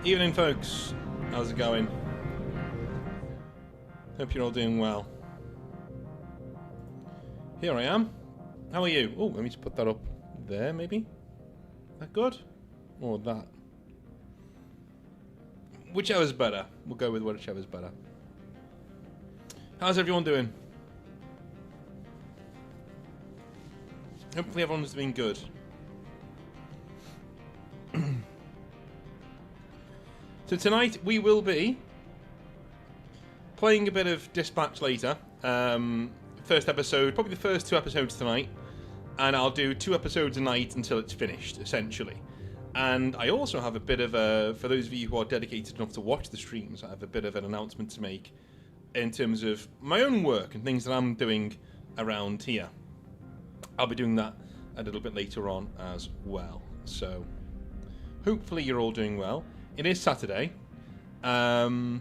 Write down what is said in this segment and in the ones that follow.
Evening, folks. How's it going? Hope you're all doing well. Here I am. How are you? Oh, let me just put that up there, maybe? That good? Or that? Whichever's better. We'll go with whichever's better. How's everyone doing? Hopefully everyone's doing good. So tonight we will be playing a bit of Dispatch later. First episode, probably the first 2 episodes tonight. And I'll do 2 episodes a night until it's finished, essentially. And I also have a bit of a, for those of you who are dedicated enough to watch the streams, I have a bit of an announcement to make in terms of my own work and things that I'm doing around here. I'll be doing that a little bit later on as well. So, hopefully you're all doing well. It is Saturday. As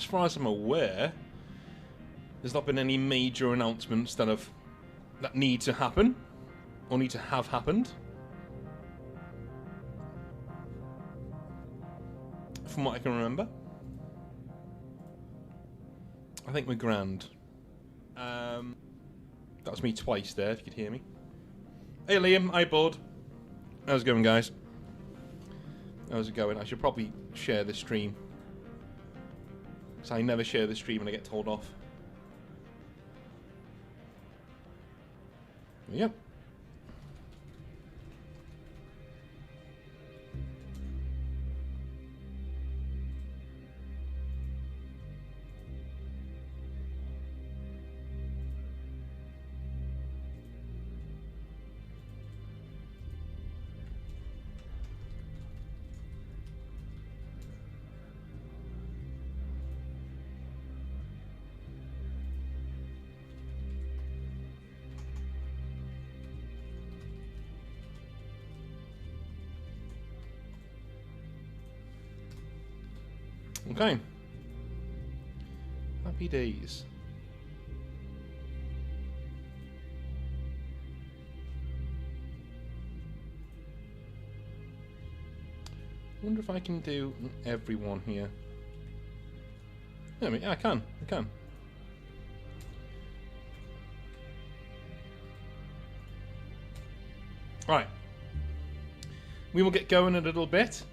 far as I'm aware, there's not been any major announcements that need to happen or need to have happened. From what I can remember, I think we're grand. That was me twice there, if you could hear me. Hey Liam, hi Bud. How's it going, guys? How's it going? I should probably share the stream. Because I never share the stream and I get told off. Yep. Okay. Happy days. Wonder if I can do everyone here. Yeah, I can. Right. We will get going a little bit.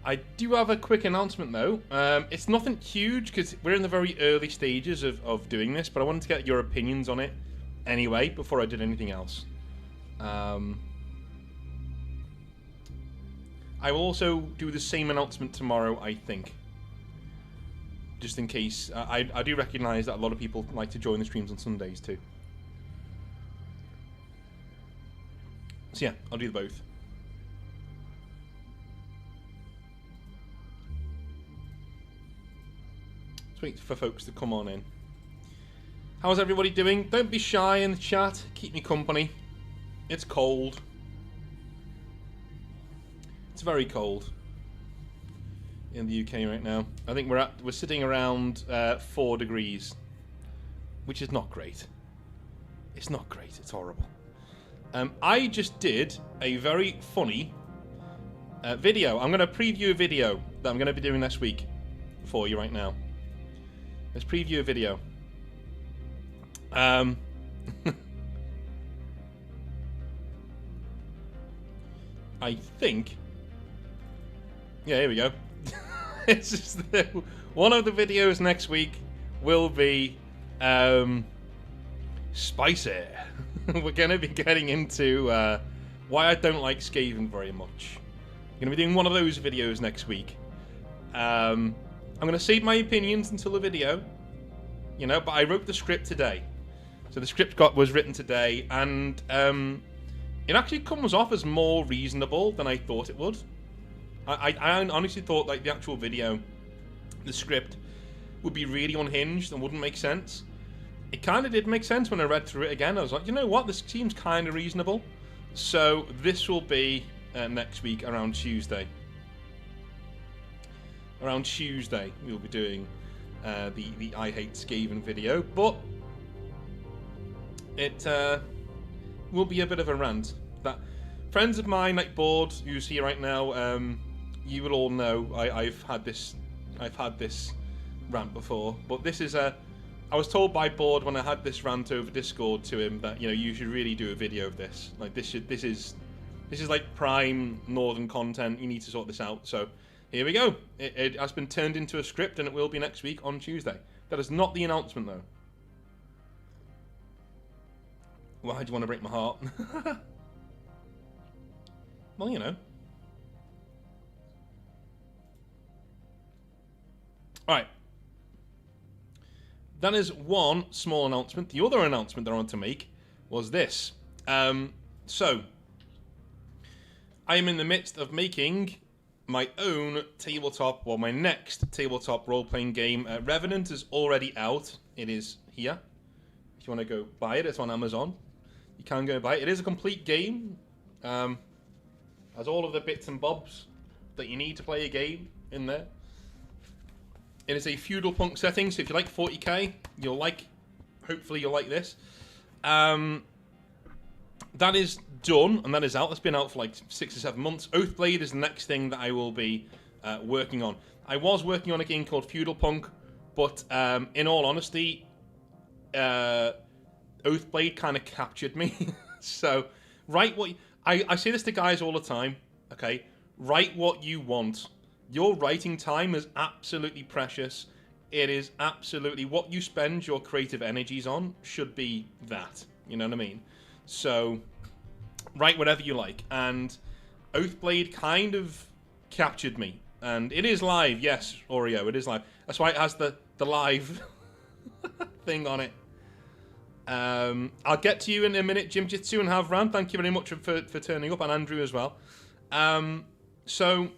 I do have a quick announcement though. It's nothing huge because we're in the very early stages of doing this, but I wanted to get your opinions on it anyway before I did anything else. I will also do the same announcement tomorrow, I think. Just in case. I do recognise that a lot of people like to join the streams on Sundays too. So yeah, I'll do both. Wait for folks to come on in. How's everybody doing? Don't be shy in the chat. Keep me company. It's cold. It's very cold in the UK right now. I think we're sitting around 4 degrees, which is not great. It's not great. It's horrible. I just did a very funny video. I'm going to preview a video that I'm going to be doing next week for you right now. Let's preview a video. I think. Yeah, here we go. It's just one of the videos next week will be spicy. We're going to be getting into why I don't like Skaven very much. I'm going to be doing one of those videos next week. I'm going to save my opinions until the video, you know, but I wrote the script today. So the script was written today, and it actually comes off as more reasonable than I thought it would. I honestly thought, like, the actual video, the script, would be really unhinged and wouldn't make sense. It kind of did make sense when I read through it again. I was like, you know what, this seems kind of reasonable. So this will be next week around Tuesday. Around Tuesday, we'll be doing the I Hate Skaven video, but it will be a bit of a rant. That friends of mine, like Board, who's here right now, you will all know I've had this rant before, but this is a. I was told by Board when I had this rant over Discord to him that you should really do a video of this. Like this is like prime Northern content. You need to sort this out. So here we go. It has been turned into a script, and it will be next week on Tuesday. That is not the announcement though. Why do you want to break my heart? Well, Alright. That is one small announcement. The other announcement that I want to make was this. So, I am in the midst of making my own tabletop, well, my next tabletop role-playing game. Revenant is already out. It is here. If you want to go buy it, it's on Amazon. You can go buy it. It is a complete game. Has all of the bits and bobs that you need to play a game in there. It is a feudal punk setting, so if you like 40k, hopefully you'll like this. That is done, and that is out. That's been out for like 6 or 7 months. Oathblade is the next thing that I will be working on. I was working on a game called Feudal Punk, but in all honesty, Oathblade kind of captured me. So, write what... I say this to guys all the time, okay? Write what you want. Your writing time is absolutely precious. It is absolutely... What you spend your creative energies on should be that. You know what I mean? So, write whatever you like. And Oathblade kind of captured me. And it is live, yes, Oreo, it is live. That's why it has the live thing on it. I'll get to you in a minute, Jim Jitsu and Havran. Thank you very much for turning up, and Andrew as well. So,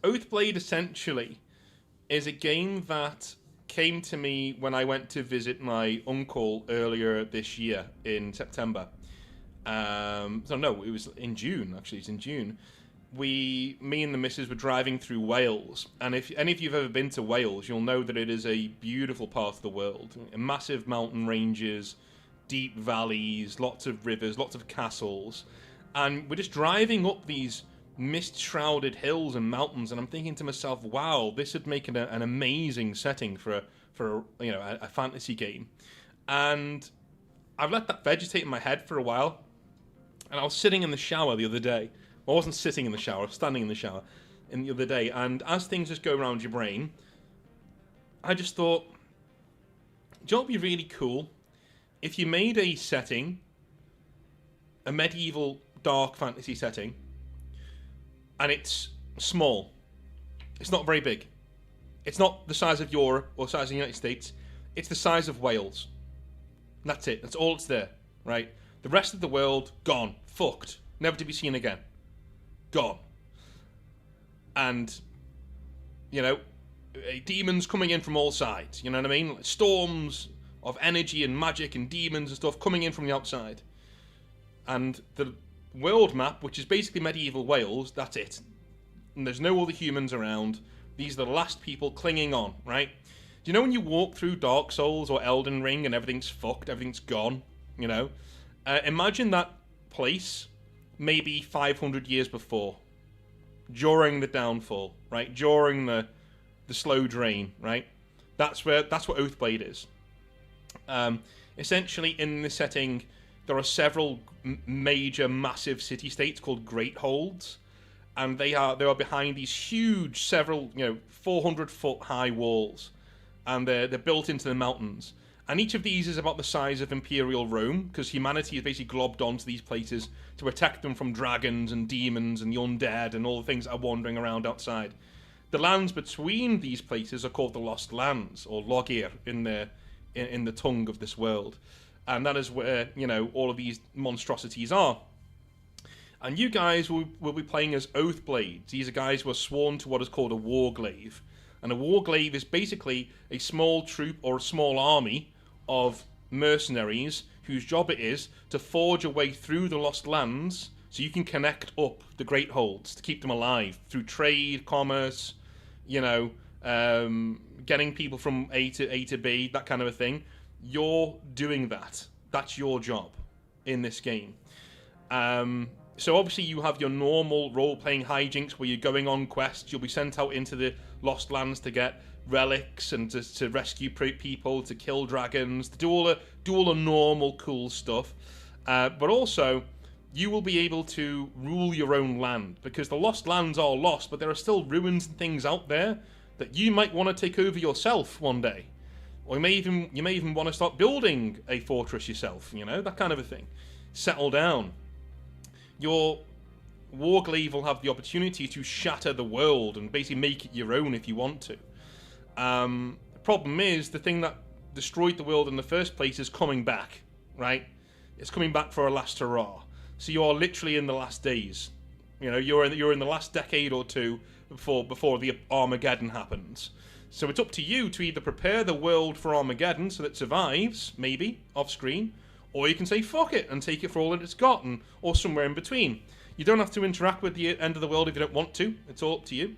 Oathblade essentially is a game that came to me when I went to visit my uncle earlier this year in September. So no, it was in June, actually. It's in June. Me and the missus were driving through Wales, and if any of you have ever been to Wales, you'll know that it is a beautiful part of the world. Massive mountain ranges, deep valleys, lots of rivers, lots of castles, and we're just driving up these mist-shrouded hills and mountains, and I'm thinking to myself, wow, this would make an amazing setting for a fantasy game. And I've let that vegetate in my head for a while, and I was sitting in the shower the other day. I wasn't sitting in the shower, I was standing in the shower the other day, and as things just go around your brain, I just thought, do you know what would be really cool? If you made a setting, a medieval dark fantasy setting, and it's small. It's not very big. It's not the size of Europe or the size of the United States. It's the size of Wales. And that's it. That's all it's there, right? The rest of the world, gone. Fucked. Never to be seen again. Gone. And, demons coming in from all sides. You know what I mean? Like storms of energy and magic and demons and stuff coming in from the outside. And the world map, which is basically medieval Wales, that's it. And there's no other humans around. These are the last people clinging on, right? Do you know when you walk through Dark Souls or Elden Ring and everything's fucked, everything's gone, imagine that place maybe 500 years before, during the downfall, right? During the slow drain, right? That's what Oathblade is. Essentially, in this setting, there are several major, massive city-states called Greatholds, and they are behind these huge, several 400-foot high walls, and they're built into the mountains. And each of these is about the size of Imperial Rome, because humanity is basically globbed onto these places to protect them from dragons and demons and the undead and all the things that are wandering around outside. The lands between these places are called the Lost Lands, or Logir in the tongue of this world. And that is where, all of these monstrosities are. And you guys will be playing as Oathblades. These are guys who are sworn to what is called a Warglaive. And a Warglaive is basically a small troop or a small army of mercenaries whose job it is to forge a way through the Lost Lands so you can connect up the Greatholds to keep them alive through trade, commerce, getting people from A to B, that kind of a thing. You're doing that. That's your job in this game. So obviously you have your normal role-playing hijinks where you're going on quests. You'll be sent out into the Lost Lands to get relics and to rescue people, to kill dragons, to do all the normal cool stuff. But also, you will be able to rule your own land, because the Lost Lands are lost, but there are still ruins and things out there that you might want to take over yourself one day. Or you may even want to start building a fortress yourself, that kind of a thing. Settle down. Your Warglaive will have the opportunity to shatter the world and basically make it your own if you want to. The problem is, the thing that destroyed the world in the first place is coming back, right? It's coming back for a last hurrah. So you are literally in the last days. You're in the last decade or two before the Armageddon happens. So it's up to you to either prepare the world for Armageddon so that it survives, maybe, off screen, or you can say fuck it and take it for all that it's got, or somewhere in between. You don't have to interact with the end of the world if you don't want to. It's all up to you.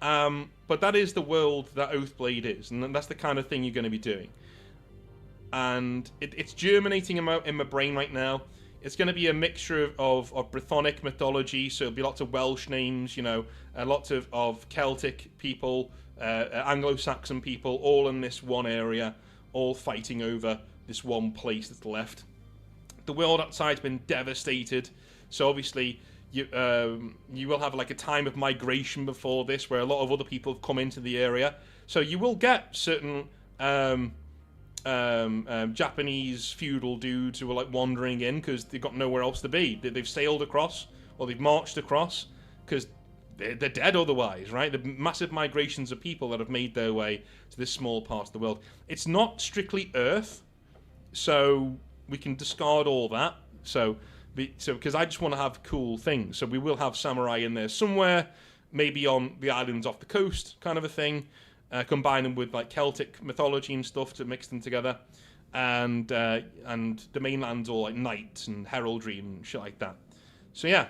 But that is the world that Oathblade is, and that's the kind of thing you're going to be doing. And it's germinating in my brain right now. It's going to be a mixture of Brythonic mythology, so it'll be lots of Welsh names, lots of Celtic people, Anglo-Saxon people, all in this one area, all fighting over this one place that's left. The world outside's been devastated, so obviously you will have like a time of migration before this, where a lot of other people have come into the area. So you will get certain Japanese feudal dudes who are like wandering in because they've got nowhere else to be. They've sailed across, or they've marched across, because they're dead otherwise, right? The massive migrations of people that have made their way to this small part of the world. It's not strictly Earth, so we can discard all that. So because I just want to have cool things. So we will have samurai in there somewhere, maybe on the islands off the coast, kind of a thing. Combine them with like Celtic mythology and stuff to mix them together, and the mainland's all like knights and heraldry and shit like that. So yeah,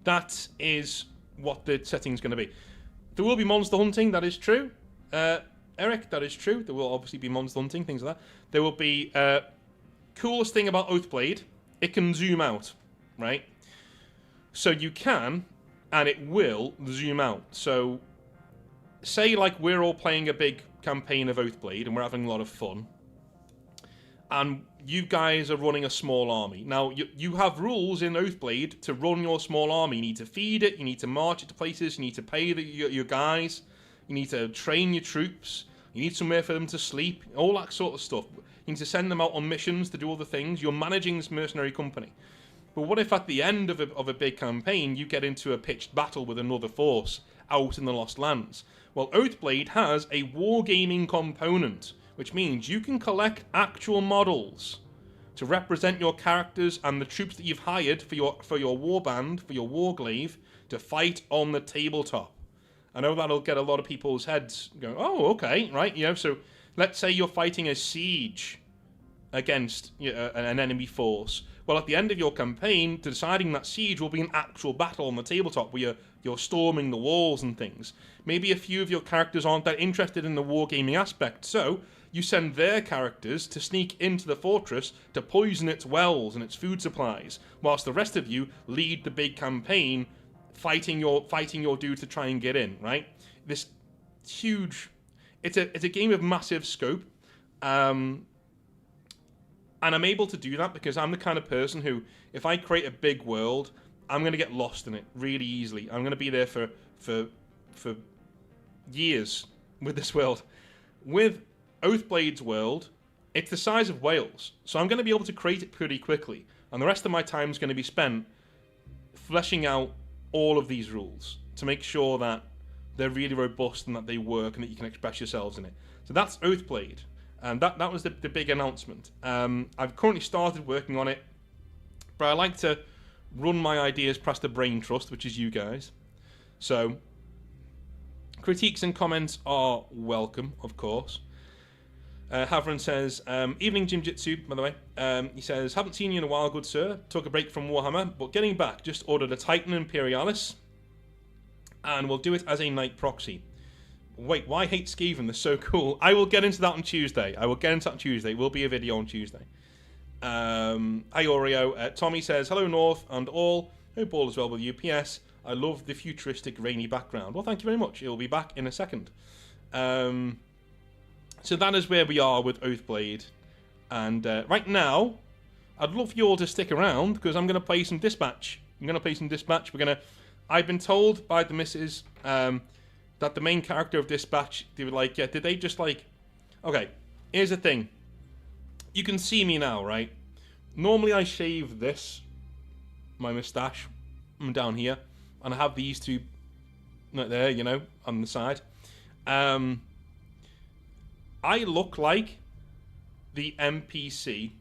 that is what the setting's going to be. There will be monster hunting, that is true. Eric, that is true. There will obviously be monster hunting, things like that. There will be coolest thing about Oathblade, it can zoom out, right? So you can, and it will zoom out. So say like we're all playing a big campaign of Oathblade and we're having a lot of fun, and you guys are running a small army. Now, you have rules in Oathblade to run your small army. You need to feed it, you need to march it to places, you need to pay your guys, you need to train your troops, you need somewhere for them to sleep, all that sort of stuff. You need to send them out on missions to do other things. You're managing this mercenary company. But what if at the end of a big campaign you get into a pitched battle with another force out in the Lost Lands? Well, Oathblade has a wargaming component, which means you can collect actual models to represent your characters and the troops that you've hired for your warband, for your warglaive, to fight on the tabletop. I know that'll get a lot of people's heads going, oh, okay, right, so let's say you're fighting a siege against an enemy force. Well, at the end of your campaign, deciding that siege will be an actual battle on the tabletop where you're storming the walls and things. Maybe a few of your characters aren't that interested in the wargaming aspect, so you send their characters to sneak into the fortress to poison its wells and its food supplies, whilst the rest of you lead the big campaign fighting your dude to try and get in, right? This huge... It's a game of massive scope. And I'm able to do that because I'm the kind of person who, if I create a big world, I'm going to get lost in it really easily. I'm going to be there for years with this world. With Oathblade's world, it's the size of Wales, so I'm going to be able to create it pretty quickly. And the rest of my time is going to be spent fleshing out all of these rules to make sure that they're really robust and that they work and that you can express yourselves in it. So that's Oathblade. And that was the big announcement. I've currently started working on it, but I like to run my ideas past the brain trust, which is you guys. So, critiques and comments are welcome, of course. Havron says, evening Jimjitsu, by the way. He says, haven't seen you in a while, good sir. Took a break from Warhammer, but getting back, just ordered a Titan Imperialis, and we'll do it as a Knight proxy. Wait, why hate Skaven? They're so cool. I will get into that on Tuesday. It will be a video on Tuesday. Hi Oreo. Tommy says, hello North and all. Hope all is well with you. PS, I love the futuristic rainy background. Well, thank you very much. It'll be back in a second. So that is where we are with Oathblade. And right now, I'd love you all to stick around because I'm going to play some Dispatch. I've been told by the missus that the main character of Dispatch, they were like, yeah, did they just like... Okay, here's the thing. You can see me now, right? Normally I shave this, my moustache, down here, and I have these two right there, you know, on the side. I look like the NPC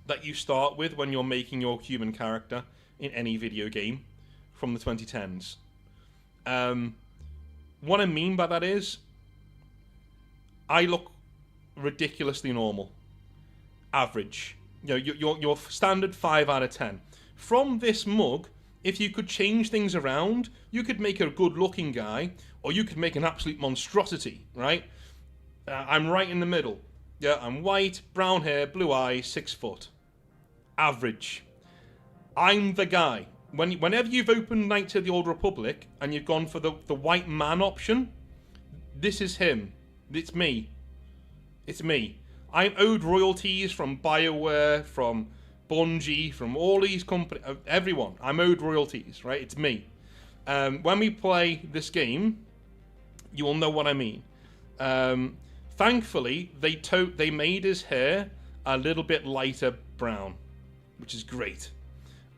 that you start with when you're making your human character in any video game from the 2010s. What I mean by that is, I look ridiculously normal. Average. You know, your standard 5 out of 10. From this mug, if you could change things around, you could make a good-looking guy, or you could make an absolute monstrosity, right? I'm right in the middle. Yeah, I'm white, brown hair, blue eyes, 6 foot. Average. I'm the guy. Whenever you've opened Knights of the Old Republic, and you've gone for the white man option, this is him. It's me. It's me. I'm owed royalties from BioWare, from Bungie, from all these companies, everyone. I'm owed royalties, right? It's me. When we play this game, you will know what I mean. Thankfully, they made his hair a little bit lighter brown, which is great.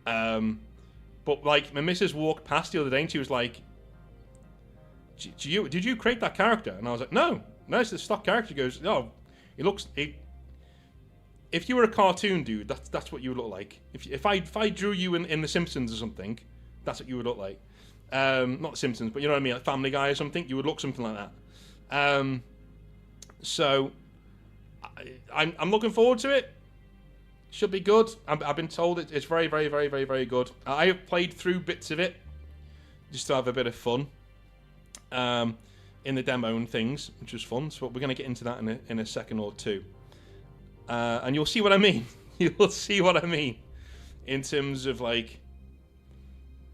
But like, my missus walked past the other day and she was like, did you create that character? And I was like, no, it's the stock character. She goes, no, if you were a cartoon dude, that's what you would look like. If I drew you in The Simpsons or something, that's what you would look like. Not The Simpsons, but you know what I mean, like Family Guy or something, you would look something like that. So I'm looking forward to it. Should be good. I've been told it's very, very, very, very, very good. I have played through bits of it just to have a bit of fun in the demo and things, which was fun. So we're going to get into that in a second or two. And you'll see what I mean. You'll see what I mean in terms of like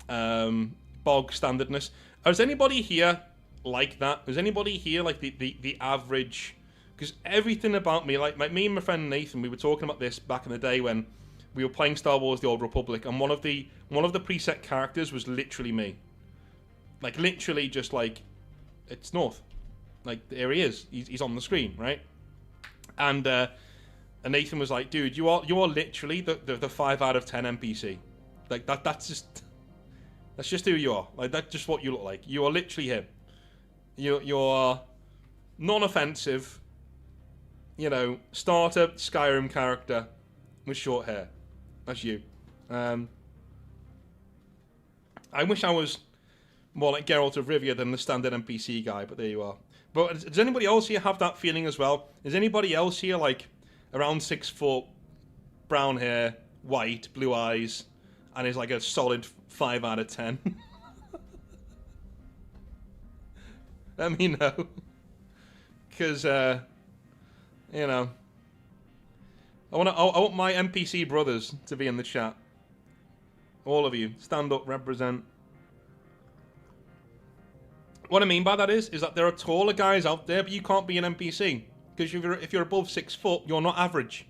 bog standardness. Is anybody here like that? Is anybody here like the average? Because everything about me, like me and my friend Nathan, we were talking about this back in the day when we were playing Star Wars: The Old Republic, and one of the preset characters was literally me. Like literally, just like it's North. Like there he is. He's on the screen, right? And Nathan was like, "Dude, you are literally the 5 out of 10 NPC. Like that's just who you are. Like that's just what you look like. You are literally him. You're non-offensive." You know, starter Skyrim character with short hair. That's you. I wish I was more like Geralt of Rivia than the standard NPC guy, but there you are. But does anybody else here have that feeling as well? Is anybody else here like around 6 foot, brown hair, white, blue eyes, and is like a solid 5 out of 10? Let me know. Because, you know, I want my NPC brothers to be in the chat. All of you, stand up, represent. What I mean by that is that there are taller guys out there, but you can't be an NPC because if you're above 6 foot, you're not average.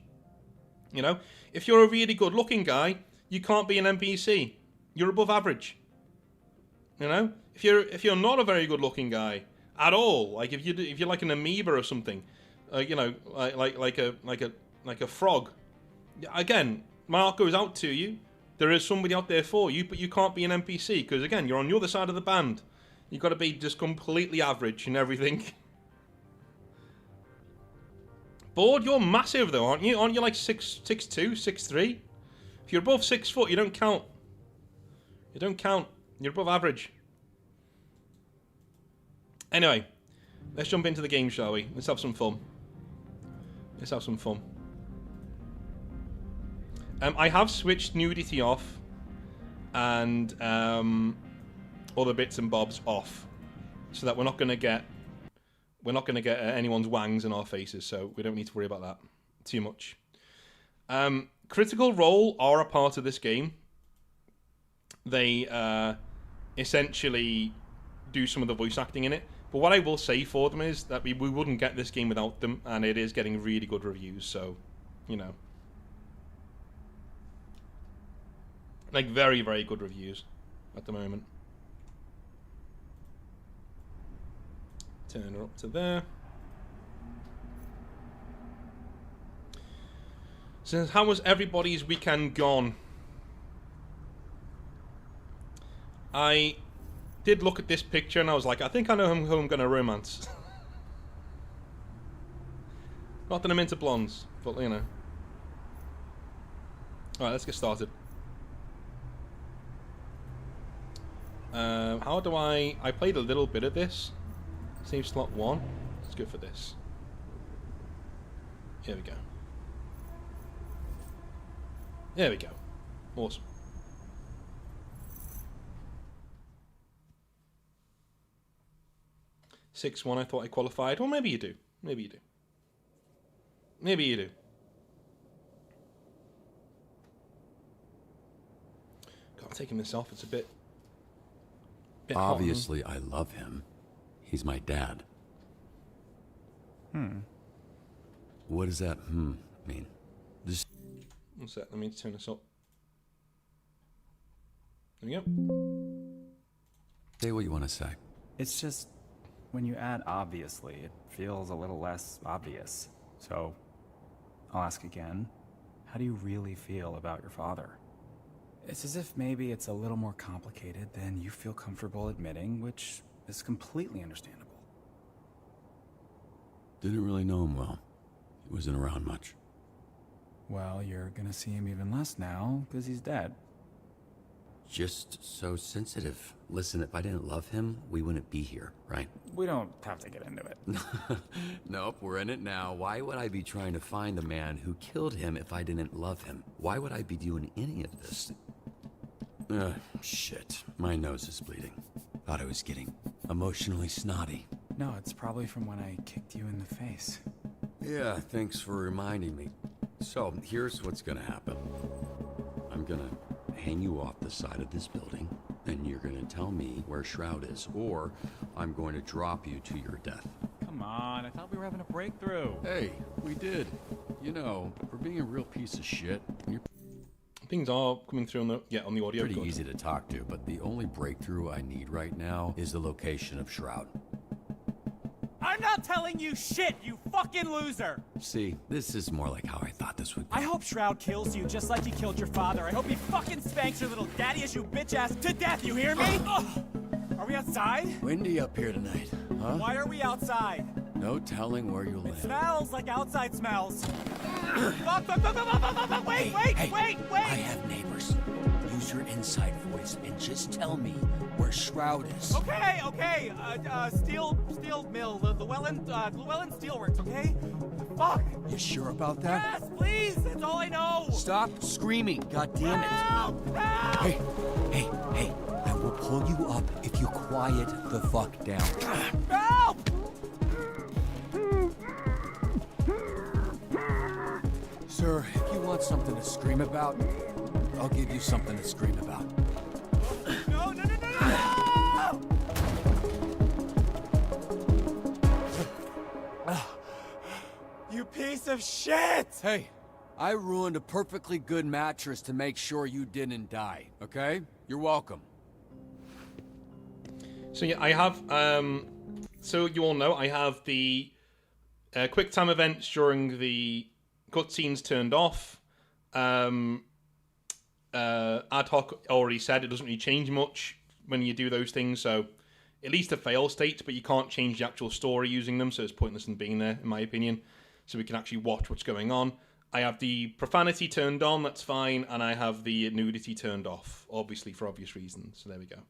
You know, if you're a really good-looking guy, you can't be an NPC. You're above average. You know, if you're not a very good-looking guy at all, like if you're like an amoeba or something. You know, like a frog. Again, my heart goes out to you. There is somebody out there for you, but you can't be an NPC because again, you're on the other side of the band. You've got to be just completely average and everything. Board, you're massive though, aren't you? Aren't you like 6'2", 6'3"? If you're above 6 foot, you don't count. You don't count. You're above average. Anyway, let's jump into the game, shall we? Let's have some fun. Let's have some fun. I have switched nudity off and other bits and bobs off, so that we're not going to get anyone's wangs in our faces. So we don't need to worry about that too much. Critical Role are a part of this game. They essentially do some of the voice acting in it. But what I will say for them is that we wouldn't get this game without them, and it is getting really good reviews, so, you know. Like, very, very good reviews at the moment. Turn her up to there. So, how was everybody's weekend gone? I did look at this picture and I was like, I think I know who I'm going to romance. Not that I'm into blondes, but you know. Alright, let's get started. How do I played a little bit of this. Save slot 1. Let's go for this. Here we go. There we go. Awesome. Six one. I thought I qualified. Well, maybe you do. Maybe you do. Maybe you do. God, I'm taking this off. It's a bit Obviously, I love him. He's my dad. What does that mean? Just one sec. Let me turn this up. There we go. say what you want to say. It's just, when you add obviously, it feels a little less obvious. So, I'll ask again. How do you really feel about your father? It's as if maybe it's a little more complicated than you feel comfortable admitting, which is completely understandable. Didn't really know him well. He wasn't around much. Well, you're gonna see him even less now, because he's dead. Just so sensitive. Listen, if I didn't love him, we wouldn't be here, right? We don't have to get into it. Nope, we're in it now. Why would I be trying to find the man who killed him if I didn't love him? Why would I be doing any of this? Shit. My nose is bleeding. Thought I was getting emotionally snotty. No, it's probably from when I kicked you in the face. Yeah, thanks for reminding me. So, here's what's gonna happen. I'm gonna hang you off the side of this building, and you're gonna tell me where Shroud is, or I'm going to drop you to your death. Come on, I thought we were having a breakthrough. Hey, we did. You know, for being a real piece of shit, you're Things are coming through on the audio. pretty Good. easy to talk to, but the only breakthrough I need right now is the location of Shroud. I'm not telling you shit, you fucking loser! See, this is more like how I thought this would go. I hope Shroud kills you just like he killed your father. I hope he fucking spanks your little daddy-issue bitch ass to death, you hear me? Are we outside? Windy up here tonight, huh? Why are we outside? No telling where you'll land. Smells like outside smells. Fuck, wait, wait! I have neighbors. Use your inside voice and just tell me where Shroud is. Okay, steel mill, Llewellyn Steelworks, okay? Fuck! You sure about that? Yes, please, that's all I know! Stop screaming, goddammit. Help! Help! Hey, I will pull you up if you quiet the fuck down. Help! Sir, if you want something to scream about, I'll give you something to scream about. No! You piece of shit! Hey, I ruined a perfectly good mattress to make sure you didn't die, okay? You're welcome. So yeah, I have. So you all know I have the quick time events during the cutscenes turned off. Ad hoc already said it doesn't really change much when you do those things. So at least the fail states, but you can't change the actual story using them. So it's pointless in being there, in my opinion. So we can actually watch what's going on. I have the profanity turned on, that's fine, and I have the nudity turned off, obviously for obvious reasons. So there we go.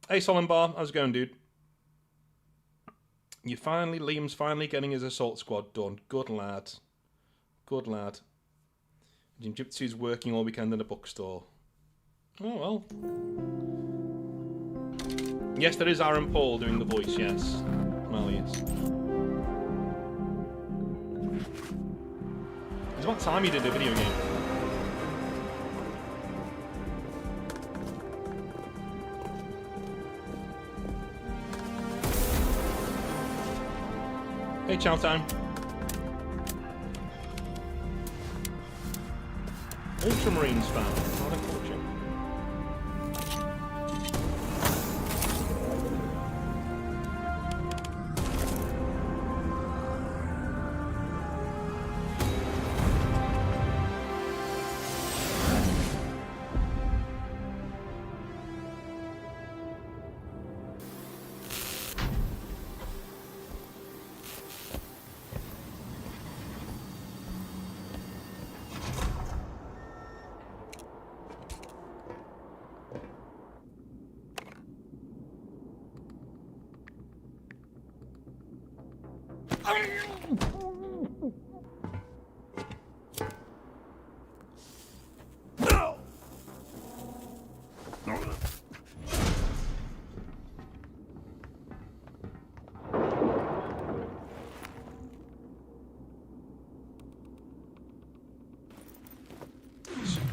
Hey Solenbar, how's it going, dude? Liam's finally getting his assault squad done. Good lad. Good lad. Jinjutsu's working all weekend in a bookstore. Oh well. Yes, there is Aaron Paul doing the voice, yes. Well, yes. about time he did a video game. Hey, chow time. Ultramarines fan. Not a culture.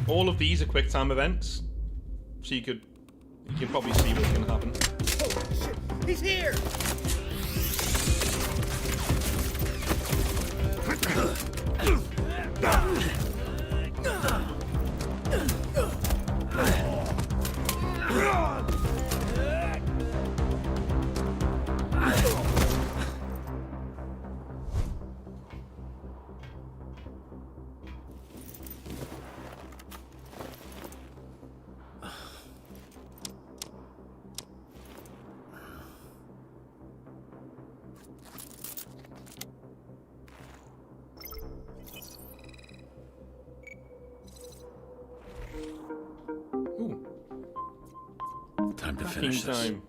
All of these are quick time events, so you can probably see what's going to happen. Holy shit! He's here! Ooh, Time to packing finish this. time.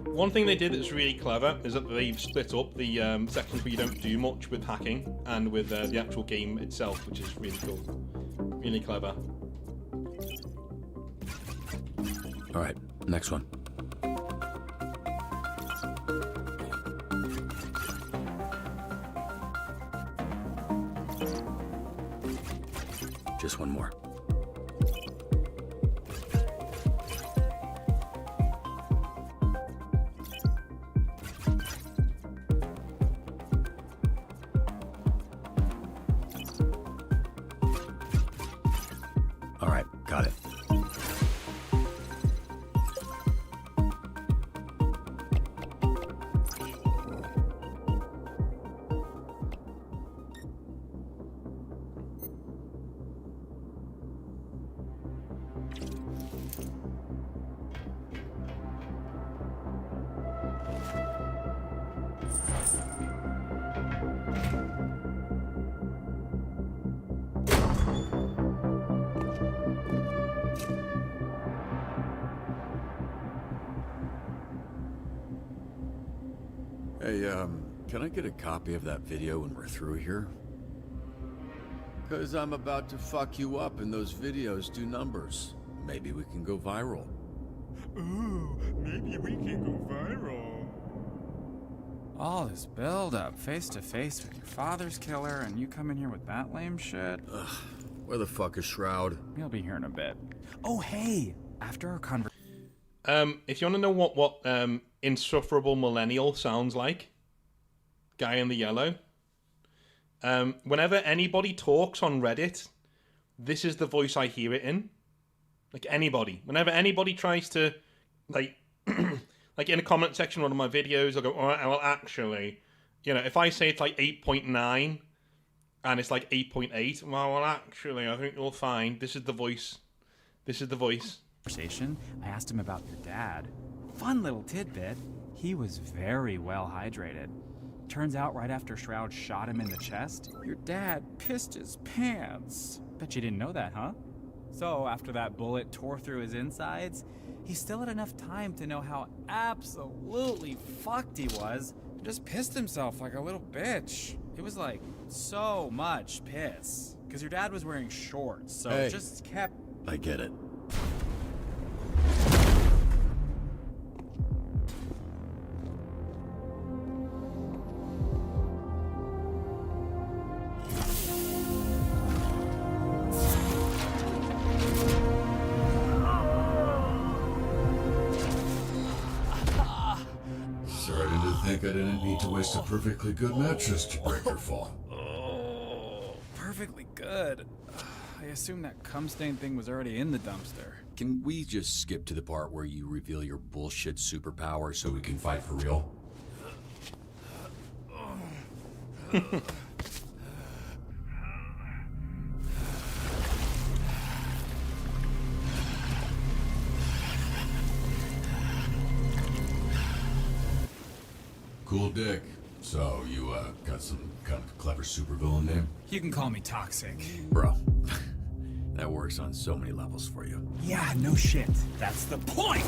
One thing they did that's really clever is that they've split up the sections where you don't do much with hacking and with the actual game itself, which is really cool. Really clever. All right, next one. Just one more. All right, got it. Hey, can I get a copy of that video when we're through here? Because I'm about to fuck you up and those videos do numbers. Maybe we can go viral. Ooh, maybe we can go viral. All this build-up, face to face with your father's killer, and you come in here with that lame shit? Where the fuck is Shroud? You'll be here in a bit. Oh, hey! After our conversation... If you want to know what insufferable millennial sounds like, guy in the yellow. Whenever anybody talks on Reddit, this is the voice I hear it in. Like anybody. Whenever anybody tries to, like, like in a comment section on one of my videos, I'll go, all right, well, actually, you know, if I say it's like 8.9 and it's like 8.8, well, actually, I think you'll find this is the voice. This is the voice. I asked him about your dad. Fun little tidbit. He was very well hydrated. Turns out right after Shroud shot him in the chest, your dad pissed his pants. Bet you didn't know that, huh? So after that bullet tore through his insides, he still had enough time to know how absolutely fucked he was and just pissed himself like a little bitch. It was like so much piss. Because your dad was wearing shorts, so Hey. it just kept... I get it. like I didn't need to waste a perfectly good mattress to break her fall. Perfectly good. I assume that cum stain thing was already in the dumpster. Can we just skip to the part where you reveal your bullshit superpower so we can fight for real? Cool dick. So, you, got some kind of clever supervillain name? You can call me toxic. Bro, that works on so many levels for you. Yeah, no shit. That's the point!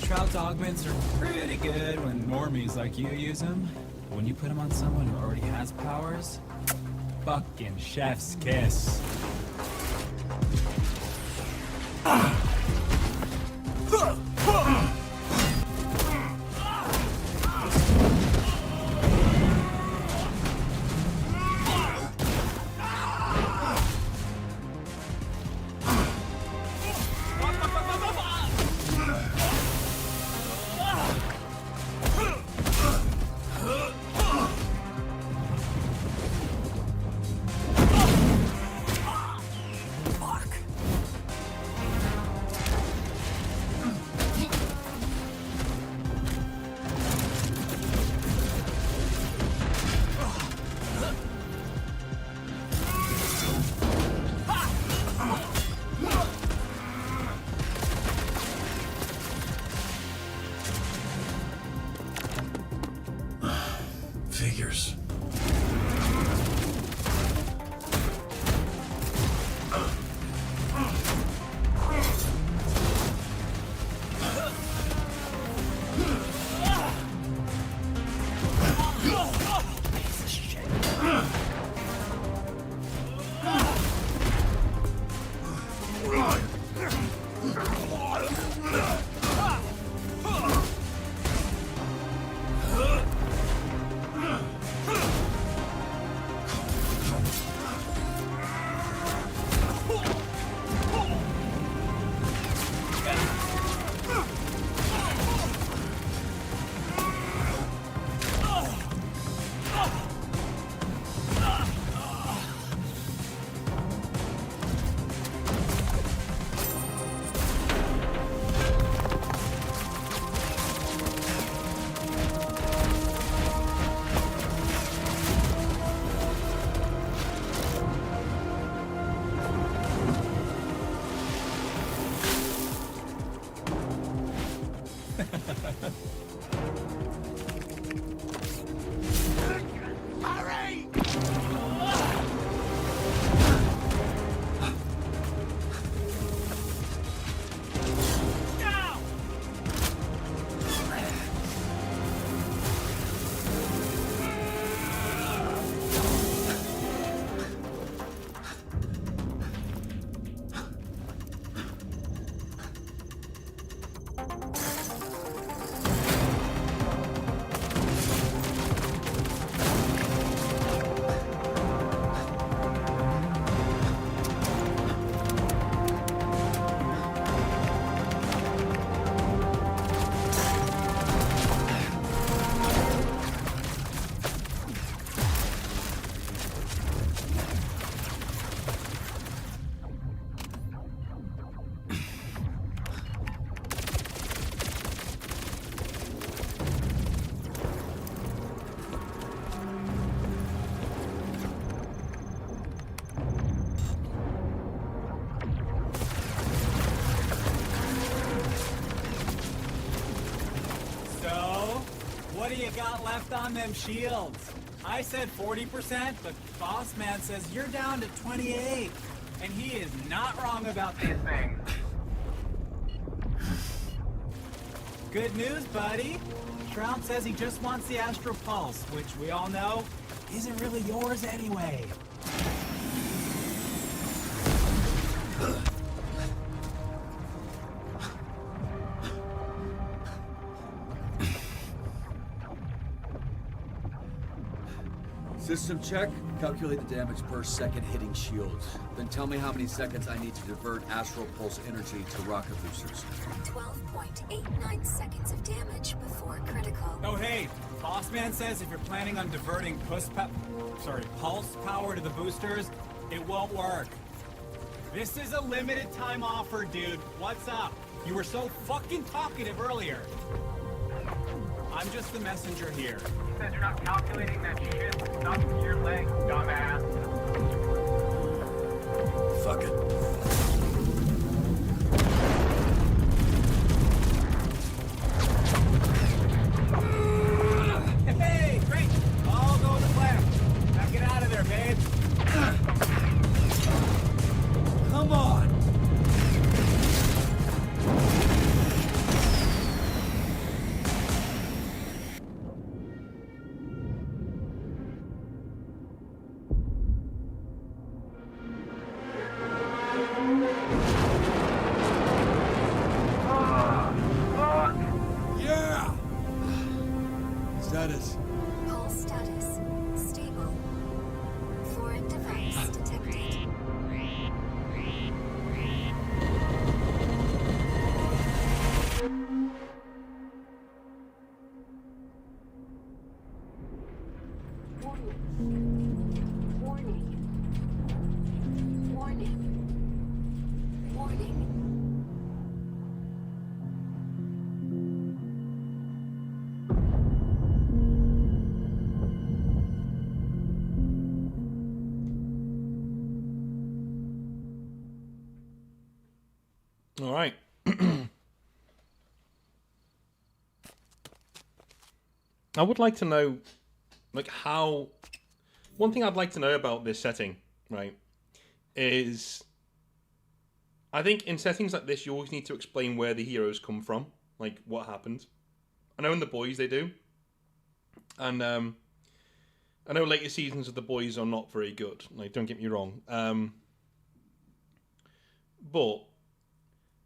Trout's augments are pretty good when normies like you use them. When you put them on someone who already has powers, fucking chef's kiss. Figures. What do you got left on them shields? I said 40%, but boss man says you're down to 28. And he is not wrong about these things. Good news, buddy. Trout says he just wants the Astro Pulse, which we all know isn't really yours anyway. System check. Calculate the damage per second hitting shields. Then tell me how many seconds I need to divert astral pulse energy to rocket boosters. 12.89 seconds of damage before critical. Oh hey, Bossman says if you're planning on diverting pulse power to the boosters, it won't work. This is a limited time offer, dude. What's up? You were so fucking talkative earlier. I'm just the messenger here. He says you're not calculating that shit stuck to your leg, dumbass. Fuck it. Hey, great! I'll go to the left. Now get out of there, babe. Come on! Yeah! Status. Pulse status stable. Foreign device detected. Warning. Warning. Warning. Warning. All right. I would like to know, like, how... One thing I'd like to know about this setting, right, is... I think in settings like this, you always need to explain where the heroes come from, like, what happened. I know in The Boys they do. And, I know later seasons of The Boys are not very good, like, don't get me wrong. But...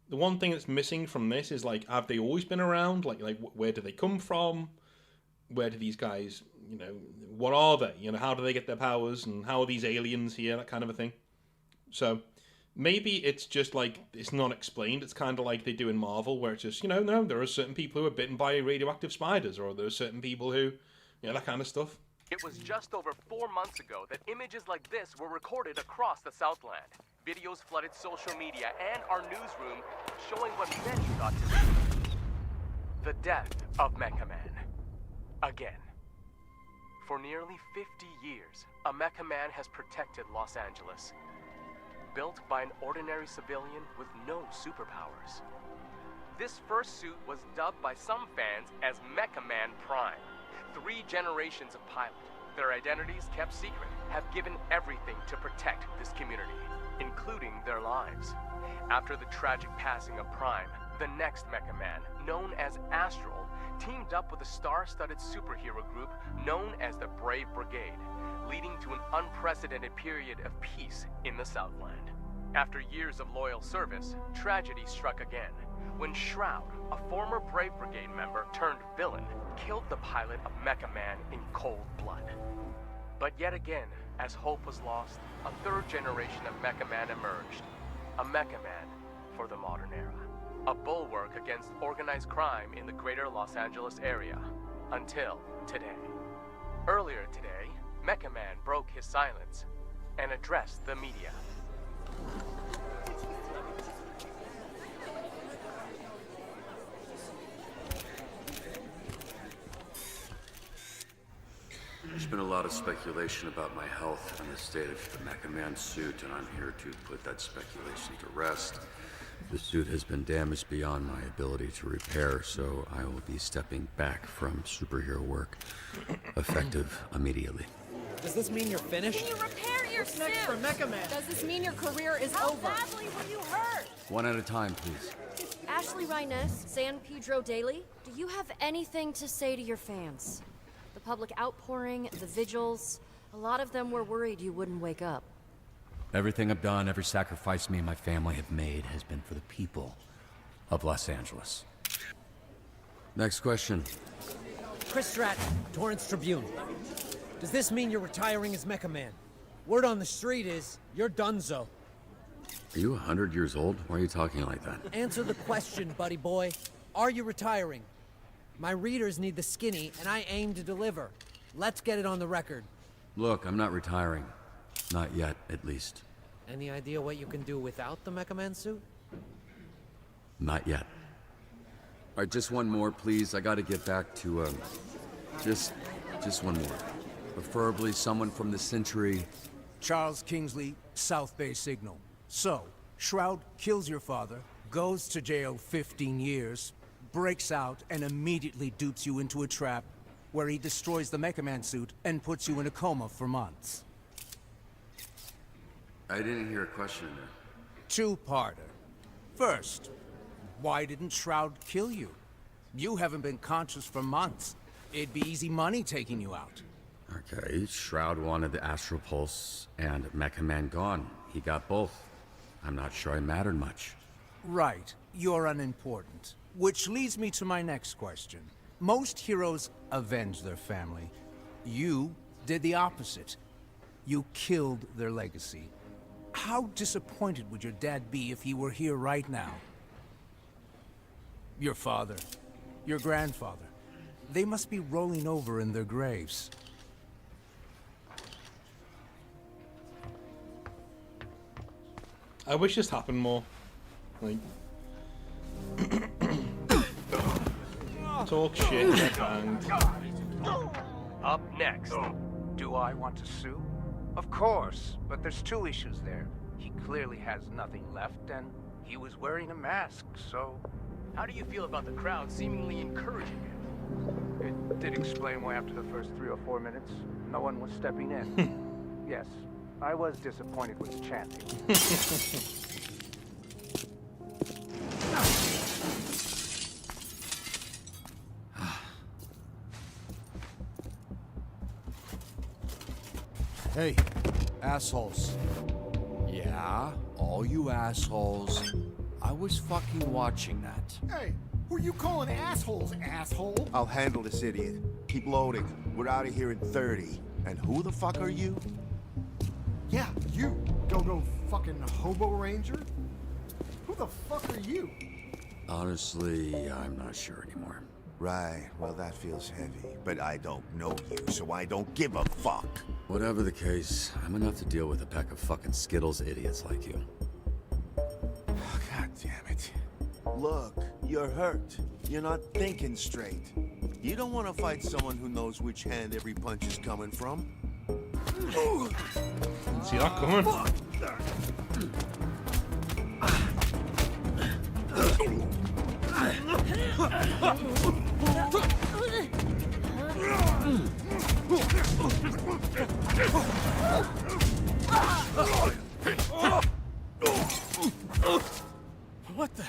The one thing that's missing from this is, like, have they always been around? Like, where do they come from? Where do these guys, you know, what are they? You know, how do they get their powers? And how are these aliens here? That kind of a thing. So, maybe it's just, like, it's not explained. It's kind of like they do in Marvel, where it's just, you know, no, there are certain people who are bitten by radioactive spiders, or there are certain people who, you know, that kind of stuff. It was just over 4 months ago that images like this were recorded across the Southland. Videos flooded social media and our newsroom, showing what many thought to be the death of Mecha Man. Again. For nearly 50 years, a Mecha Man has protected Los Angeles. Built by an ordinary civilian with no superpowers. This first suit was dubbed by some fans as Mecha Man Prime. 3 generations of pilot, their identities kept secret, have given everything to protect this community, including their lives. After the tragic passing of Prime, the next Mecha Man, known as Astral, teamed up with a star-studded superhero group known as the Brave Brigade, leading to an unprecedented period of peace in the Southland. After years of loyal service, tragedy struck again, when Shroud, a former Brave Brigade member turned villain, killed the pilot of Mecha Man in cold blood. But yet again, as hope was lost, a 3rd generation of Mecha Man emerged. A Mecha Man for the modern era. A bulwark against organized crime in the greater Los Angeles area. Until today. Earlier today, Mecha Man broke his silence and addressed the media. There's been a lot of speculation about my health and the state of the Mecha Man suit, and I'm here to put that speculation to rest. The suit has been damaged beyond my ability to repair, so I will be stepping back from superhero work, effective immediately. Does this mean you're finished? Can you repair your What's next suit? for Mecha Man? Does this mean your career is How over? badly were you hurt? One at a time, please. Ashley Rines, San Pedro Daily. Do you have anything to say to your fans? The public outpouring, the vigils, a lot of them were worried you wouldn't wake up. Everything I've done, every sacrifice me and my family have made has been for the people of Los Angeles. Next question. Chris Stratton, Torrance Tribune. Does this mean you're retiring as Mecha Man? Word on the street is, you're donezo. Are you 100 years old? Why are you talking like that? Answer the question, buddy boy. Are you retiring? My readers need the skinny, and I aim to deliver. Let's get it on the record. Look, I'm not retiring. Not yet, at least. Any idea what you can do without the Mecha Man suit? Not yet. All right, just one more, please. I gotta get back to, just one more. Preferably someone from the Century. Charles Kingsley, South Bay Signal. So, Shroud kills your father, goes to jail 15 years, breaks out, and immediately dupes you into a trap where he destroys the Mecha Man suit and puts you in a coma for months. I didn't hear a question in there. Two-parter. First, why didn't Shroud kill you? You haven't been conscious for months. It'd be easy money taking you out. Okay, Shroud wanted the Astral Pulse and Mecha Man gone. He got both. I'm not sure I mattered much. Right. You're unimportant. Which leads me to my next question. Most heroes avenge their family. You did the opposite. You killed their legacy. How disappointed would your dad be if he were here right now? Your father, your grandfather, they must be rolling over in their graves. I wish this happened more. Like, talk shit, get banged. Up next. Do I want to sue? Of course, but there's two issues there. He clearly has nothing left, and he was wearing a mask, so... How do you feel about the crowd seemingly encouraging it? It did explain why after the first 3 or 4 minutes, no one was stepping in. Yes, I was disappointed with the chanting. Hey, assholes. Yeah, all you assholes. I was fucking watching that. Hey, who you calling assholes, asshole? I'll handle this idiot. Keep loading. We're out of here in 30. And who the fuck are you? Yeah, you. Go fucking hobo ranger? Who the fuck are you? Honestly, I'm not sure anymore. Right, well that feels heavy. But I don't know you, so I don't give a fuck. Whatever the case, I'm enough to deal with a pack of fucking Skittles idiots like you. God damn it. Look, you're hurt. You're not thinking straight. You don't want to fight someone who knows which hand every punch is coming from. Didn't see that coming. What the?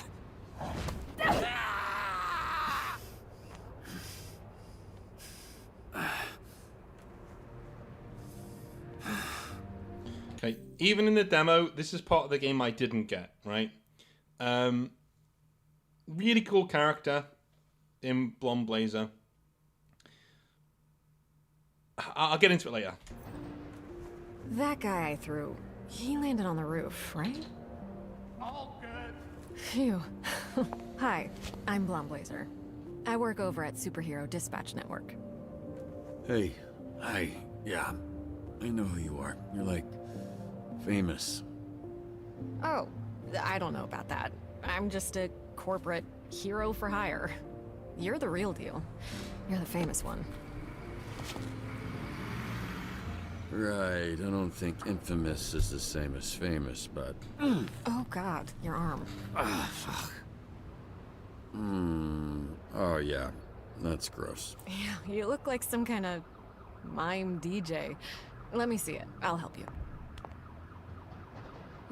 Okay, even in the demo, this is part of the game I didn't get, right? Really cool character in Blonde Blazer. I'll get into it later. That guy I threw, he landed on the roof, right? All good. Phew. Hi, I'm Blonde Blazer. I work over at Superhero Dispatch Network. Hey, hi, yeah, I know who you are. You're like, famous. Oh, I don't know about that. I'm just a corporate hero for hire. You're the real deal. You're the famous one. Right, I don't think infamous is the same as famous, but... Oh god, your arm. Ah, fuck. Oh yeah, that's gross. Yeah, you look like some kind of mime DJ. Let me see it. I'll help you.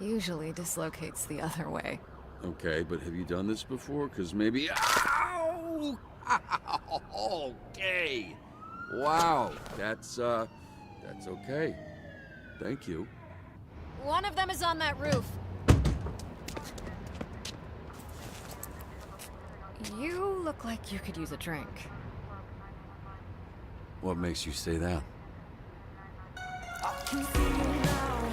Usually dislocates the other way. Okay, but have you done this before? Because maybe... Ow! Okay! Wow, that's okay. Thank you. One of them is on that roof. You look like you could use a drink. What makes you say that? can see you now.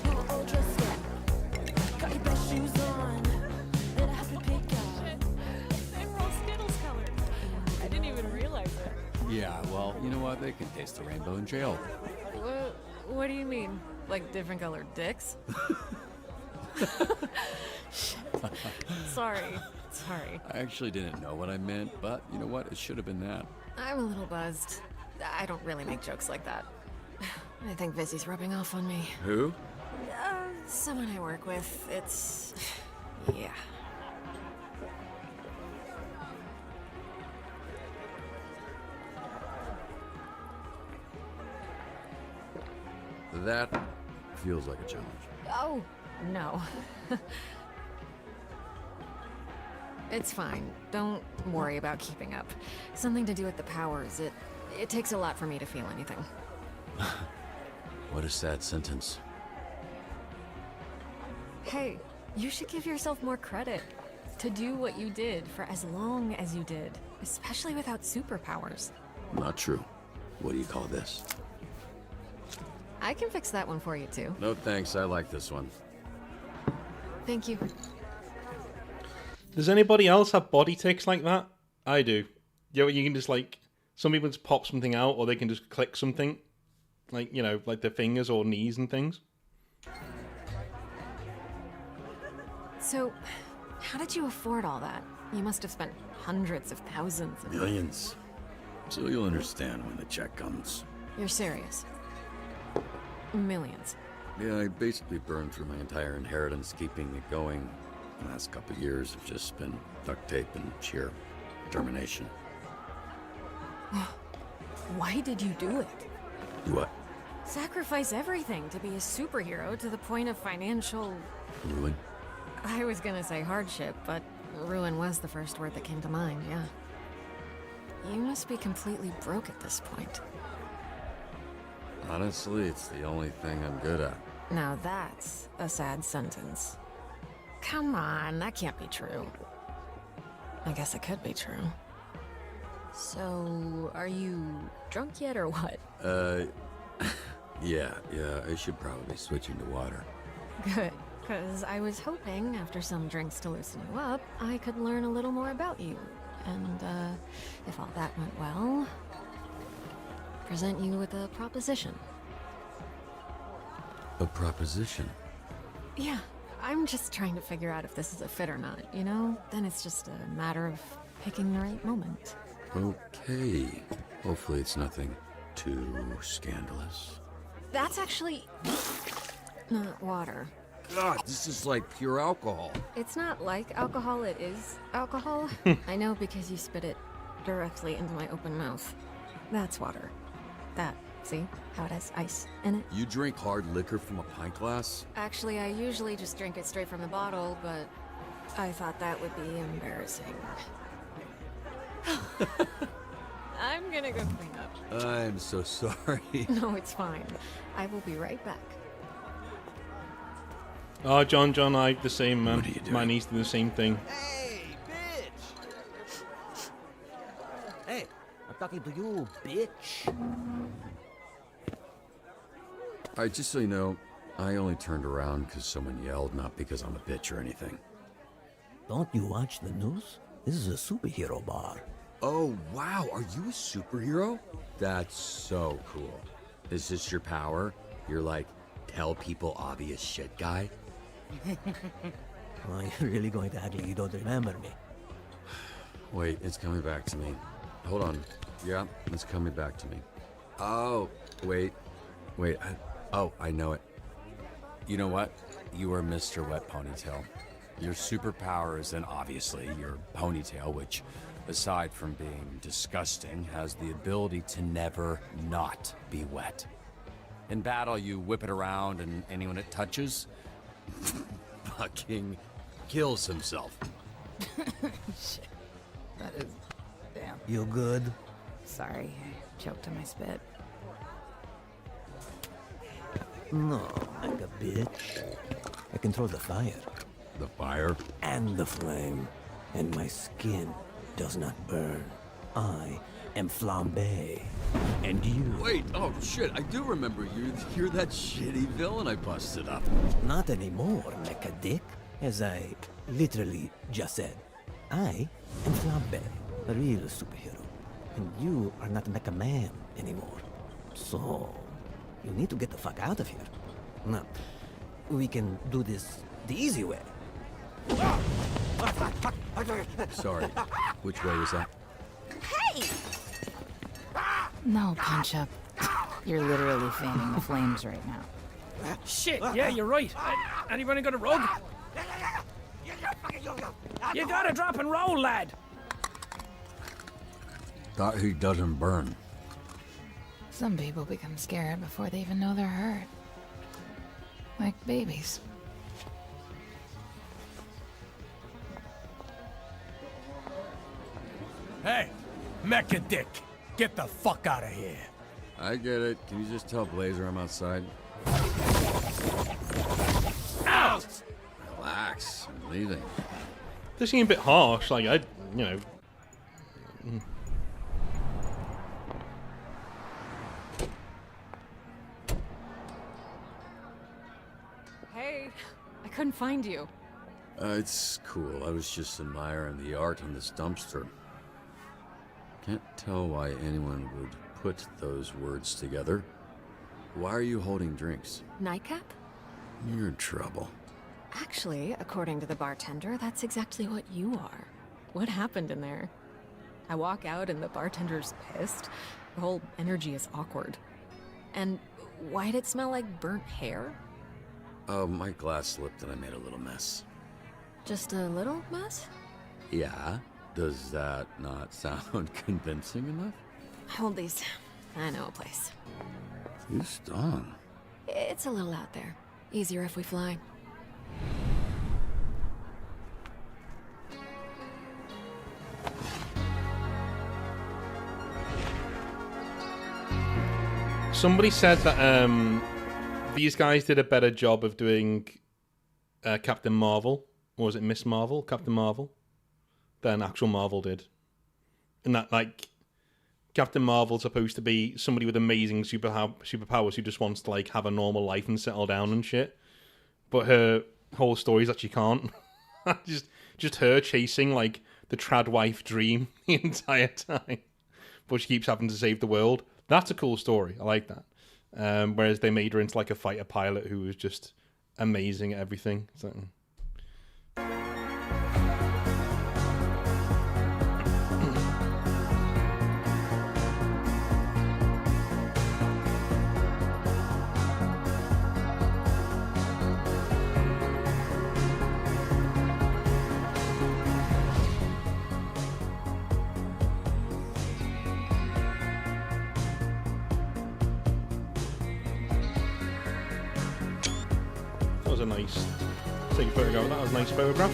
You're all dressed up. Got your best shoes on. That I have to pick out. They were all Skittles colored. I didn't even realize it. Yeah, well, you know what? They can taste the rainbow in jail. What do you mean? Like different colored dicks? Sorry. I actually didn't know what I meant, but you know what? It should have been that. I'm a little buzzed. I don't really make jokes like that. I think Vizzy's rubbing off on me. Who? Someone I work with. It's... yeah. That feels like a challenge. Oh, no. It's fine. Don't worry about keeping up. Something to do with the powers. It takes a lot for me to feel anything. What a sad sentence. Hey, you should give yourself more credit. To do what you did for as long as you did. Especially without superpowers. Not true. What do you call this? I can fix that one for you, too. No thanks, I like this one. Thank you. Does anybody else have body tics like that? I do. You know, you can just like, some people just pop something out, or they can just click something, like, you know, like their fingers or knees and things. So, how did you afford all that? You must have spent hundreds of thousands of... Millions. So you'll understand when the check comes. You're serious? Millions. Yeah, I basically burned through my entire inheritance keeping it going. The last couple of years have just been duct tape and sheer determination. Why did you do it? Do what? Sacrifice everything to be a superhero to the point of financial... Ruin? I was gonna say hardship, but ruin was the first word that came to mind, yeah. You must be completely broke at this point. Honestly, it's the only thing I'm good at. Now that's a sad sentence. Come on, that can't be true. I guess it could be true. So, are you drunk yet or what? Yeah, I should probably be switching to water. Good, because I was hoping, after some drinks to loosen you up, I could learn a little more about you. And, if all that went well, present you with a proposition. A proposition? Yeah, I'm just trying to figure out if this is a fit or not, you know? Then it's just a matter of picking the right moment. Okay. Hopefully it's nothing too scandalous. That's actually not water. God, this is like pure alcohol. It's not like alcohol, it is alcohol. I know because you spit it directly into my open mouth. That's water. That, see how it has ice in it? You drink hard liquor from a pint glass? Actually, I usually just drink it straight from the bottle, but I thought that would be embarrassing. I'm gonna go clean up. I'm so sorry. No, it's fine. I will be right back. Oh, John, I the same, man. What are you doing? My niece did the same thing. Hey, bitch! Hey, I'm talking to you, bitch. Alright, just so you know, I only turned around because someone yelled, not because I'm a bitch or anything. Don't you watch the news? This is a superhero bar. Oh, wow, are you a superhero? That's so cool. Is this your power? You're like, tell people obvious shit guy? Are you really going to act like you don't remember me? Wait, it's coming back to me. Hold on. Yeah, it's coming back to me. Oh, wait. I know it. You know what? You are Mr. Wet Ponytail. Your superpower is then obviously your ponytail, which, aside from being disgusting, has the ability to never not be wet. In battle, you whip it around and anyone it touches fucking kills himself. Shit. That is... damn. You good? Sorry, I choked on my spit. No, like a bitch. I control the fire. The fire? And the flame. And my skin does not burn. I am Flambe. And you... Wait, oh shit, I do remember you. You're that shitty villain I busted up. Not anymore, Mecha Dick. As I literally just said, I am Flambe, a real superhero. And you are not Mecha Man anymore. So, you need to get the fuck out of here. Now, we can do this the easy way. Sorry, which way was that? Hey! No, Punch Up. You're literally fanning the flames right now. Shit, yeah, you're right. Anybody got a rug? You gotta drop and roll, lad. That heat doesn't burn. Some people become scared before they even know they're hurt. Like babies. Hey, Mecha Dick, get the fuck out of here. I get it. Can you just tell Blazer I'm outside? Ow! Relax, I'm leaving. They seem a bit harsh, like, you know... Hey, I couldn't find you. It's cool. I was just admiring the art on this dumpster. Can't tell why anyone would put those words together. Why are you holding drinks? Nightcap? You're in trouble. Actually, according to the bartender, that's exactly what you are. What happened in there? I walk out and the bartender's pissed. The whole energy is awkward. And why'd it smell like burnt hair? Oh, my glass slipped and I made a little mess. Just a little mess? Yeah? Does that not sound convincing enough? Hold these. I know a place. You stung. It's a little out there. Easier if we fly. Somebody said that these guys did a better job of doing Captain Marvel, or was it Miss Marvel? Captain Marvel, than actual Marvel did. And that, like, Captain Marvel's supposed to be somebody with amazing superpowers who just wants to, like, have a normal life and settle down and shit. But her whole story is that she can't. just her chasing, like, the trad wife dream the entire time. But she keeps having to save the world. That's a cool story. I like that. Whereas they made her into, like, a fighter pilot who was just amazing at everything. So... a nice take a photograph of that. Was a nice photograph.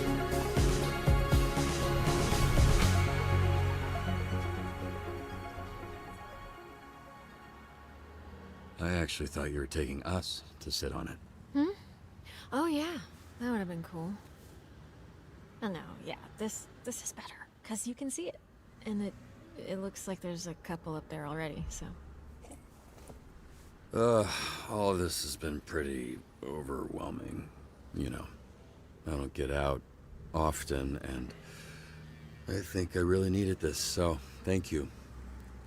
I actually thought you were taking us to sit on it. Hmm? Oh yeah, that would have been cool. Oh no, yeah, this is better because you can see it, and it looks like there's a couple up there already. So. All of this has been pretty overwhelming. You know, I don't get out often, and I think I really needed this, so thank you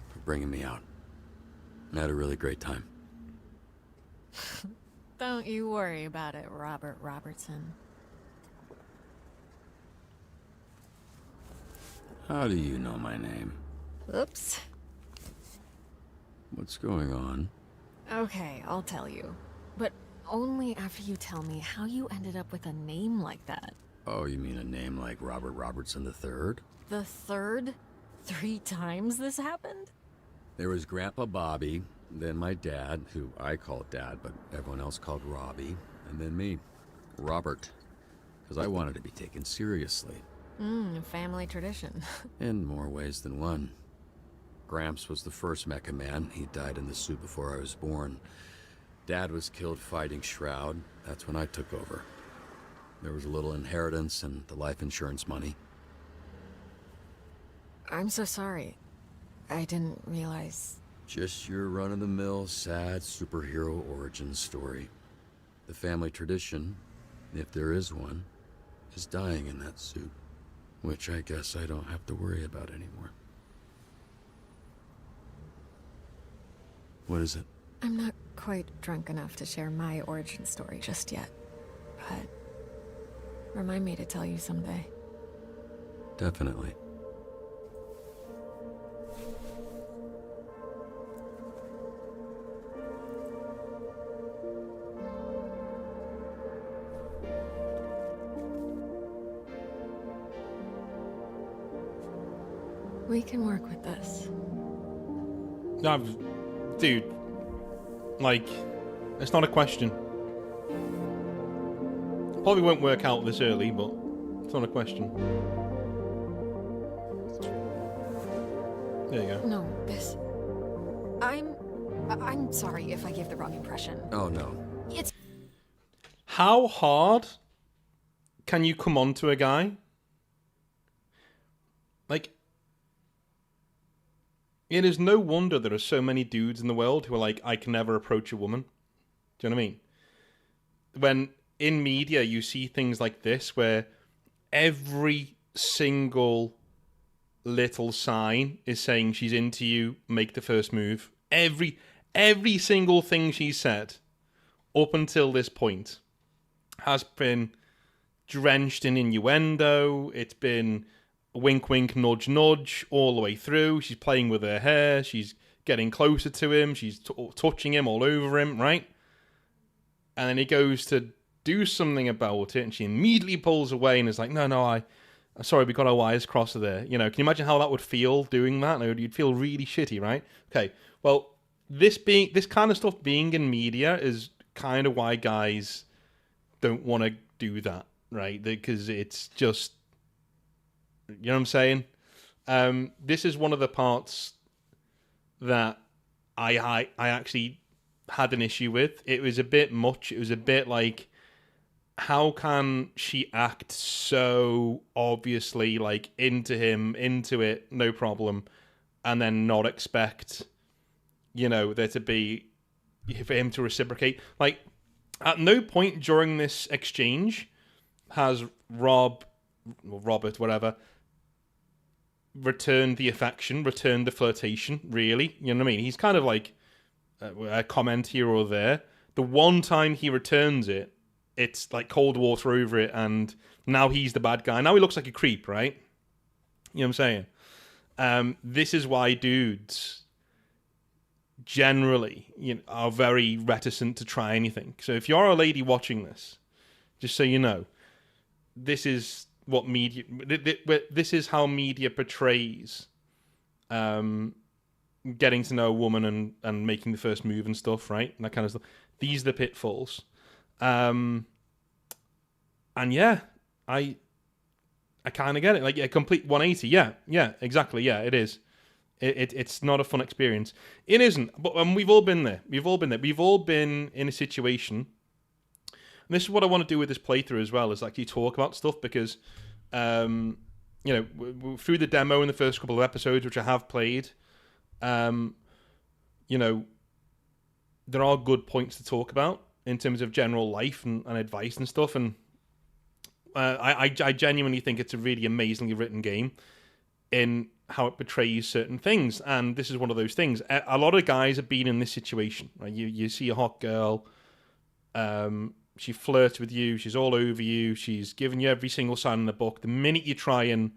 for bringing me out. I had a really great time. Don't you worry about it, Robert Robertson. How do you know my name? Oops. What's going on? Okay, I'll tell you. But only after you tell me how you ended up with a name like that. Oh, you mean a name like Robert Robertson III? The third? 3 times this happened? There was Grandpa Bobby, then my dad, who I called Dad, but everyone else called Robbie, and then me, Robert, because I wanted to be taken seriously. Family tradition. In more ways than one. Gramps was the first Mecha Man. He died in the suit before I was born. Dad was killed fighting Shroud. That's when I took over. There was a little inheritance and the life insurance money. I'm so sorry. I didn't realize... Just your run-of-the-mill, sad superhero origin story. The family tradition, if there is one, is dying in that suit. Which I guess I don't have to worry about anymore. What is it? I'm not quite drunk enough to share my origin story just yet. But... remind me to tell you someday. Definitely. We can work with this. Dude, like, it's not a question. Probably won't work out this early, but it's not a question. There you go. No, this... I'm sorry if I gave the wrong impression. Oh, no. It's... How hard can you come on to a guy? Like... It is no wonder there are so many dudes in the world who are like, I can never approach a woman. Do you know what I mean? When in media you see things like this where every single little sign is saying she's into you, make the first move. Every single thing she said up until this point has been drenched in innuendo. It's been... wink, wink, nudge, nudge, all the way through. She's playing with her hair. She's getting closer to him. She's touching him all over him, right? And then he goes to do something about it, and she immediately pulls away and is like, no, I'm sorry, we got our wires crossed there. You know, can you imagine how that would feel doing that? You'd feel really shitty, right? Okay, well, this kind of stuff being in media is kind of why guys don't want to do that, right? Because it's just... You know what I'm saying? This is one of the parts that I actually had an issue with. It was a bit much. It was a bit like, how can she act so obviously like into him, into it, no problem, and then not expect, you know, there to be, for him to reciprocate? Like, at no point during this exchange has Robert, whatever, returned the affection, returned the flirtation, really. You know what I mean? He's kind of like a comment here or there. The one time he returns it, it's like cold water over it, and now he's the bad guy. Now he looks like a creep, right? You know what I'm saying? This is why dudes generally, you know, are very reticent to try anything. So if you're a lady watching this, just so you know, this is what media... This is how media portrays getting to know a woman and making the first move and stuff, right? And that kind of stuff. These are the pitfalls. And yeah, I kind of get it. Like a complete 180. Yeah, exactly. Yeah, it is. It's not a fun experience. It isn't. But we've all been there. We've all been in a situation. And this is what I want to do with this playthrough as well, is actually talk about stuff, because, you know, through the demo in the first couple of episodes, which I have played, you know, there are good points to talk about in terms of general life and advice and stuff. And I genuinely think it's a really amazingly written game in how it portrays certain things. And this is one of those things. A lot of guys have been in this situation, right? You see a hot girl, she flirts with you, she's all over you, she's giving you every single sign in the book. The minute you try and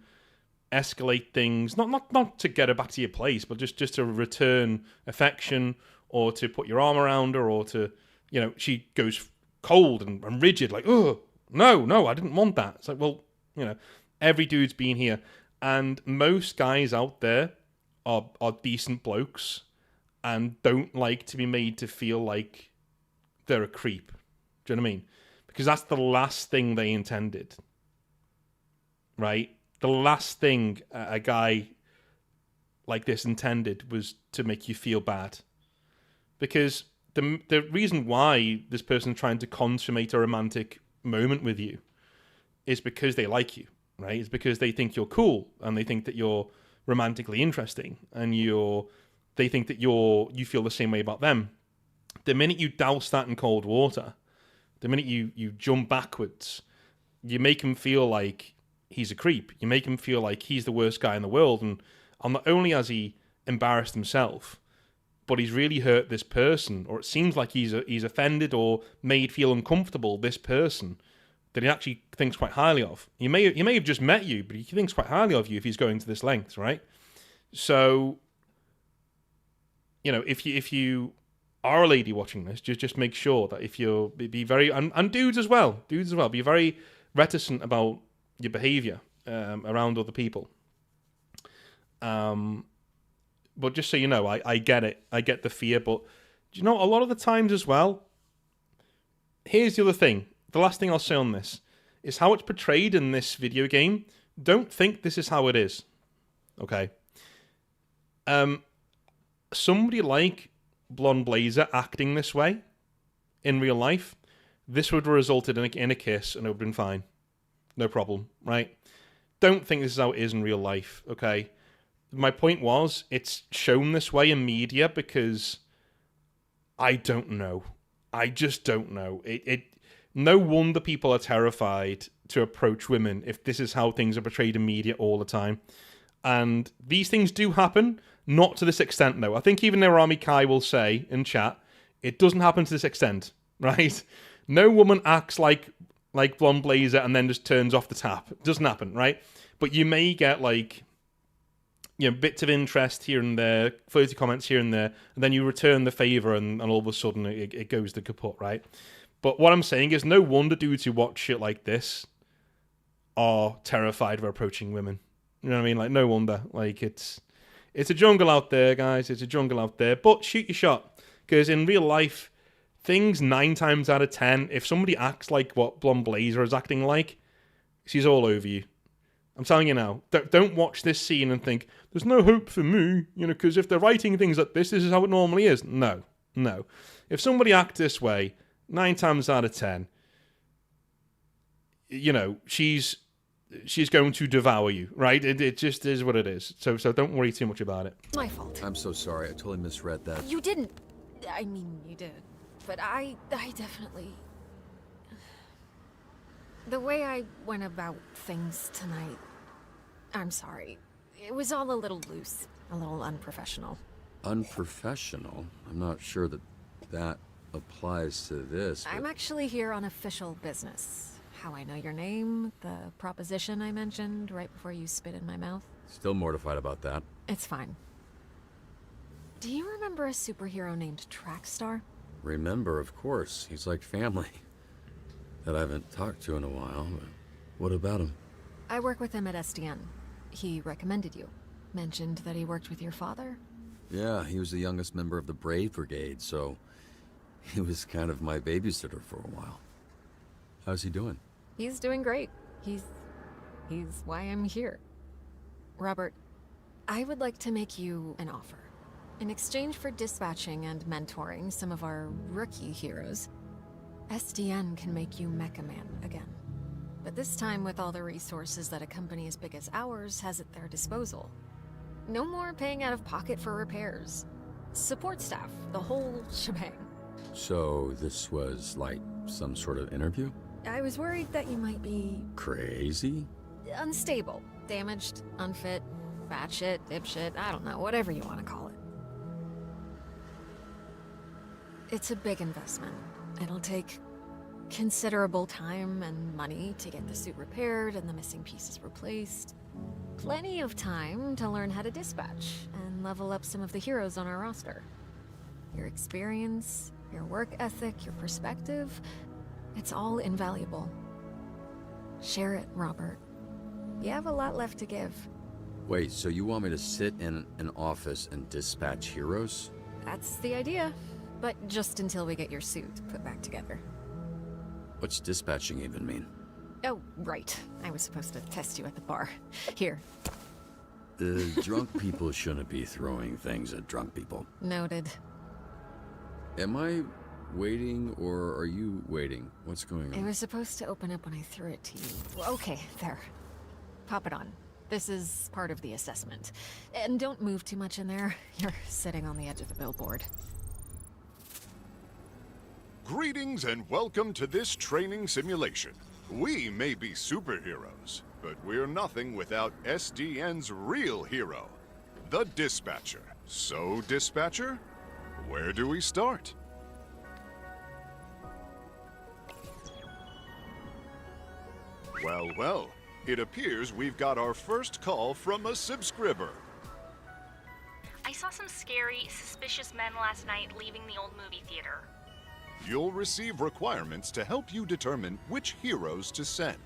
escalate things, not to get her back to your place, but just to return affection, or to put your arm around her, or to, you know, she goes cold and rigid, like, oh, no, I didn't want that. It's like, well, you know, every dude's been here. And most guys out there are decent blokes and don't like to be made to feel like they're a creep. Do you know what I mean? Because that's the last thing they intended. Right? The last thing a guy like this intended was to make you feel bad. Because the reason why this person's trying to consummate a romantic moment with you is because they like you, right? It's because they think you're cool, and they think that you're romantically interesting, and they think that you feel the same way about them. The minute you douse that in cold water, the minute you jump backwards, you make him feel like he's a creep. You make him feel like he's the worst guy in the world, and not only has he embarrassed himself, but he's really hurt this person, or it seems like he's offended or made feel uncomfortable this person that he actually thinks quite highly of. He may have just met you, but he thinks quite highly of you if he's going to this length, right? So, if you are a lady watching this, just make sure that if you're be very and dudes as well, be very reticent about your behavior around other people. But just so you know, I get it. I get the fear, but do you know, a lot of the times as well, here's the other thing. The last thing I'll say on this is how it's portrayed in this video game. Don't think this is how it is. Okay? Somebody like Blonde Blazer acting this way in real life, this would have resulted in a kiss and it would have been fine. No problem, right? Don't think this is how it is in real life, okay? My point was, it's shown this way in media because I don't know. I just don't know. No wonder people are terrified to approach women if this is how things are portrayed in media all the time. And these things do happen, not to this extent, though. I think even Narami Kai will say in chat, it doesn't happen to this extent, right? No woman acts like Blonde Blazer and then just turns off the tap. It doesn't happen, right? But you may get, bits of interest here and there, flirty comments here and there, and then you return the favour and all of a sudden it goes to kaput, right? But what I'm saying is no wonder dudes who watch shit like this are terrified of approaching women. You know what I mean? Like, no wonder. Like, it's a jungle out there, guys. It's a jungle out there. But shoot your shot. Because in real life, things 9 times out of 10, if somebody acts like what Blonde Blazer is acting like, she's all over you. I'm telling you now. Don't watch this scene and think, there's no hope for me, because if they're writing things like this is how it normally is. No. If somebody acts this way, 9 times out of 10, she's going to devour you, right? It just is what it is. So don't worry too much about it. My fault. I'm so sorry. I totally misread that. You didn't. I mean, you did. But I definitely... The way I went about things tonight, I'm sorry. It was all a little loose, a little unprofessional. Unprofessional? I'm not sure that applies to this. But... I'm actually here on official business. How I know your name, the proposition I mentioned right before you spit in my mouth. Still mortified about that. It's fine. Do you remember a superhero named Trackstar? Remember, of course. He's like family. That I haven't talked to in a while, but what about him? I work with him at SDN. He recommended you. Mentioned that he worked with your father? Yeah, he was the youngest member of the Brave Brigade, so he was kind of my babysitter for a while. How's he doing? He's doing great. He's why I'm here. Robert, I would like to make you an offer. In exchange for dispatching and mentoring some of our rookie heroes, SDN can make you Mecha Man again. But this time with all the resources that a company as big as ours has at their disposal. No more paying out of pocket for repairs. Support staff, the whole shebang. So this was like some sort of interview? I was worried that you might be... Crazy? Unstable, damaged, unfit, batshit, dipshit, I don't know, whatever you want to call it. It's a big investment. It'll take considerable time and money to get the suit repaired and the missing pieces replaced. Plenty of time to learn how to dispatch and level up some of the heroes on our roster. Your experience, your work ethic, your perspective, it's all invaluable. Share it, Robert. You have a lot left to give. Wait, so you want me to sit in an office and dispatch heroes? That's the idea. But just until we get your suit put back together. What's dispatching even mean? Oh, right. I was supposed to test you at the bar. Here. The drunk people shouldn't be throwing things at drunk people. Noted. Am I waiting, or are you waiting? What's going on? It was supposed to open up when I threw it to you. Okay, there. Pop it on. This is part of the assessment. And don't move too much in there. You're sitting on the edge of the billboard. Greetings and welcome to this training simulation. We may be superheroes, but we're nothing without SDN's real hero, the Dispatcher. So, Dispatcher, where do we start? Well, it appears we've got our first call from a subscriber. I saw some scary, suspicious men last night leaving the old movie theater. You'll receive requirements to help you determine which heroes to send.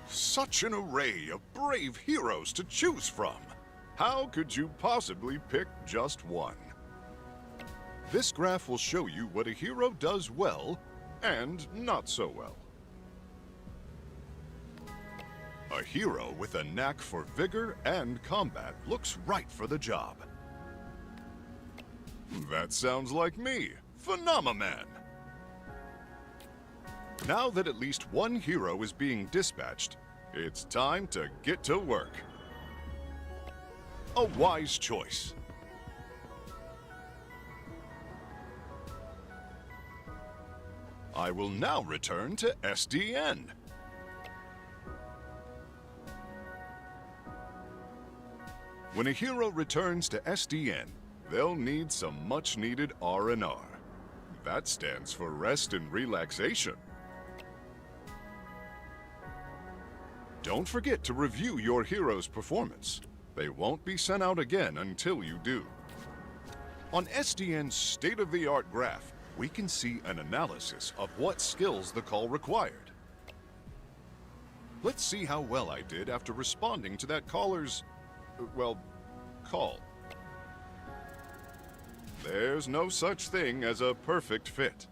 Such an array of brave heroes to choose from. How could you possibly pick just one? This graph will show you what a hero does well and not so well. A hero with a knack for vigor and combat looks right for the job. That sounds like me, Phenomaman. Now that at least one hero is being dispatched, it's time to get to work. A wise choice. I will now return to SDN. When a hero returns to SDN, they'll need some much-needed R&R. That stands for rest and relaxation. Don't forget to review your hero's performance. They won't be sent out again until you do. On SDN's state-of-the-art graph, we can see an analysis of what skills the call required. Let's see how well I did after responding to that caller's, well, call. There's no such thing as a perfect fit.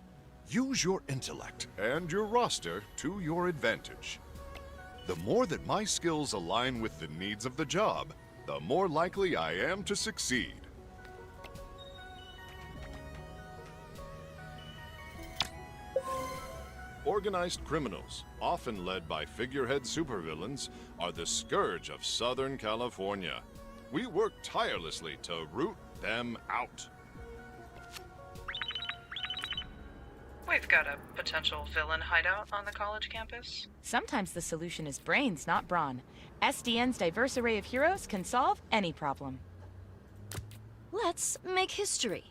Use your intellect and your roster to your advantage. The more that my skills align with the needs of the job, the more likely I am to succeed. Organized criminals, often led by figurehead supervillains, are the scourge of Southern California. We work tirelessly to root them out. We've got a potential villain hideout on the college campus. Sometimes the solution is brains, not brawn. SDN's diverse array of heroes can solve any problem. Let's make history.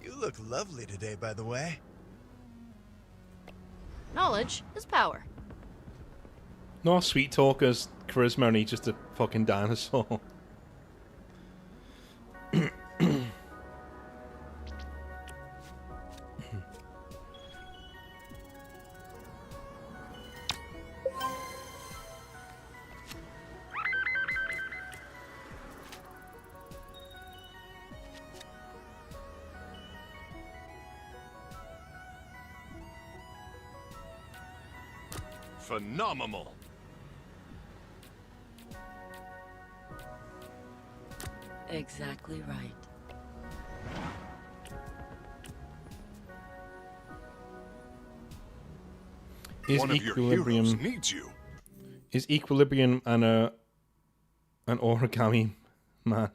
You look lovely today, by the way. Knowledge is power. No sweet talkers, charisma, and he's just a fucking dinosaur. Phenomenal. Exactly right. Is One of your heroes needs you. Is Equilibrium an origami man?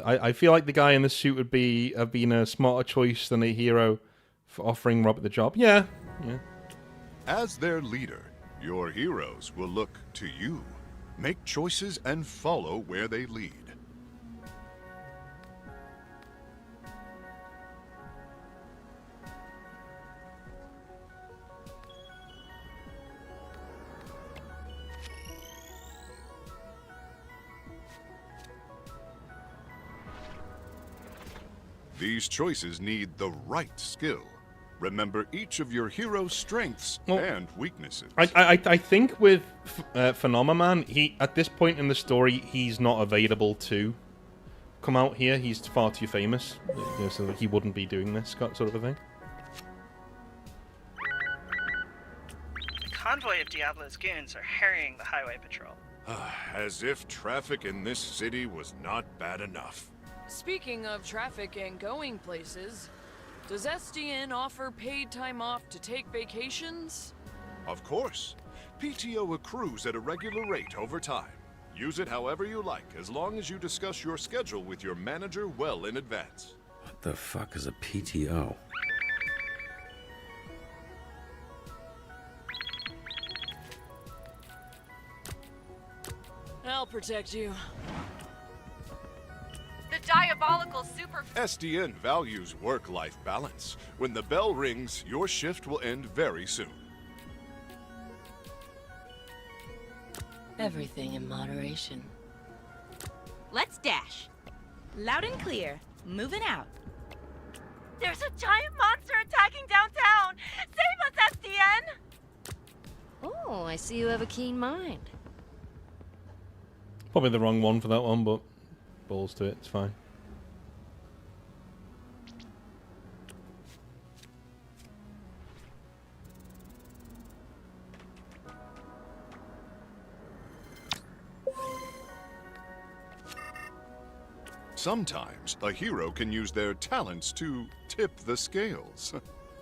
I feel like the guy in the suit would have been a smarter choice than a hero for offering Robert the job. Yeah. As their leader, your heroes will look to you. Make choices and follow where they lead. These choices need the right skill. Remember each of your hero's strengths and weaknesses. I think with Phenomaman, he at this point in the story, he's not available to come out here. He's far too famous, so he wouldn't be doing this sort of a thing. A convoy of Diablo's goons are harrying the highway patrol. As if traffic in this city was not bad enough. Speaking of traffic and going places, Does SDN offer paid time off to take vacations? Of course. PTO accrues at a regular rate over time. Use it however you like, as long as you discuss your schedule with your manager well in advance. What the fuck is a PTO? I'll protect you. The diabolical super... SDN values work-life balance. When the bell rings, your shift will end very soon. Everything in moderation. Let's dash. Loud and clear. Moving out. There's a giant monster attacking downtown! Save us, SDN! Oh, I see you have a keen mind. Probably the wrong one for that one, but balls to it, it's fine. Sometimes a hero can use their talents to tip the scales.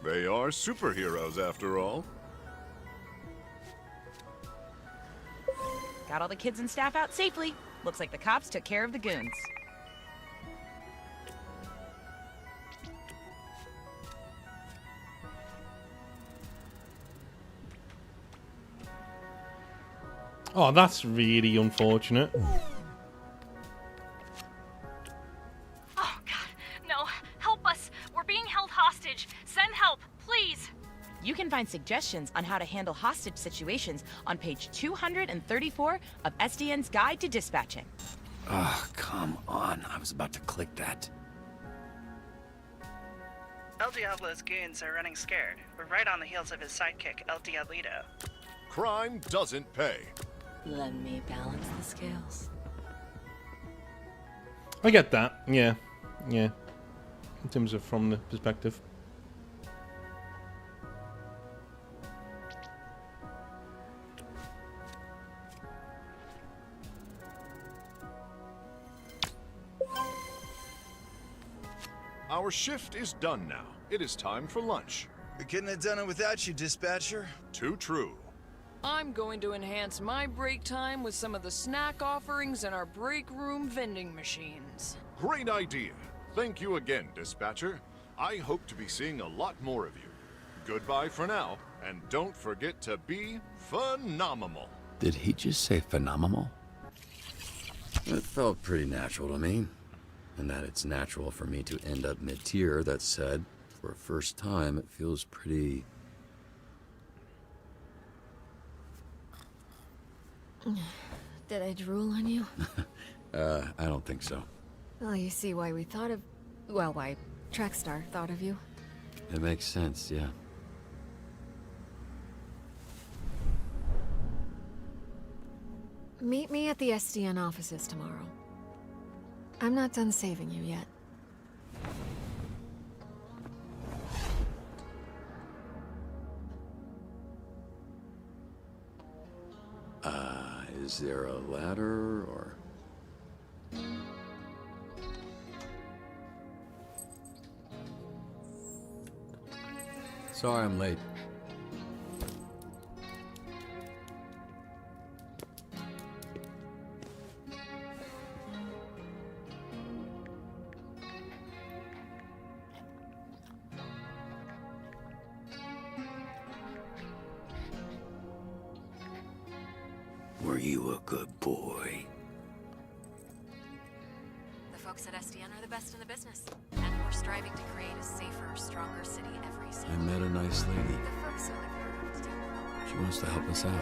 They are superheroes after all. Got all the kids and staff out safely. Looks like the cops took care of the goons. Oh, that's really unfortunate. Oh, God, no. Help us. We're being held hostage. Send help, please. You can find suggestions on how to handle hostage situations on page 234 of SDN's Guide to Dispatching. Oh, come on. I was about to click that. El Diablo's goons are running scared. We're right on the heels of his sidekick, El Diablito. Crime doesn't pay. Let me balance the scales. I get that. Yeah. Yeah. In terms of from the perspective. Our shift is done now. It is time for lunch. We couldn't have done it without you, dispatcher. Too true. I'm going to enhance my break time with some of the snack offerings in our break room vending machines. Great idea. Thank you again, dispatcher. I hope to be seeing a lot more of you. Goodbye for now, and don't forget to be phenomenal. Did he just say phenomenal? It felt pretty natural to me. And that it's natural for me to end up mid-tier. That said, for a first time, it feels pretty... Did I drool on you? I don't think so. Well, you see why we thought of... Well, why Trackstar thought of you. It makes sense, yeah. Meet me at the SDN offices tomorrow. I'm not done saving you yet. Is there a ladder, or... Sorry I'm late. Were you a good boy? The folks at SDN are the best in the business, and we're striving to create a safer, stronger city every I single met a nice lady. The folks who live here do know. She wants to help us out.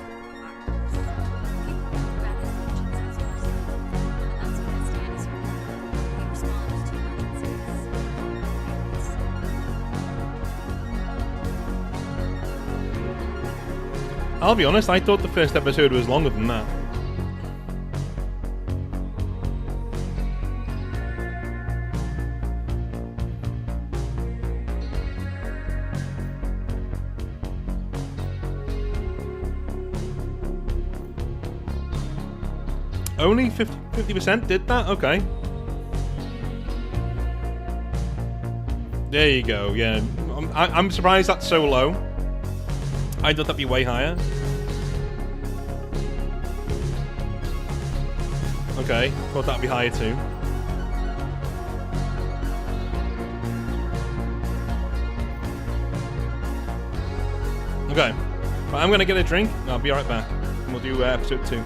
I'll be honest, I thought the first episode was longer than that. Only 50% did that? Okay. There you go, yeah. I'm surprised that's so low. I thought that'd be way higher. Okay, thought that'd be higher too. Okay, right, I'm gonna get a drink. I'll be right back. And we'll do episode 2.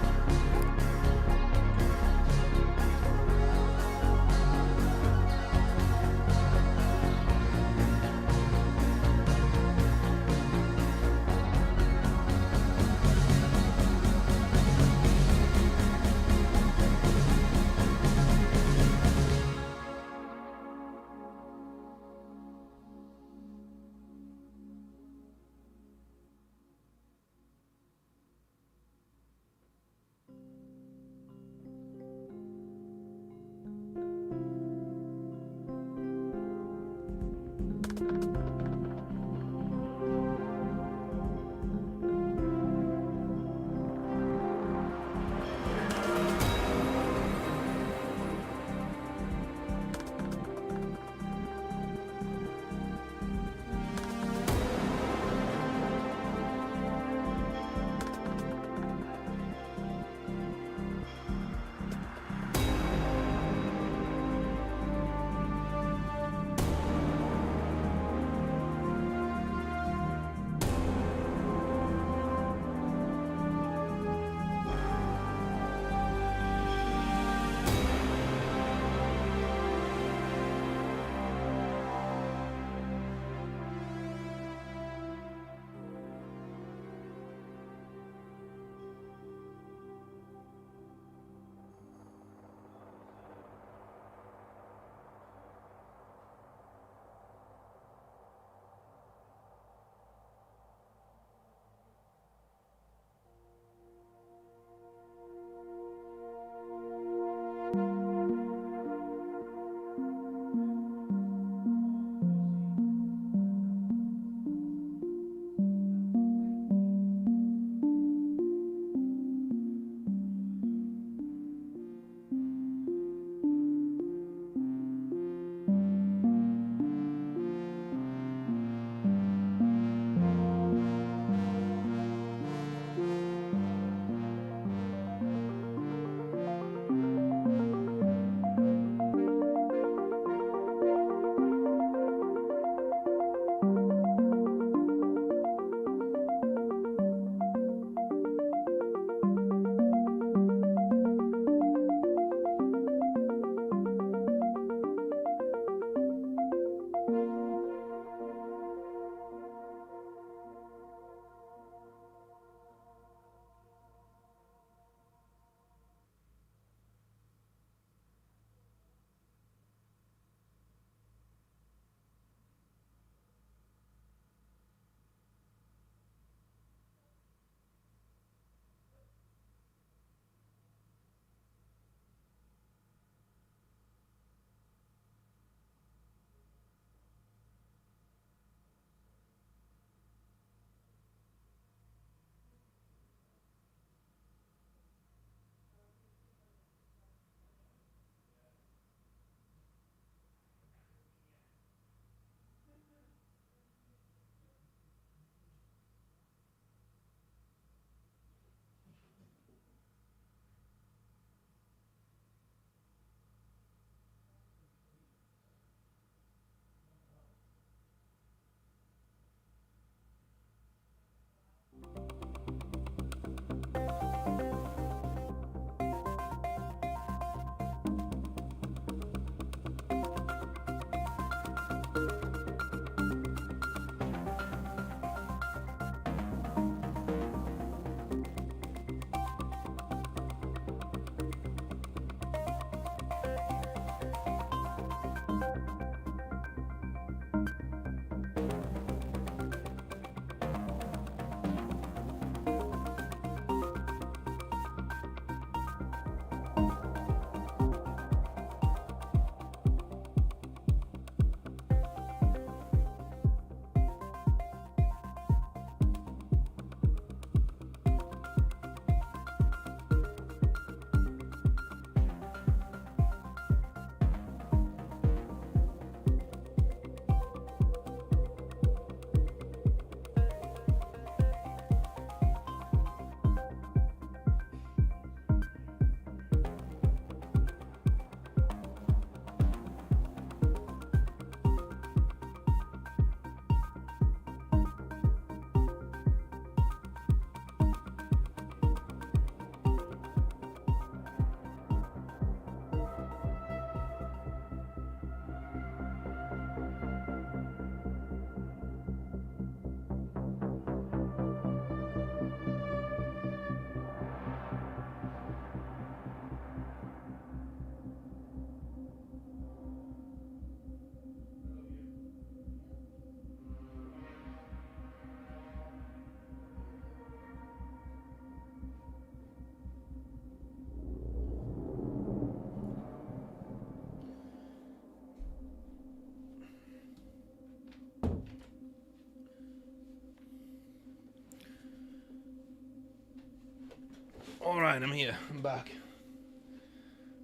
Right, I'm here. I'm back.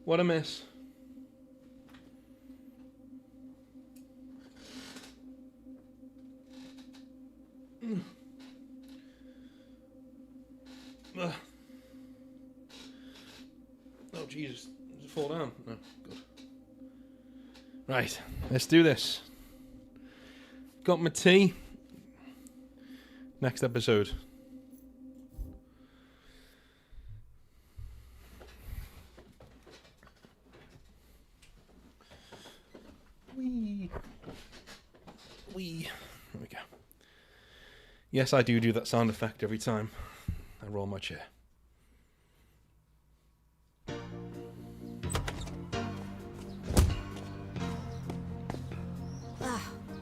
What a miss. Ugh. Oh, Jesus. Did it fall down? No, good. Right, let's do this. Got my tea. Next episode. Wee. There we go. Yes, I do that sound effect every time I roll my chair.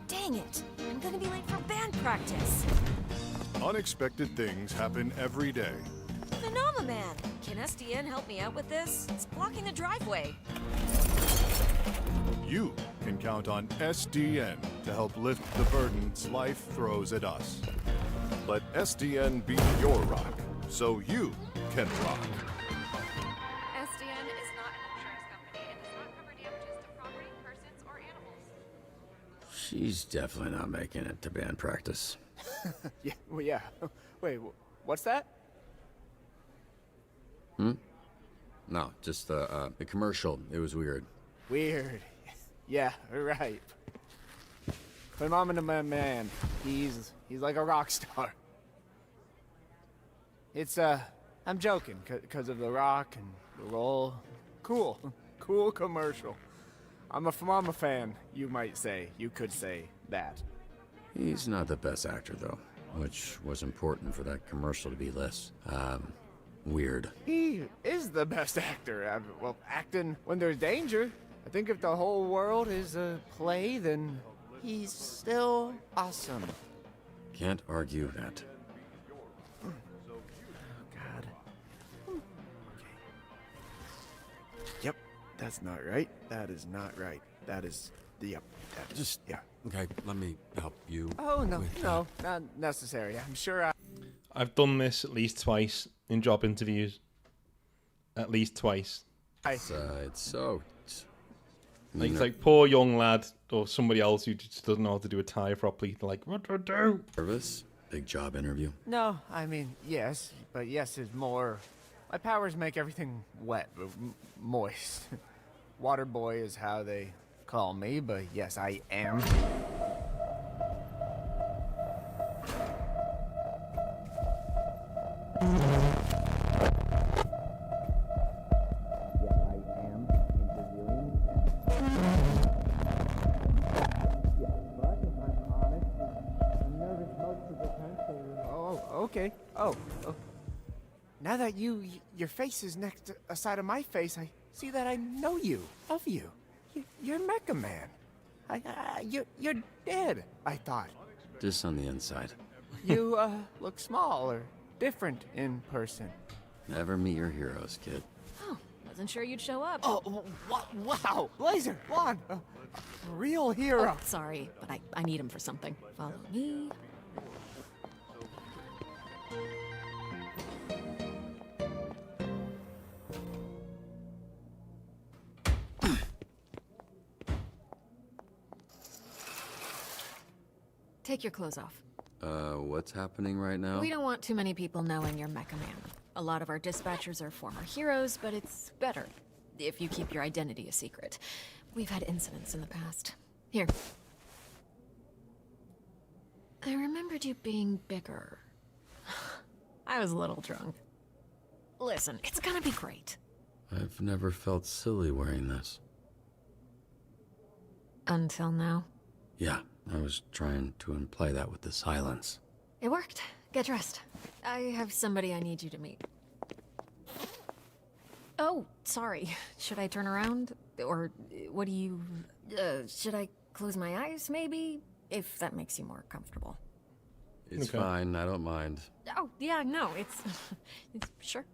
Dang it! I'm gonna be late for band practice. Unexpected things happen every day. Phenomenon! Can SDN help me out with this? It's blocking the driveway. You can count on SDN to help lift the burdens life throws at us. Let SDN be your rock, so you can rock. SDN is not an insurance company and does not cover damages to property, persons, or animals. She's definitely not making it to band practice. Yeah, well, yeah. Wait, what's that? No, just the commercial. It was weird. Weird. Yeah, right. Phenomenon man. He's like a rock star. It's I'm joking, cause of the rock and the roll. Cool commercial. I'm a Phenomenon fan, you might say. You could say that. He's not the best actor, though, which was important for that commercial to be less, weird. He is the best actor. Well, acting when there's danger. I think if the whole world is a play, then he's still awesome. Can't argue that. God. Yep, that's not right. That is not right. That is, yep. Just, yeah. Okay, let me help you. Oh, no, no, not necessary. I'm sure I've done this at least twice in job interviews. At least twice. It's so... Like, it's like poor young lad or somebody else who just doesn't know how to do a tie properly. They're like, what do I do? Nervous? Big job interview? No, I mean, yes, but yes is more... My powers make everything wet, moist. Water boy is how they call me, but yes, I am. Okay. Oh. Now that your face is next to a side of my face, I see that I know you, of you. You're Mecha Man. You're dead, I thought. Just on the inside. You, look small or different in person. Never meet your heroes, kid. Oh, wasn't sure you'd show up. Oh, wow! Laser, Juan, a real hero. Oh, sorry, but I need him for something. Follow me. Take your clothes off. What's happening right now? We don't want too many people knowing you're Mecha Man. A lot of our dispatchers are former heroes, but it's better if you keep your identity a secret. We've had incidents in the past. Here. I remembered you being bigger. I was a little drunk. Listen, it's gonna be great. I've never felt silly wearing this. Until now. Yeah, I was trying to imply that with the silence. It worked. Get dressed. I have somebody I need you to meet. Oh, sorry. Should I turn around? Or what do you... should I close my eyes, maybe? If that makes you more comfortable. It's fine, I don't mind. Oh, yeah, no, it's sure.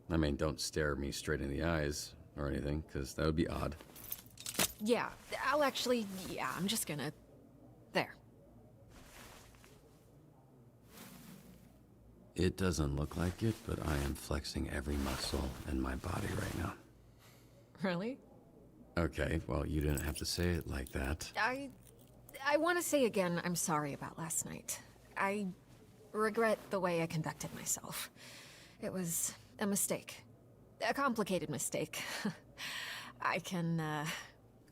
I mean, don't stare me straight in the eyes or anything, because that would be odd. Yeah, I'll actually... Yeah, I'm just gonna... There. It doesn't look like it, but I am flexing every muscle in my body right now. Really? Okay, well, you didn't have to say it like that. I want to say again, I'm sorry about last night. I regret the way I conducted myself. It was a mistake. A complicated mistake. I can,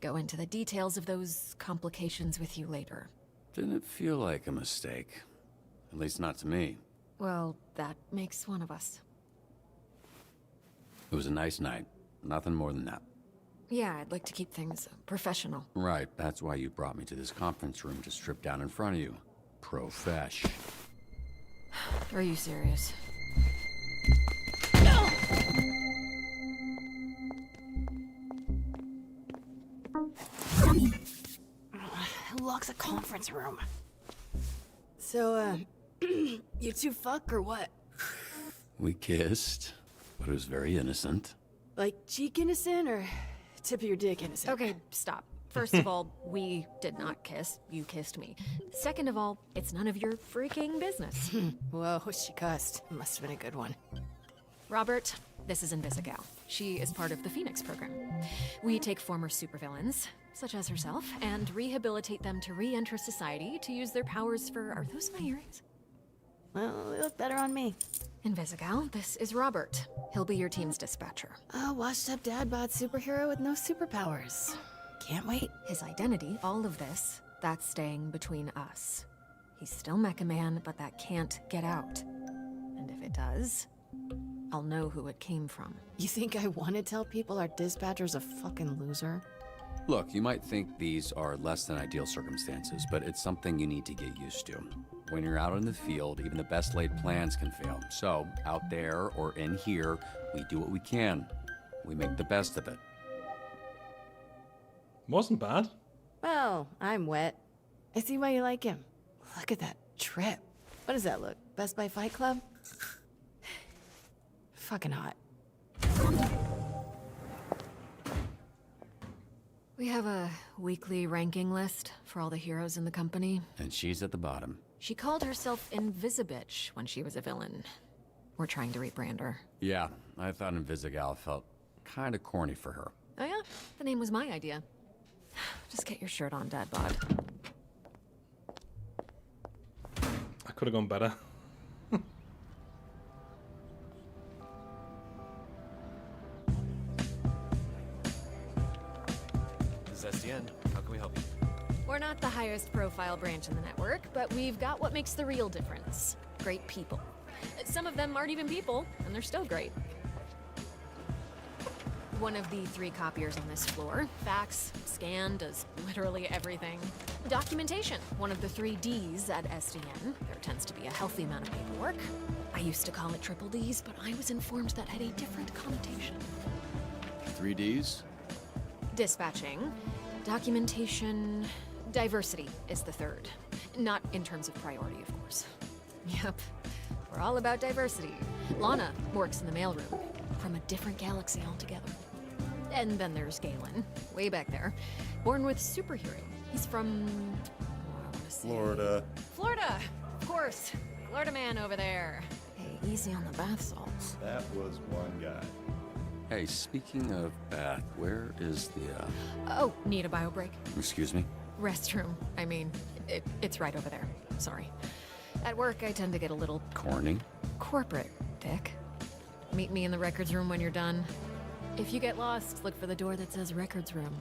go into the details of those complications with you later. Didn't feel like a mistake. At least not to me. Well, that makes one of us. It was a nice night. Nothing more than that. Yeah, I'd like to keep things professional. Right, that's why you brought me to this conference room to strip down in front of you. Profesh. Are you serious? Who locks a conference room? So, you two fuck or what? We kissed, but it was very innocent. Like cheek innocent or tip of your dick innocent? Okay, stop. First of all, we did not kiss. You kissed me. Second of all, it's none of your freaking business. Whoa, she cussed. Must have been a good one. Robert, this is Invisigal. She is part of the Phoenix program. We take former supervillains, such as herself, and rehabilitate them to re-enter society to use their powers for... Are those my earrings? Well, they look better on me. Invisigal, this is Robert. He'll be your team's dispatcher. Oh, washed up dad bod superhero with no superpowers. Can't wait. His identity, all of this, that's staying between us. He's still Mecha Man, but that can't get out. And if it does, I'll know who it came from. You think I want to tell people our dispatcher's a fucking loser? Look, you might think these are less than ideal circumstances, but it's something you need to get used to. When you're out in the field, even the best laid plans can fail. So, out there or in here, we do what we can. We make the best of it. Wasn't bad. Well, I'm wet. I see why you like him. Look at that trip. What does that look? Best Buy Fight Club? Fucking hot. We have a weekly ranking list for all the heroes in the company. And she's at the bottom. She called herself Invisibitch when she was a villain. We're trying to rebrand her. Yeah, I thought Invisigal felt kind of corny for her. Oh yeah? The name was my idea. Just get your shirt on, Dad Bod. I could have gone better. This is SDN. How can we help you? We're not the highest profile branch in the network, but we've got what makes the real difference. Great people. Some of them aren't even people, and they're still great. One of the 3 copiers on this floor. Fax, scan, does literally everything. Documentation, one of the 3 Ds at SDN. There tends to be a healthy amount of paperwork. I used to call it triple Ds, but I was informed that had a different connotation. 3 Ds? Dispatching, documentation, diversity is the 3rd. Not in terms of priority, of course. Yep, we're all about diversity. Lana works in the mailroom, from a different galaxy altogether. And then there's Galen, way back there, born with superhero. He's from... Florida. Florida, of course. Florida man over there. Hey, easy on the bath salts. That was one guy. Hey, speaking of bath, where is the, Oh, need a bio break? Excuse me? Restroom. I mean, it's right over there. Sorry. At work, I tend to get a little... Corny? Corporate, Dick. Meet me in the records room when you're done. If you get lost, look for the door that says records room.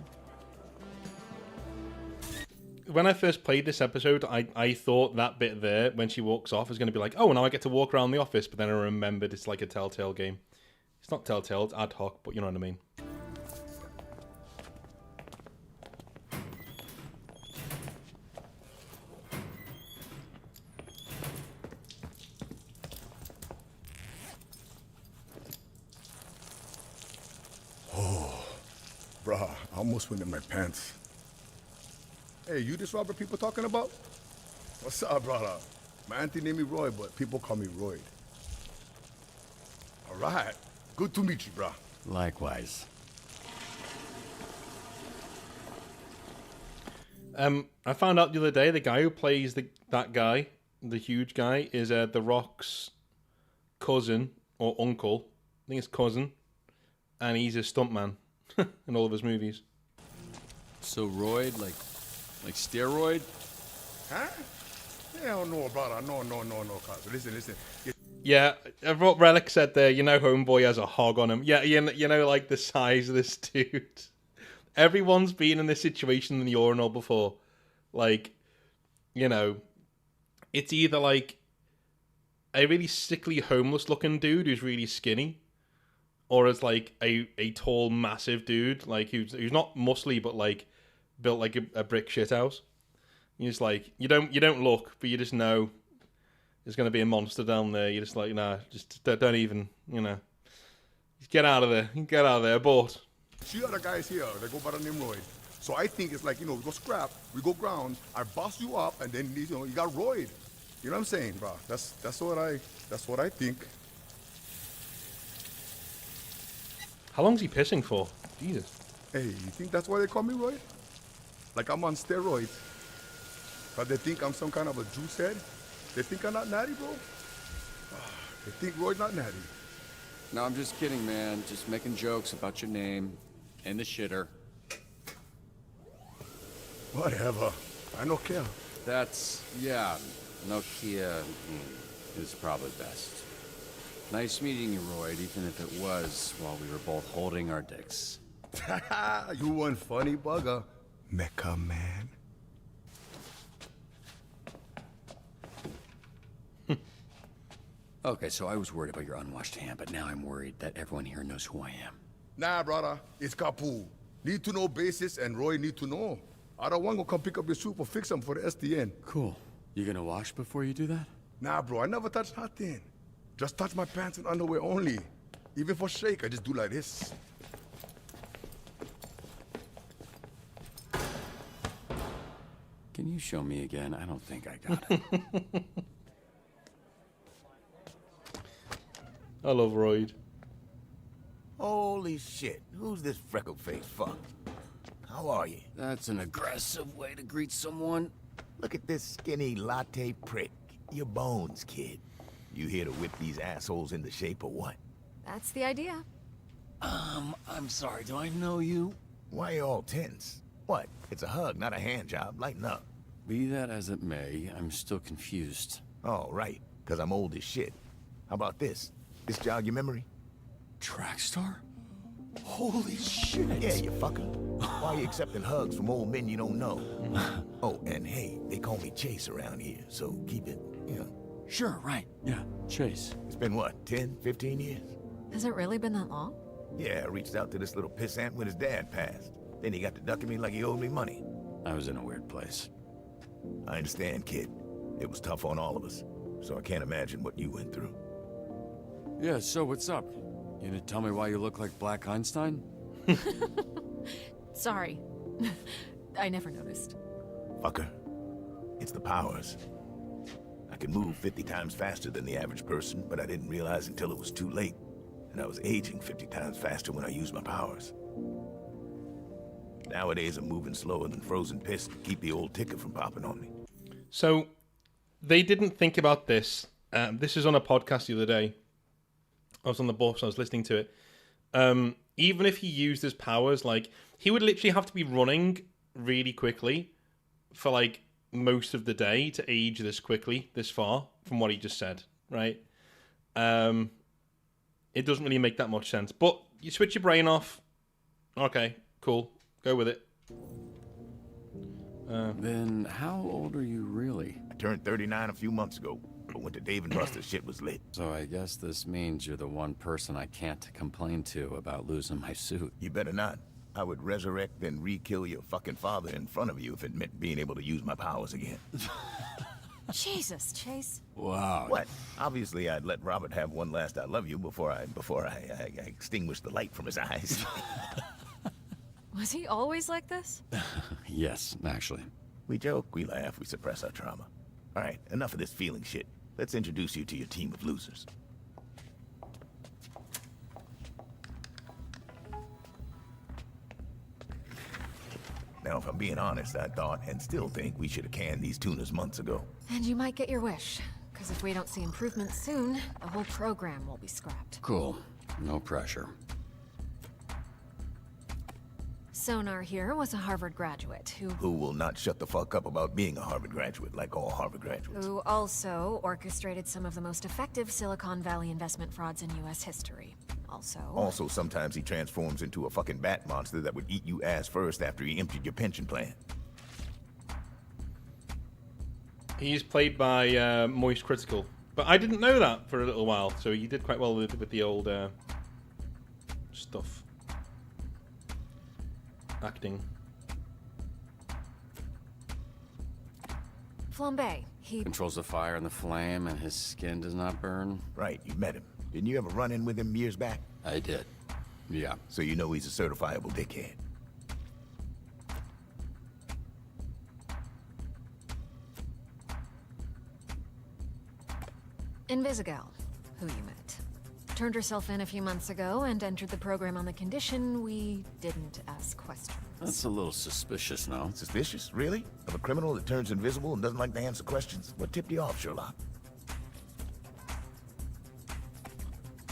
When I first played this episode, I thought that bit there, when she walks off, is going to be like, oh, now I get to walk around the office, but then I remembered it's like a Telltale game. It's not Telltale, it's ad hoc, but you know what I mean. Bruh, I almost went in my pants. Hey, you this Robert people talking about? What's up, brother? My auntie named me Roy, but people call me Royd. All right. Good to meet you, bruh. Likewise. I found out the other day the guy who plays that guy, the huge guy, is The Rock's cousin or uncle. I think it's cousin, and he's a stuntman in all of his movies. So roid, like steroid? Huh? Hell no, brother. No, cuz. Listen. Yeah, what Relic said there, Homeboy has a hog on him. Yeah, like the size of this dude. Everyone's been in this situation in the urinal before. Like, it's either like a really sickly homeless looking dude who's really skinny, or it's like a tall massive dude like who's not muscly but like built like a brick shit house. You just like you don't look, but you just know there's gonna be a monster down there. You're just like, nah, just don't even, just get out of there, abort. See other guys here, they go by the name Royd. So I think it's like, we go scrap, we go ground, I boss you up, and then you got Royd. You know what I'm saying, bro? That's what I think. How long's he pissing for? Jesus. Hey, you think that's why they call me Royd? Like I'm on steroids. But they think I'm some kind of a juice head? They think I'm not natty, bro? They think Royd's not natty. No, I'm just kidding, man. Just making jokes about your name and the shitter. Whatever. I no care. Nokia is probably best. Nice meeting you, Royd, even if it was while we were both holding our dicks. You one funny bugger, Mecha Man. Okay, so I was worried about your unwashed hand, but now I'm worried that everyone here knows who I am. Nah, brother. It's Kapu. Need to know basis, and Roy need to know. I don't want to come pick up your soup or fix them for the SDN. Cool. You gonna wash before you do that? Nah, bro. I never touch nothing. Just touch my pants and underwear only. Even for shake, I just do like this. Can you show me again? I don't think I got it. I love Royd. Holy shit. Who's this freckle-faced fuck? How are you? That's an aggressive way to greet someone. Look at this skinny latte prick. Your bones, kid. You here to whip these assholes into shape or what? That's the idea. I'm sorry, do I know you? Why are you all tense? What? It's a hug, not a hand job. Lighten up. Be that as it may, I'm still confused. Oh, right. Because I'm old as shit. How about this? This jog your memory? Trackstar? Holy shit! Yeah, you fucker. Why are you accepting hugs from old men you don't know? Oh, and hey, they call me Chase around here, so keep it, Sure, right. Yeah, Chase. It's been what, 10, 15 years? Has it really been that long? Yeah, I reached out to this little pissant when his dad passed. Then he got to ducking me like he owed me money. I was in a weird place. I understand, kid. It was tough on all of us, so I can't imagine what you went through. Yeah, so what's up? You gonna tell me why you look like Black Einstein? Sorry. I never noticed. Fucker. It's the powers. I can move 50 times faster than the average person, but I didn't realize until it was too late. And I was aging 50 times faster when I used my powers. Nowadays, I'm moving slower than frozen piss to keep the old ticker from popping on me. So, they didn't think about this. This is on a podcast the other day. I was on the bus, I was listening to it. Even if he used his powers, like, he would literally have to be running really quickly for, like, most of the day to age this quickly, this far, from what he just said, right? It doesn't really make that much sense. But you switch your brain off. Okay, cool. Go with it. Then how old are you really? I turned 39 a few months ago, but when the Dave and Buster shit was lit. So I guess this means you're the one person I can't complain to about losing my suit. You better not. I would resurrect and re-kill your fucking father in front of you if it meant being able to use my powers again. Jesus, Chase. Wow. What? Obviously, I'd let Robert have one last I love you before I extinguished the light from his eyes. Was he always like this? Yes, actually. We joke, we laugh, we suppress our trauma. All right, enough of this feeling shit. Let's introduce you to your team of losers. Now, if I'm being honest, I thought and still think we should have canned these tunas months ago. And you might get your wish. Because if we don't see improvements soon, the whole program will be scrapped. Cool. No pressure. Sonar here was a Harvard graduate Who will not shut the fuck up about being a Harvard graduate, like all Harvard graduates. who also orchestrated some of the most effective Silicon Valley investment frauds in U.S. history. Also, sometimes he transforms into a fucking bat monster that would eat you ass first after he emptied your pension plan. He's played by Moist Critical. But I didn't know that for a little while, so he did quite well with the old stuff. Acting. Flambe, he... Controls the fire and the flame, and his skin does not burn. Right, you met him. Didn't you ever run in with him years back? I did. Yeah. So you know he's a certifiable dickhead. Invisigal, who you met. Turned herself in a few months ago and entered the program on the condition we didn't ask questions. That's a little suspicious, no? Suspicious? Really? Of a criminal that turns invisible and doesn't like to answer questions? What tipped you off, Sherlock?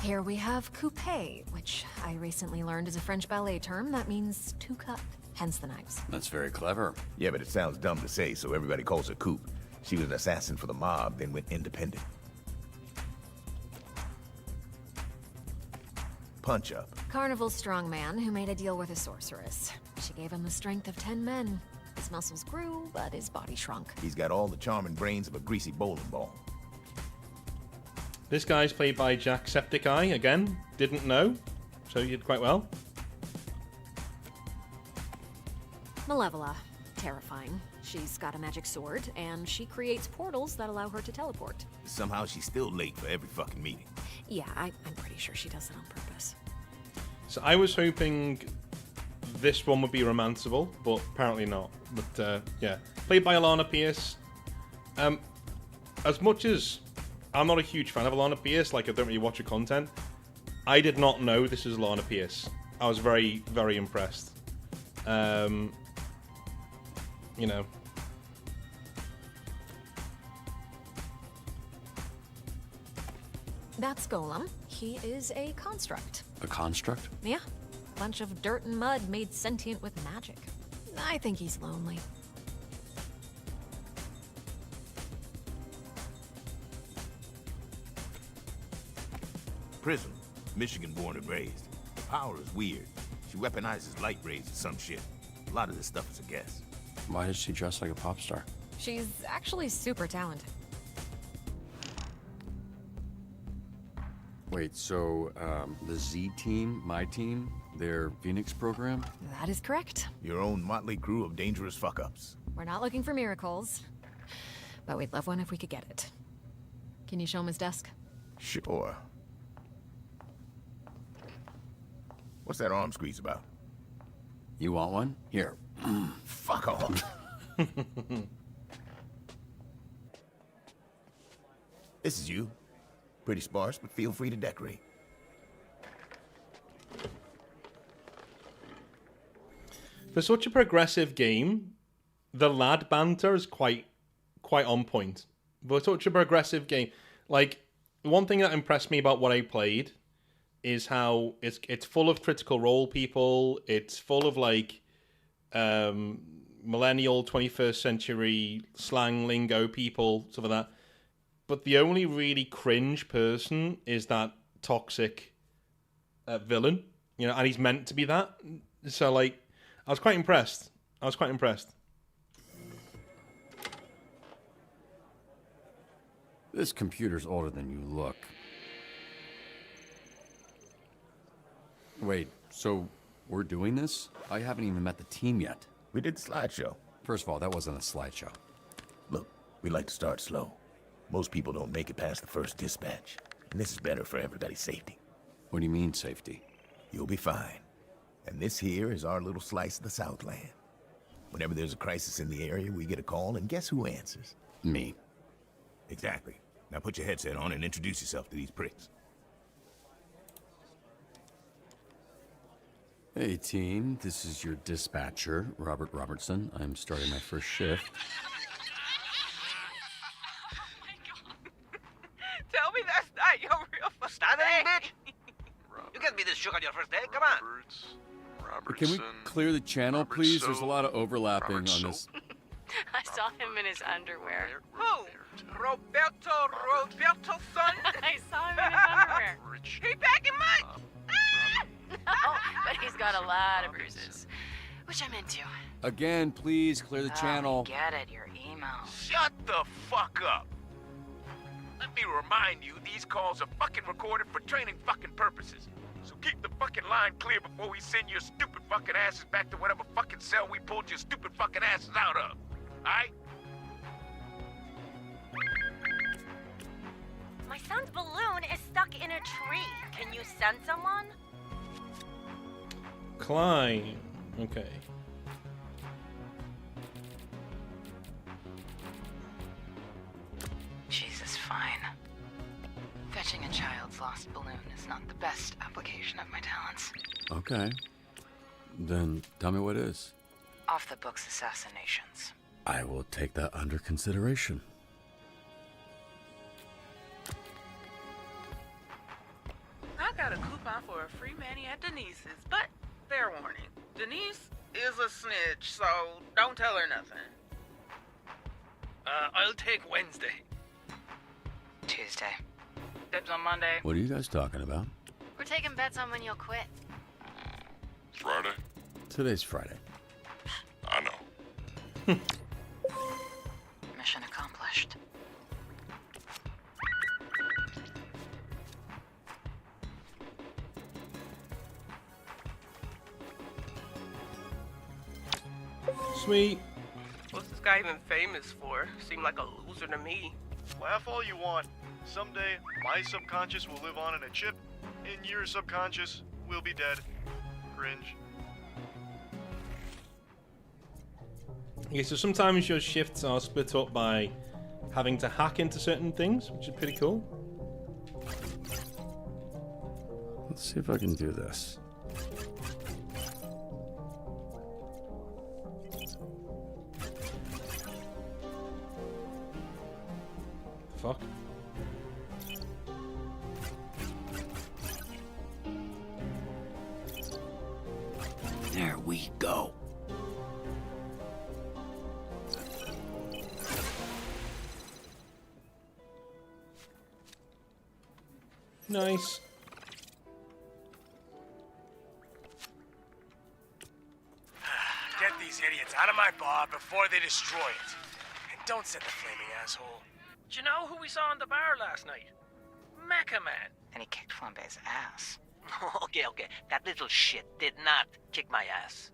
Here we have coupe, which I recently learned is a French ballet term that means to cut, hence the knives. That's very clever. Yeah, but it sounds dumb to say, so everybody calls her Coop. She was an assassin for the mob, then went independent. Punch Up. Carnival's strongman who made a deal with a sorceress. She gave him the strength of 10 men. His muscles grew, but his body shrunk. He's got all the charm and brains of a greasy bowling ball. This guy's played by Jacksepticeye, again. Didn't know, so he did quite well. Malevola. Terrifying. She's got a magic sword, and she creates portals that allow her to teleport. Somehow she's still late for every fucking meeting. Yeah, I'm pretty sure she does it on purpose. So I was hoping this one would be romanceable, but apparently not. But yeah, played by Alana Pierce. As much as I'm not a huge fan of Alana Pierce, like I don't really watch her content, I did not know this is Alana Pierce. I was very, very impressed. You know. That's Golem. He is a construct. A construct? Yeah. Bunch of dirt and mud made sentient with magic. I think he's lonely. Prism. Michigan born and raised. The power is weird. She weaponizes light rays or some shit. A lot of this stuff is a guess. Why does she dress like a pop star? She's actually super talented. Wait, so the Z team, my team, their Phoenix program? That is correct. Your own motley crew of dangerous fuck-ups. We're not looking for miracles, but we'd love one if we could get it. Can you show him his desk? Sure. What's that arm squeeze about? You want one? Here. Fuck off. This is you. Pretty sparse, but feel free to decorate. For such a progressive game, the lad banter is quite on point. For such a progressive game, like one thing that impressed me about what I played is how it's full of Critical Role people. It's full of like millennial 21st century slang lingo people, stuff like that. But the only really cringe person is that toxic villain, you know, and he's meant to be that. So like, I was quite impressed. This computer's older than you look. Wait, so we're doing this? I haven't even met the team yet. We did the slideshow. First of all, that wasn't a slideshow. Look, we like to start slow. Most people don't make it past the first dispatch. And this is better for everybody's safety. What do you mean, safety? You'll be fine. And this here is our little slice of the Southland. Whenever there's a crisis in the area, we get a call, and guess who answers? Me. Exactly. Now put your headset on and introduce yourself to these pricks. Hey team, this is your dispatcher, Robert Robertson. I'm starting my first shift. bitch! You can't be this shook on your first day, come on! Can we clear the channel, please? There's a lot of overlapping on this. I saw him in his underwear. Who? Roberto son? I saw him in his underwear. He back in mine! No, but he's got a lot of bruises, which I'm into. Again, please clear the channel. Get it, your email. Shut the fuck up. Let me remind you, these calls are fucking recorded for training fucking purposes. So keep the fucking line clear before we send your stupid fucking asses back to whatever fucking cell we pulled your stupid fucking asses out of. Alright? My son's balloon is stuck in a tree. Can you send someone? Climb. Okay. Jesus, fine. Fetching a child's lost balloon is not the best application of my talents. Okay. Then tell me what is. Off-the-books assassinations. I will take that under consideration. I got a coupon for a free mani at Denise's, but fair warning. Denise is a snitch, so don't tell her nothing. I'll take Wednesday. Tuesday. Dibs on Monday. What are you guys talking about? We're taking bets on when you'll quit. Friday? Today's Friday. I know. Mission accomplished. Sweet. What's this guy even famous for? Seemed like a loser to me. Laugh all you want. Someday, my subconscious will live on in a chip, and your subconscious will be dead. Cringe. Okay, so sometimes your shifts are split up by having to hack into certain things, which is pretty cool. Let's see if I can do this. Fuck. There we go. Nice. Get these idiots out of my bar before they destroy it. And don't send the flaming asshole. Do you know who we saw in the bar last night? Mecha Man. And he kicked Flambe's ass. Okay. That little shit did not kick my ass.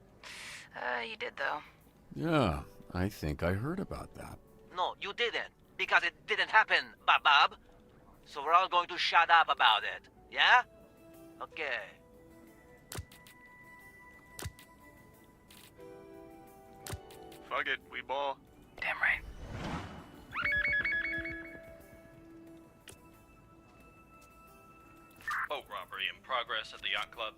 You did, though. Yeah, I think I heard about that. No, you didn't. Because it didn't happen, Bob. So we're all going to shut up about it. Yeah? Okay. Fuck it, we ball. Damn right. Boat robbery in progress at the yacht club.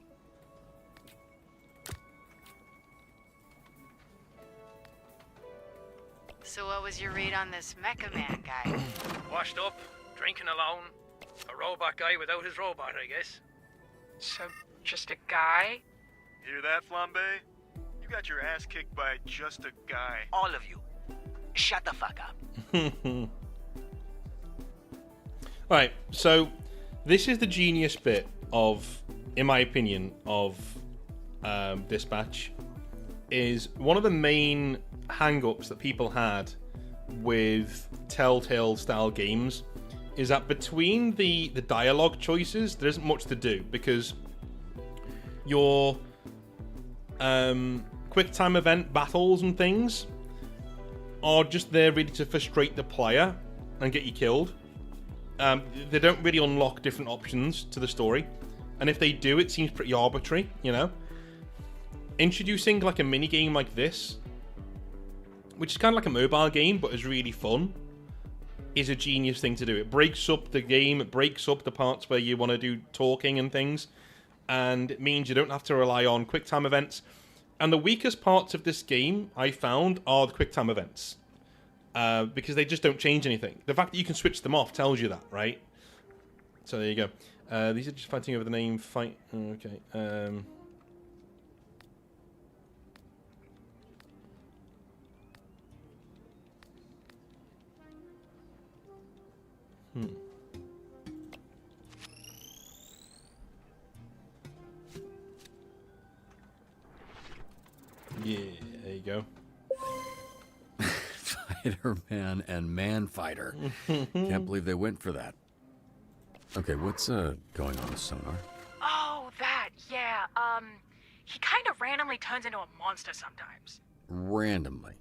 So what was your read on this Mecha Man guy? Washed up, drinking alone. A robot guy without his robot, I guess. So, just a guy? Hear that, Flambe? You got your ass kicked by just a guy. All of you. Shut the fuck up. Alright, so this is the genius bit of, in my opinion, of Dispatch. Is one of the main hang-ups that people had with Telltale style games is that between the dialogue choices there isn't much to do, because your quick time event battles and things are just there really to frustrate the player and get you killed. They don't really unlock different options to the story, and if they do, it seems pretty arbitrary, you know. Introducing like a mini game like this, which is kind of like a mobile game but is really fun, is a genius thing to do. It breaks up the game, it breaks up the parts where you want to do talking and things, and it means you don't have to rely on quick time events. And the weakest parts of this game, I found, are the quick time events, because they just don't change anything. The fact that you can switch them off tells you that, right? So there you go. These are just fighting over the name fight. Okay. Yeah, there you go. Fighter-Man and Man-Fighter. Can't believe they went for that. Okay, what's going on with Sonar? Oh, that, yeah. He kind of randomly turns into a monster sometimes. Randomly.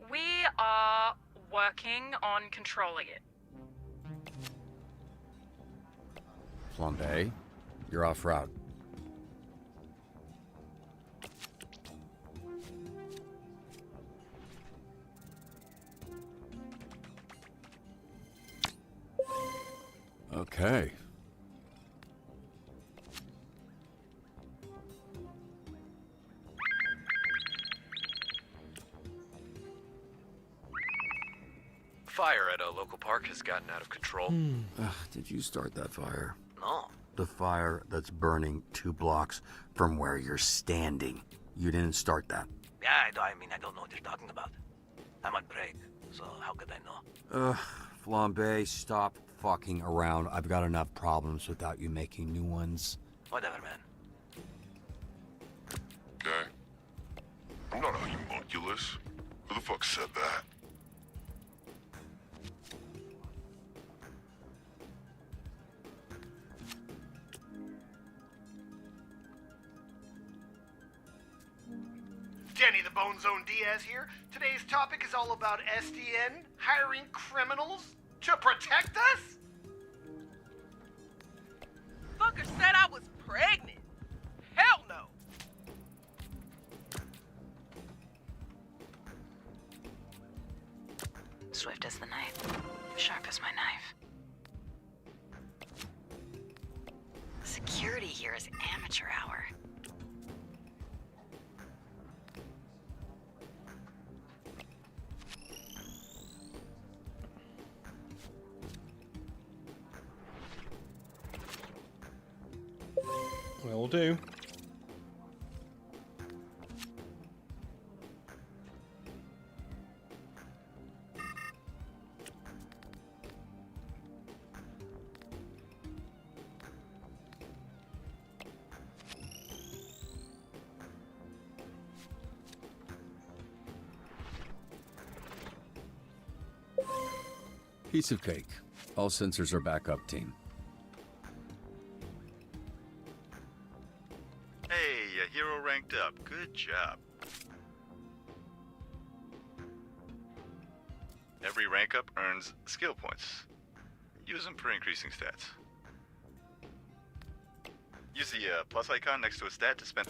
We are working on controlling it. Flambe, you're off route. Okay. Fire at a local park has gotten out of control. Did you start that fire? No. The fire that's burning 2 blocks from where you're standing. You didn't start that. Yeah, I mean, I don't know what you're talking about. I'm on break, so how could I know? Flambe, stop fucking around. I've got enough problems without you making new ones. Whatever, man. Okay. I'm not a homunculus. Who the fuck said that? Denny the Bone Zone Diaz here. Today's topic is all about SDN hiring criminals to protect us? Fucker said I was pregnant. Hell no. Swift as the knife, sharp as my knife. Security here is amateur hour. Will do. Piece of cake. All sensors are back up, team. Hey, a hero ranked up. Good job. Every rank up earns skill points. Use them for increasing stats. Use the plus icon next to a stat to spend...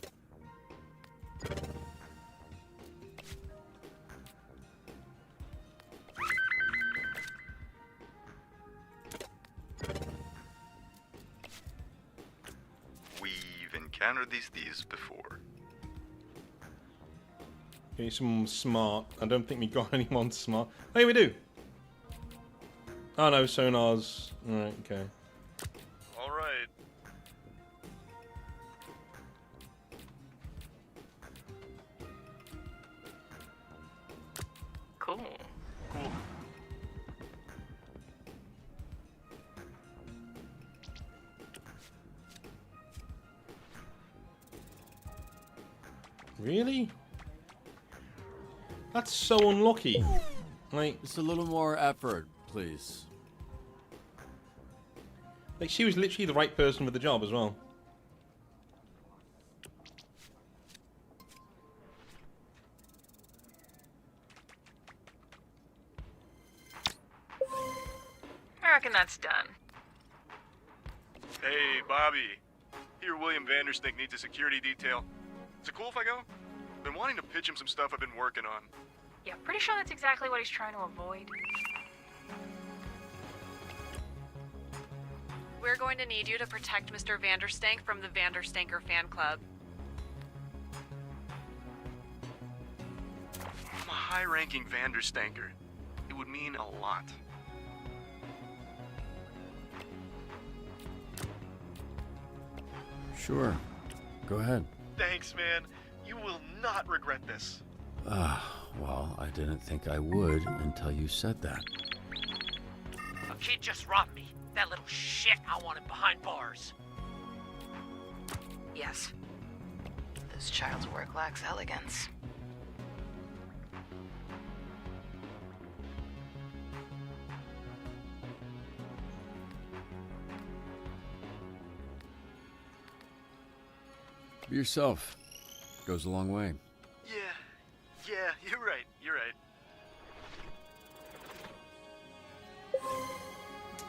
We've encountered these thieves before. Okay, someone smart. I don't think we got anyone smart. Hey, we do. Oh no, Sonar's. Alright, okay. Alright. Cool. Cool. Really? That's so unlucky. Like, just a little more effort, please. Like, she was literally the right person for the job as well. I reckon that's done. Hey, Bobby. Here, William Vandersnake needs a security detail. Is it cool if I go? Been wanting to pitch him some stuff I've been working on. Yeah, pretty sure that's exactly what he's trying to avoid. We're going to need you to protect Mr. Vanderstank from the Vanderstanker fan club. I'm a high-ranking Vanderstanker. It would mean a lot. Sure. Go ahead. Thanks, man. You will not regret this. Well, I didn't think I would until you said that. A kid just robbed me. That little shit, I want him behind bars. Yes. This child's work lacks elegance. Be yourself. Goes a long way. Yeah, you're right.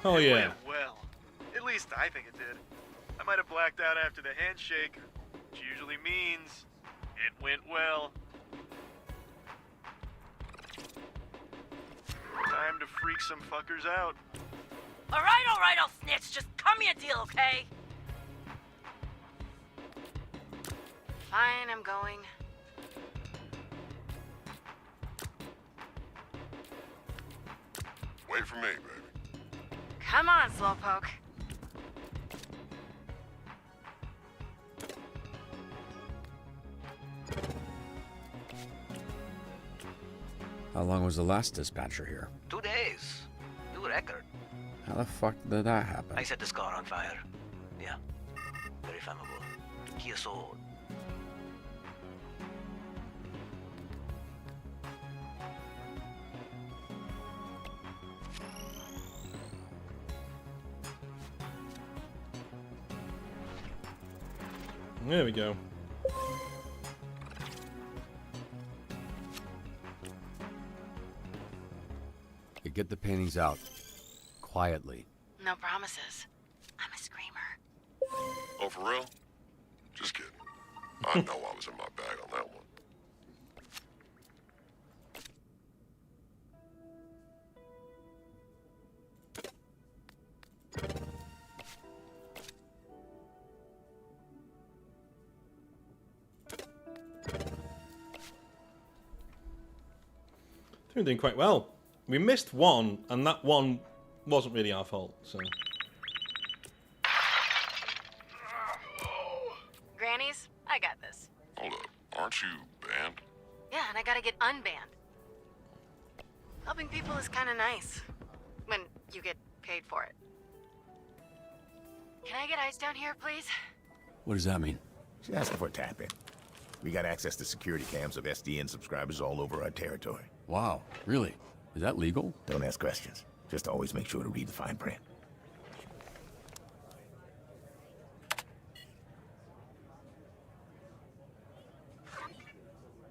Oh, It yeah. went well. At least I think it did. I might have blacked out after the handshake, which usually means it went well. Time to freak some fuckers out. All right, I'll snitch. Just cut me a deal, okay? Fine, I'm going. Wait for me, baby. Come on, Slowpoke. How long was the last dispatcher here? 2 days. New record. How the fuck did that happen? I set this car on fire. Yeah. Very flammable. Kia Soul. There we go. You get the paintings out. Quietly. No promises. I'm a screamer. Oh, for real? Just kidding. I know I was in my bag on that one. We're doing quite well. We missed one, and that one wasn't really our fault, so... Grannies, I got this. Hold up. Aren't you banned? Yeah, and I gotta get unbanned. Helping people is kinda nice. When you get paid for it. Can I get ice down here, please? What does that mean? She's asking for a tap-in. We got access to security cams of SDN subscribers all over our territory. Wow, really? Is that legal? Don't ask questions. Just always make sure to read the fine print.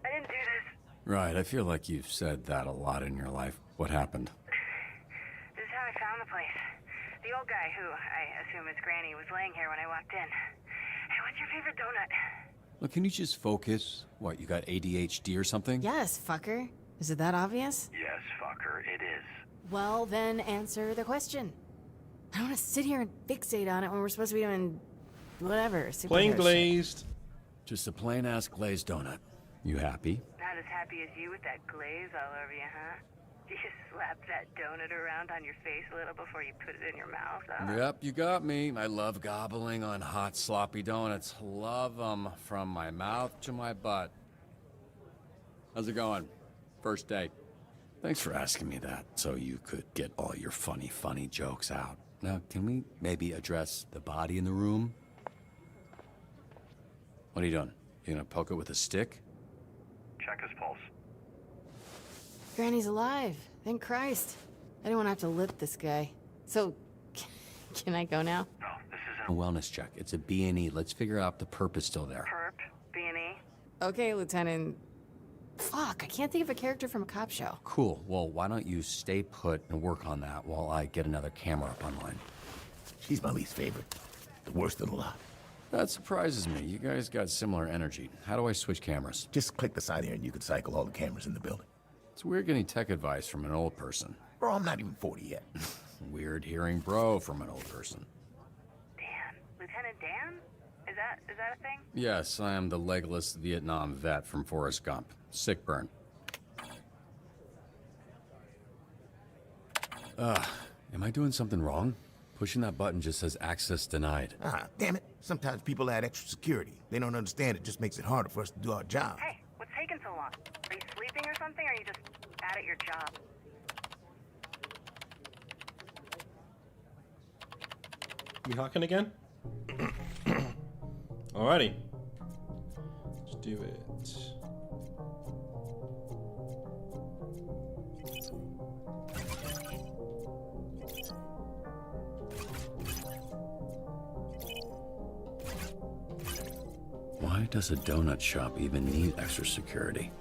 I didn't do this. Right, I feel like you've said that a lot in your life. What happened? This is how I found the place. The old guy, who I assume is Granny, was laying here when I walked in. Hey, what's your favorite donut? Look, can you just focus? What, you got ADHD or something? Yes, fucker. Is it that obvious? Yes, fucker, it is. Well, then answer the question. I don't want to sit here and fixate on it when we're supposed to be doing whatever. Plain superhero glazed. Just a plain-ass glazed donut. You happy? Not as happy as you with that glaze all over you, huh? You slap that donut around on your face a little before you put it in your mouth, huh? Yep, you got me. I love gobbling on hot, sloppy donuts. Love them from my mouth to my butt. How's it going? First date. Thanks for asking me that, so you could get all your funny jokes out. Now, can we maybe address the body in the room? What are you doing? You gonna poke it with a stick? Check his pulse. Granny's alive. Thank Christ. I didn't want to have to lip this guy. So, can I go now? No, this A wellness check. It's a B&E. Let's figure out the purpose still there. Perp, B&E. Okay, Lieutenant. Fuck, I can't think of a character from a cop show. Cool. Well, why don't you stay put and work on that while I get another camera up online? She's my least favorite. The worst of the lot. That surprises me. You guys got similar energy. How do I switch cameras? Just click the side here and you can cycle all the cameras in the building. It's weird getting tech advice from an old person. Bro, I'm not even 40 yet. Weird hearing bro from an old person. Dan. Lieutenant Dan? Is that a thing? Yes, I am the legless Vietnam vet from Forrest Gump. Sick burn. Am I doing something wrong? Pushing that button just says access denied. Ah, damn it. Sometimes people add extra security. They don't understand it just makes it harder for us to do our job. Hey, what's taking so long? Are you sleeping or something, or are you just bad at your job? We hacking again? Alrighty. Let's do it. Why does a donut shop even need extra security?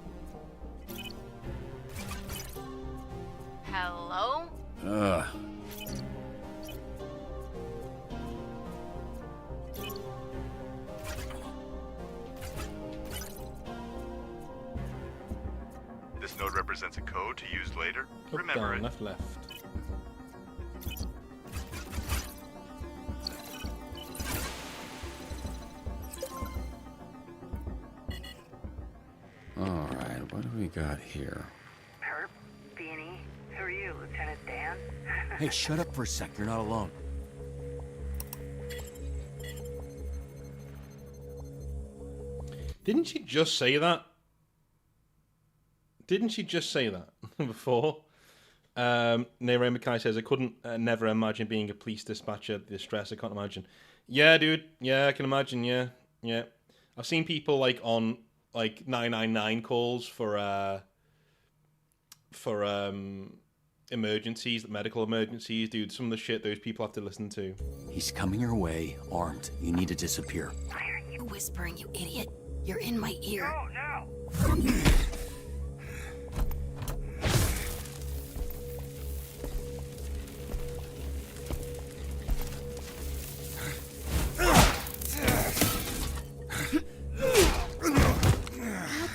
Hello? Ugh. This node represents a code to use later. Up, Remember down, it. left, left. Alright, what do we got here? Herb? Beanie? Who are you, Lieutenant Dan? Hey, shut up for a sec. You're not alone. Didn't she just say that? Didn't she just say that before? Nero Mackay says, I couldn't never imagine being a police dispatcher. The stress, I can't imagine. Yeah, dude. Yeah, I can imagine. Yeah. Yeah. I've seen people like on like 999 calls for emergencies, medical emergencies, dude. Some of the shit those people have to listen to. He's coming your way, armed. You need to disappear. Why are you whispering, you idiot? You're in my ear. No! God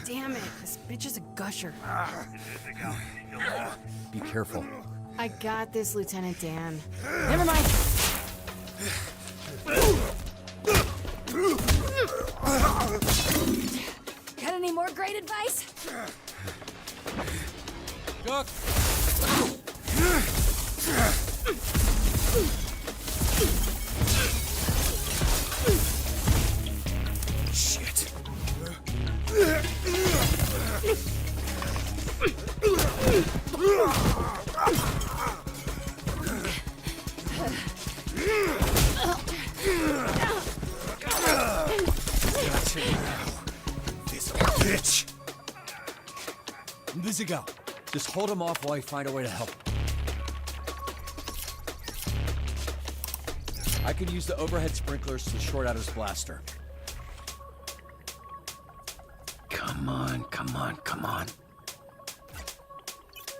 damn it. This bitch is a gusher. Be careful. I got this, Lieutenant Dan. Never mind. Got any more great advice? Duck! Shit. Gotcha now. This bitch. Visigo, just hold him off while I find a way to help. I could use the overhead sprinklers to short out his blaster. Come on, come on, come on.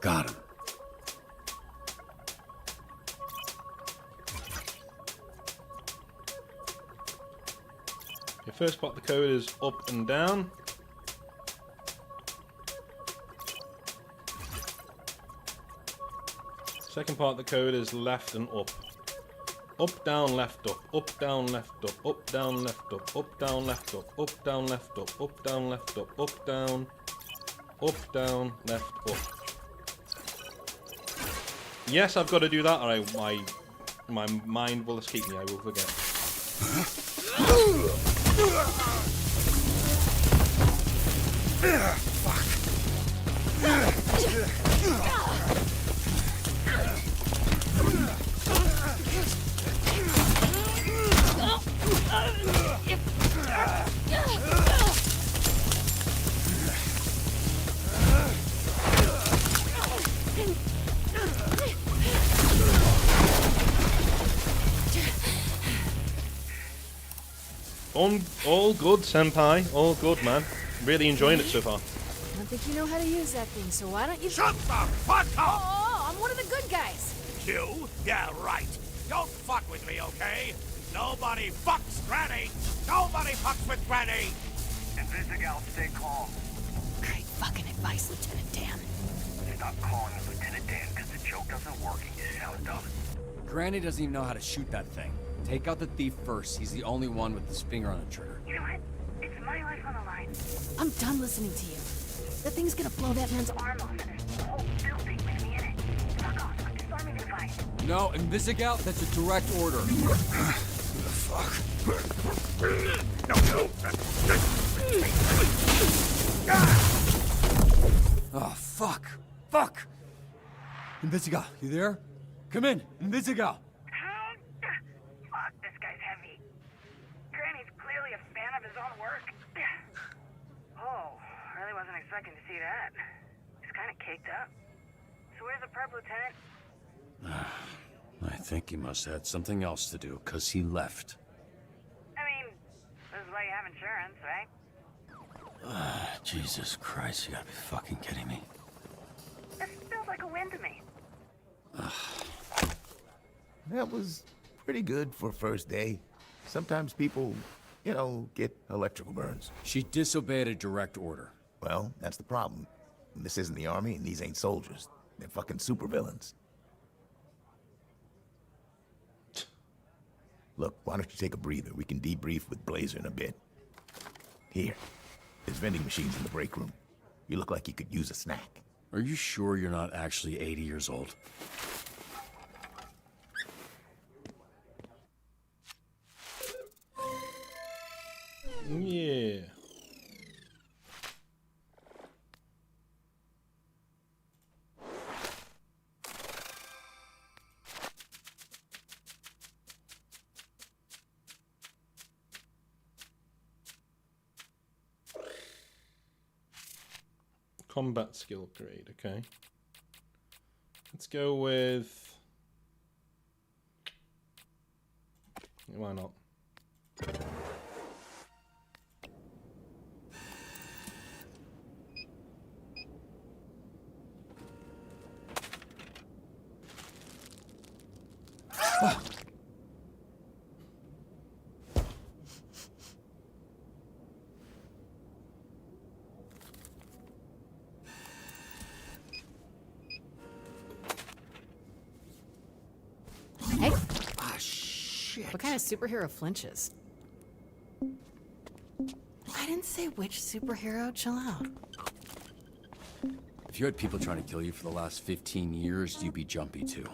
Got him. Your first part of the code is up and down. Second part of the code is left and up. Up, down, left, up. Up, down, left, up. Up, down, left, up. Up, down, left, up. Up, down, left, up. Up, down, left, up. Up, down. Up, down, left, up. Yes, I've got to do that, or my mind will escape me. I will forget. All good, senpai. All good, man. Really enjoying it so far. I don't think you know how to use that thing, so why don't you— Shut the fuck up! Oh, I'm one of the good guys. You? Yeah, right. Don't fuck with me, okay? Nobody fucks Granny! Nobody fucks with Granny! Invisigal, stay calm. Great fucking advice, Lieutenant Dan. Stop calling me Lieutenant Dan, because the joke doesn't work and you sound dumb. Granny doesn't even know how to shoot that thing. Take out the thief first. He's the only one with his finger on the trigger. You know what? It's my life on the line. I'm done listening to you. That thing's gonna blow that man's Arm off and there's a whole building with me in it. Fuck off. I'm disarming the device. No, Invisigal, that's a direct order. Who the fuck? Oh, fuck. Fuck! Invisigal, you there? Come in, Invisigal! Fuck, this guy's heavy. Granny's clearly a fan of his own work. Oh, really wasn't expecting to see that. He's kind of caked up. So where's the prep, Lieutenant? I think he must have had something else to do, because he left. I mean, this is why you have insurance, right? Jesus Christ, you gotta be fucking kidding me. This feels like a win to me. That was pretty good for first day. Sometimes people, you know, get electrical burns. She disobeyed a direct order. Well, that's the problem. This isn't the army, and these ain't soldiers. They're fucking supervillains. Look, why don't you take a breather? We can debrief with Blazer in a bit. Here, there's vending machines in the break room. You look like you could use a snack. Are you sure you're not actually 80 years old? Yeah. Combat skill grade, okay. Let's go with... Why not? Hey. Ah, shit. What kind of superhero flinches? I didn't say which superhero. Chill out. If you had people trying to kill you for the last 15 years, you'd be jumpy too.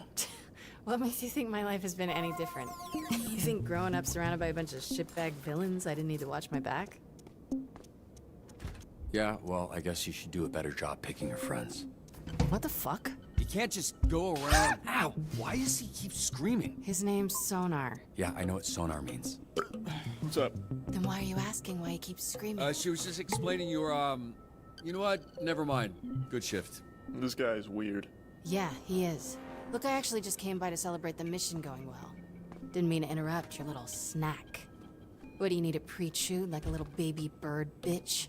What makes you think my life has been any different? You think growing up surrounded by a bunch of shitbag villains, I didn't need to watch my back? Yeah, well, I guess you should do a better job picking your friends. What the fuck? You can't just go around... Ow! Why does he keep screaming? His name's Sonar. Yeah, I know what sonar means. What's up? Then why are you asking why he keeps screaming? She was just explaining your, You know what? Never mind. Good shift. This guy's weird. Yeah, he is. Look, I actually just came by to celebrate the mission going well. Didn't mean to interrupt your little snack. What, do you need it pre-chewed like a little baby bird, bitch?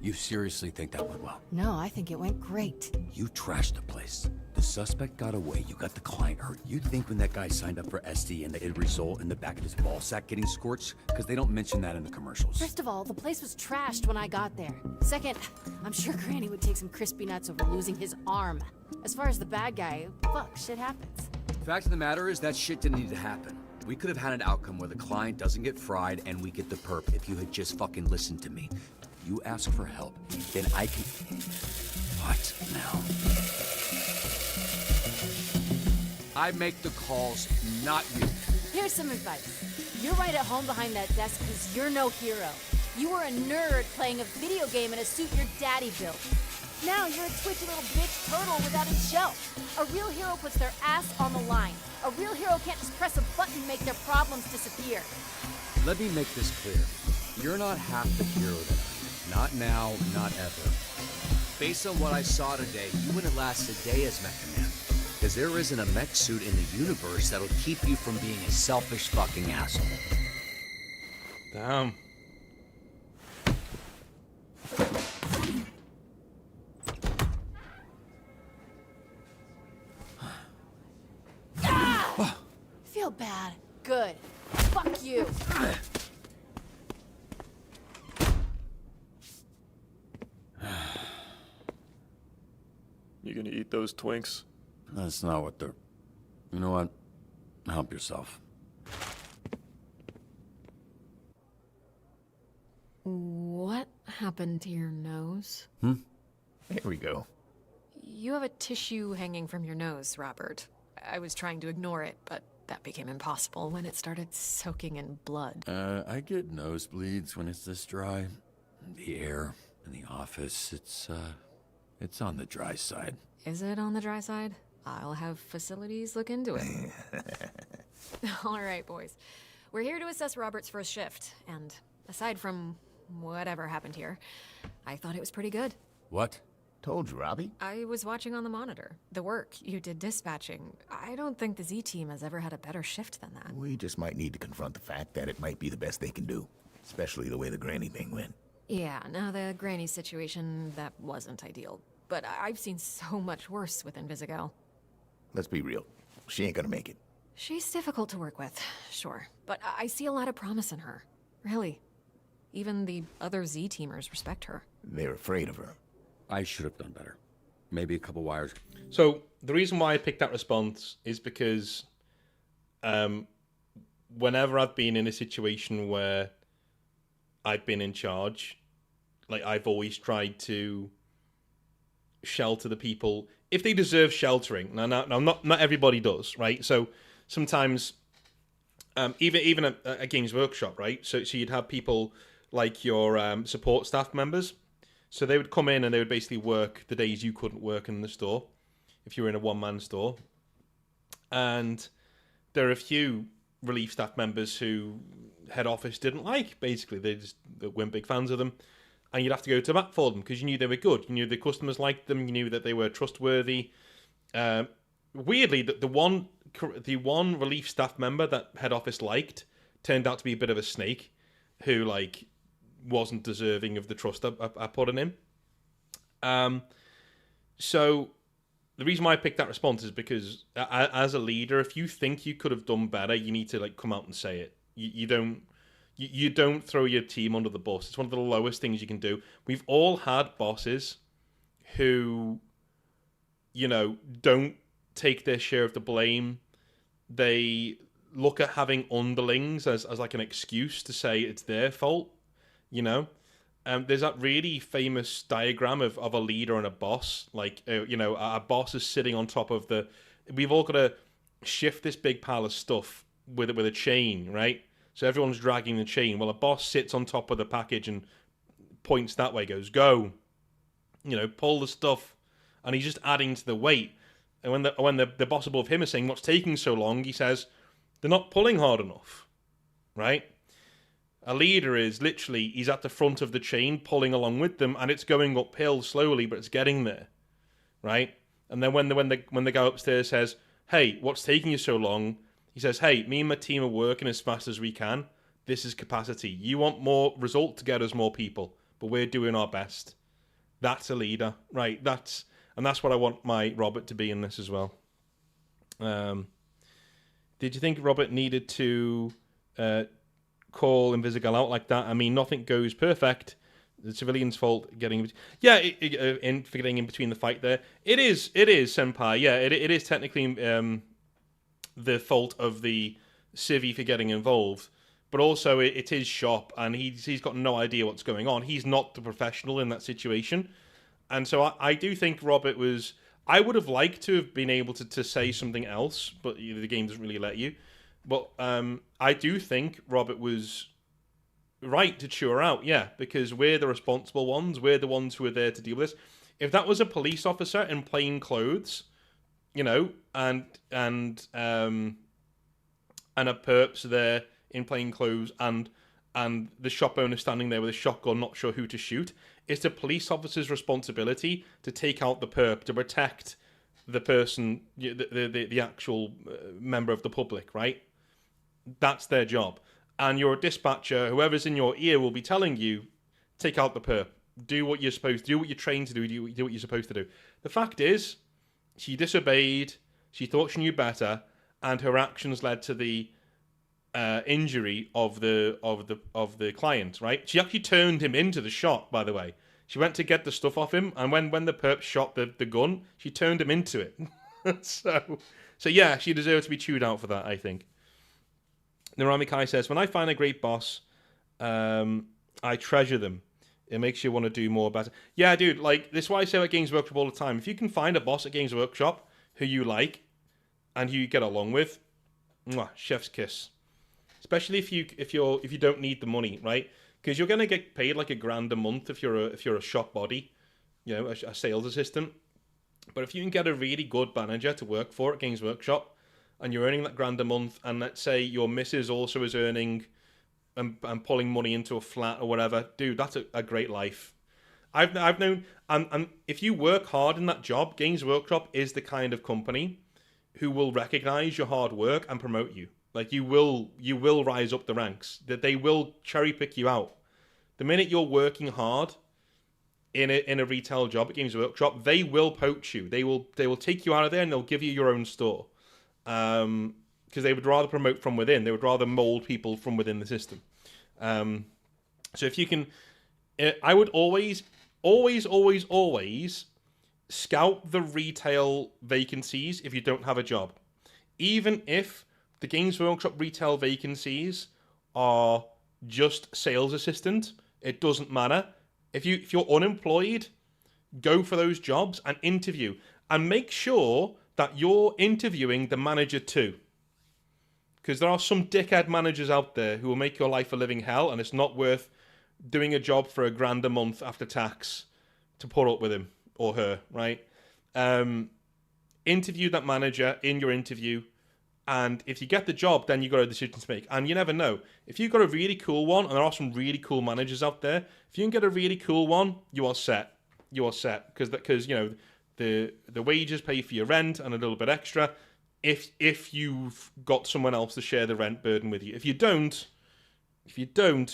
You seriously think that went well? No, I think it went great. You trashed the place. The suspect got away, you got the client hurt. You think when that guy signed up for SD and it'd result in the back of his ball sack getting scorched? Because they don't mention that in the commercials. First of all, the place was trashed when I got there. Second, I'm sure Granny would take some crispy nuts over losing his arm. As far as the bad guy, fuck, shit happens. Fact of the matter is that shit didn't need to happen. We could have had an outcome where the client doesn't get fried and we get the perp if you had just fucking listened to me. You ask for help, then I can... What now? I make the calls, not you. Here's some advice. You're right at home behind that desk because you're no hero. You were a nerd playing a video game in a suit your daddy built. Now you're a twitchy little bitch turtle without a shell. A real hero puts their ass on the line. A real hero can't just press a button and make their problems disappear. Let me make this clear. You're not half the hero that I am. Not now, not ever. Based on what I saw today, you wouldn't last a day as Mecha Man. Because there isn't a mech suit in the universe that'll keep you from being a selfish fucking asshole. Damn. Ah! Feel bad. Good. Fuck you. You gonna eat those Twinks? That's not what they're... You know what? Help yourself. What happened to your nose? Here we go. You have a tissue hanging from your nose, Robert. I was trying to ignore it, but That became impossible when it started soaking in blood. I get nosebleeds when it's this dry. The air in the office, it's on the dry side. Is it on the dry side? I'll have facilities look into it. All right, boys. We're here to assess Robert's first shift, and aside from whatever happened here, I thought it was pretty good. What? Told you, Robbie. I was watching on the monitor. The work you did dispatching. I don't think the Z-Team has ever had a better shift than that. We just might need to confront the fact that it might be the best they can do. Especially the way the Granny thing went. Yeah, now the Granny situation, that wasn't ideal. But I've seen so much worse with Invisigal. Let's be real. She ain't gonna make it. She's difficult to work with, sure. But I see a lot of promise in her. Really. Even the other Z-Teamers respect her. They're afraid of her. I should have done better. Maybe a couple wires. So the reason why I picked that response is because whenever I've been in a situation where I've been in charge, like I've always tried to shelter the people if they deserve sheltering. Now not everybody does, right? So sometimes even a Games Workshop, right? So you'd have people like your support staff members. So they would come in and they would basically work the days you couldn't work in the store, if you were in a one-man store. And there are a few relief staff members who head office didn't like, basically. They weren't big fans of them. And you'd have to go to bat for them because you knew they were good. You knew the customers liked them. You knew that they were trustworthy. Weirdly, the one relief staff member that head office liked turned out to be a bit of a snake who, like, wasn't deserving of the trust I put in him. So the reason why I picked that response is because as a leader, if you think you could have done better, you need to like come out and say it. You don't throw your team under the bus. It's one of the lowest things you can do. We've all had bosses who, you know, don't take their share of the blame. They look at having underlings as like an excuse to say it's their fault. You know, there's that really famous diagram of a leader and a boss. Like, you know, a boss is sitting on top of we've all got to shift this big pile of stuff with a chain, right? So everyone's dragging the chain. Well, a boss sits on top of the package and points that way, goes, go, you know, pull the stuff. And he's just adding to the weight. And when the boss above him is saying, what's taking so long? He says, they're not pulling hard enough, right? A leader is literally, he's at the front of the chain pulling along with them and it's going uphill slowly, but it's getting there, right? And then when the guy upstairs says, hey, what's taking you so long? He says, hey, me and my team are working as fast as we can. This is capacity. You want more result to get us more people, but we're doing our best. That's a leader, right? That's what I want my Robert to be in this as well. Did you think Robert needed to call Invisigal out like that? I mean, nothing goes perfect. The civilian's fault for getting in between the fight there. It is Senpai. Yeah, it is technically the fault of the civvy for getting involved, but also it is shop, and he's got no idea what's going on. He's not the professional in that situation, and so I do think Robert was. I would have liked to have been able to say something else, but the game doesn't really let you. But I do think Robert was right to chew her out, yeah, because we're the responsible ones. We're the ones who are there to deal with this. If that was a police officer in plain clothes, you know, and a perp's there in plain clothes, and the shop owner standing there with a shotgun, not sure who to shoot, it's the police officer's responsibility to take out the perp, to protect the person, the actual member of the public, right? That's their job. And your dispatcher, whoever's in your ear, will be telling you, take out the perp, do what you're supposed to do, what you're trained to do, do what you're supposed to do. The fact is, she disobeyed, she thought she knew better, and her actions led to the injury of the client, right? She actually turned him into the shot, by the way. She went to get the stuff off him, and when the perp shot the gun, she turned him into it. so yeah, she deserved to be chewed out for that, I think. Narami Kai says, when I find a great boss, I treasure them. It makes you want to do more better. Yeah, dude, like, this is why I say at Games Workshop all the time. If you can find a boss at Games Workshop who you like and who you get along with, mwah, chef's kiss. Especially if you don't need the money, right? Because you're gonna get paid like $1,000 a month if you're a shop body, you know, a sales assistant. But if you can get a really good manager to work for at Games Workshop, and you're earning that $1,000 a month, and let's say your missus also is earning and pulling money into a flat or whatever, dude, that's a great life. I've known, and if you work hard in that job, Games Workshop is the kind of company who will recognize your hard work and promote you. Like you will rise up the ranks. That they will cherry pick you out. The minute you're working hard in a retail job at Games Workshop, they will poach you. They will take you out of there and they'll give you your own store. Because they would rather promote from within. They would rather mold people from within the system. So if you can, I would always scout the retail vacancies if you don't have a job. Even if the Games Workshop retail vacancies are just sales assistant, it doesn't matter. If you're unemployed, go for those jobs and interview. And make sure that you're interviewing the manager too. Because there are some dickhead managers out there who will make your life a living hell, and it's not worth doing a job for $1,000 a month after tax to put up with him or her, right? Interview that manager in your interview, and if you get the job, then you've got a decision to make. And you never know. If you've got a really cool one, and there are some really cool managers out there, if you can get a really cool one, you are set. You are set. Because you know, the wages pay for your rent and a little bit extra if you've got someone else to share the rent burden with you. If you don't,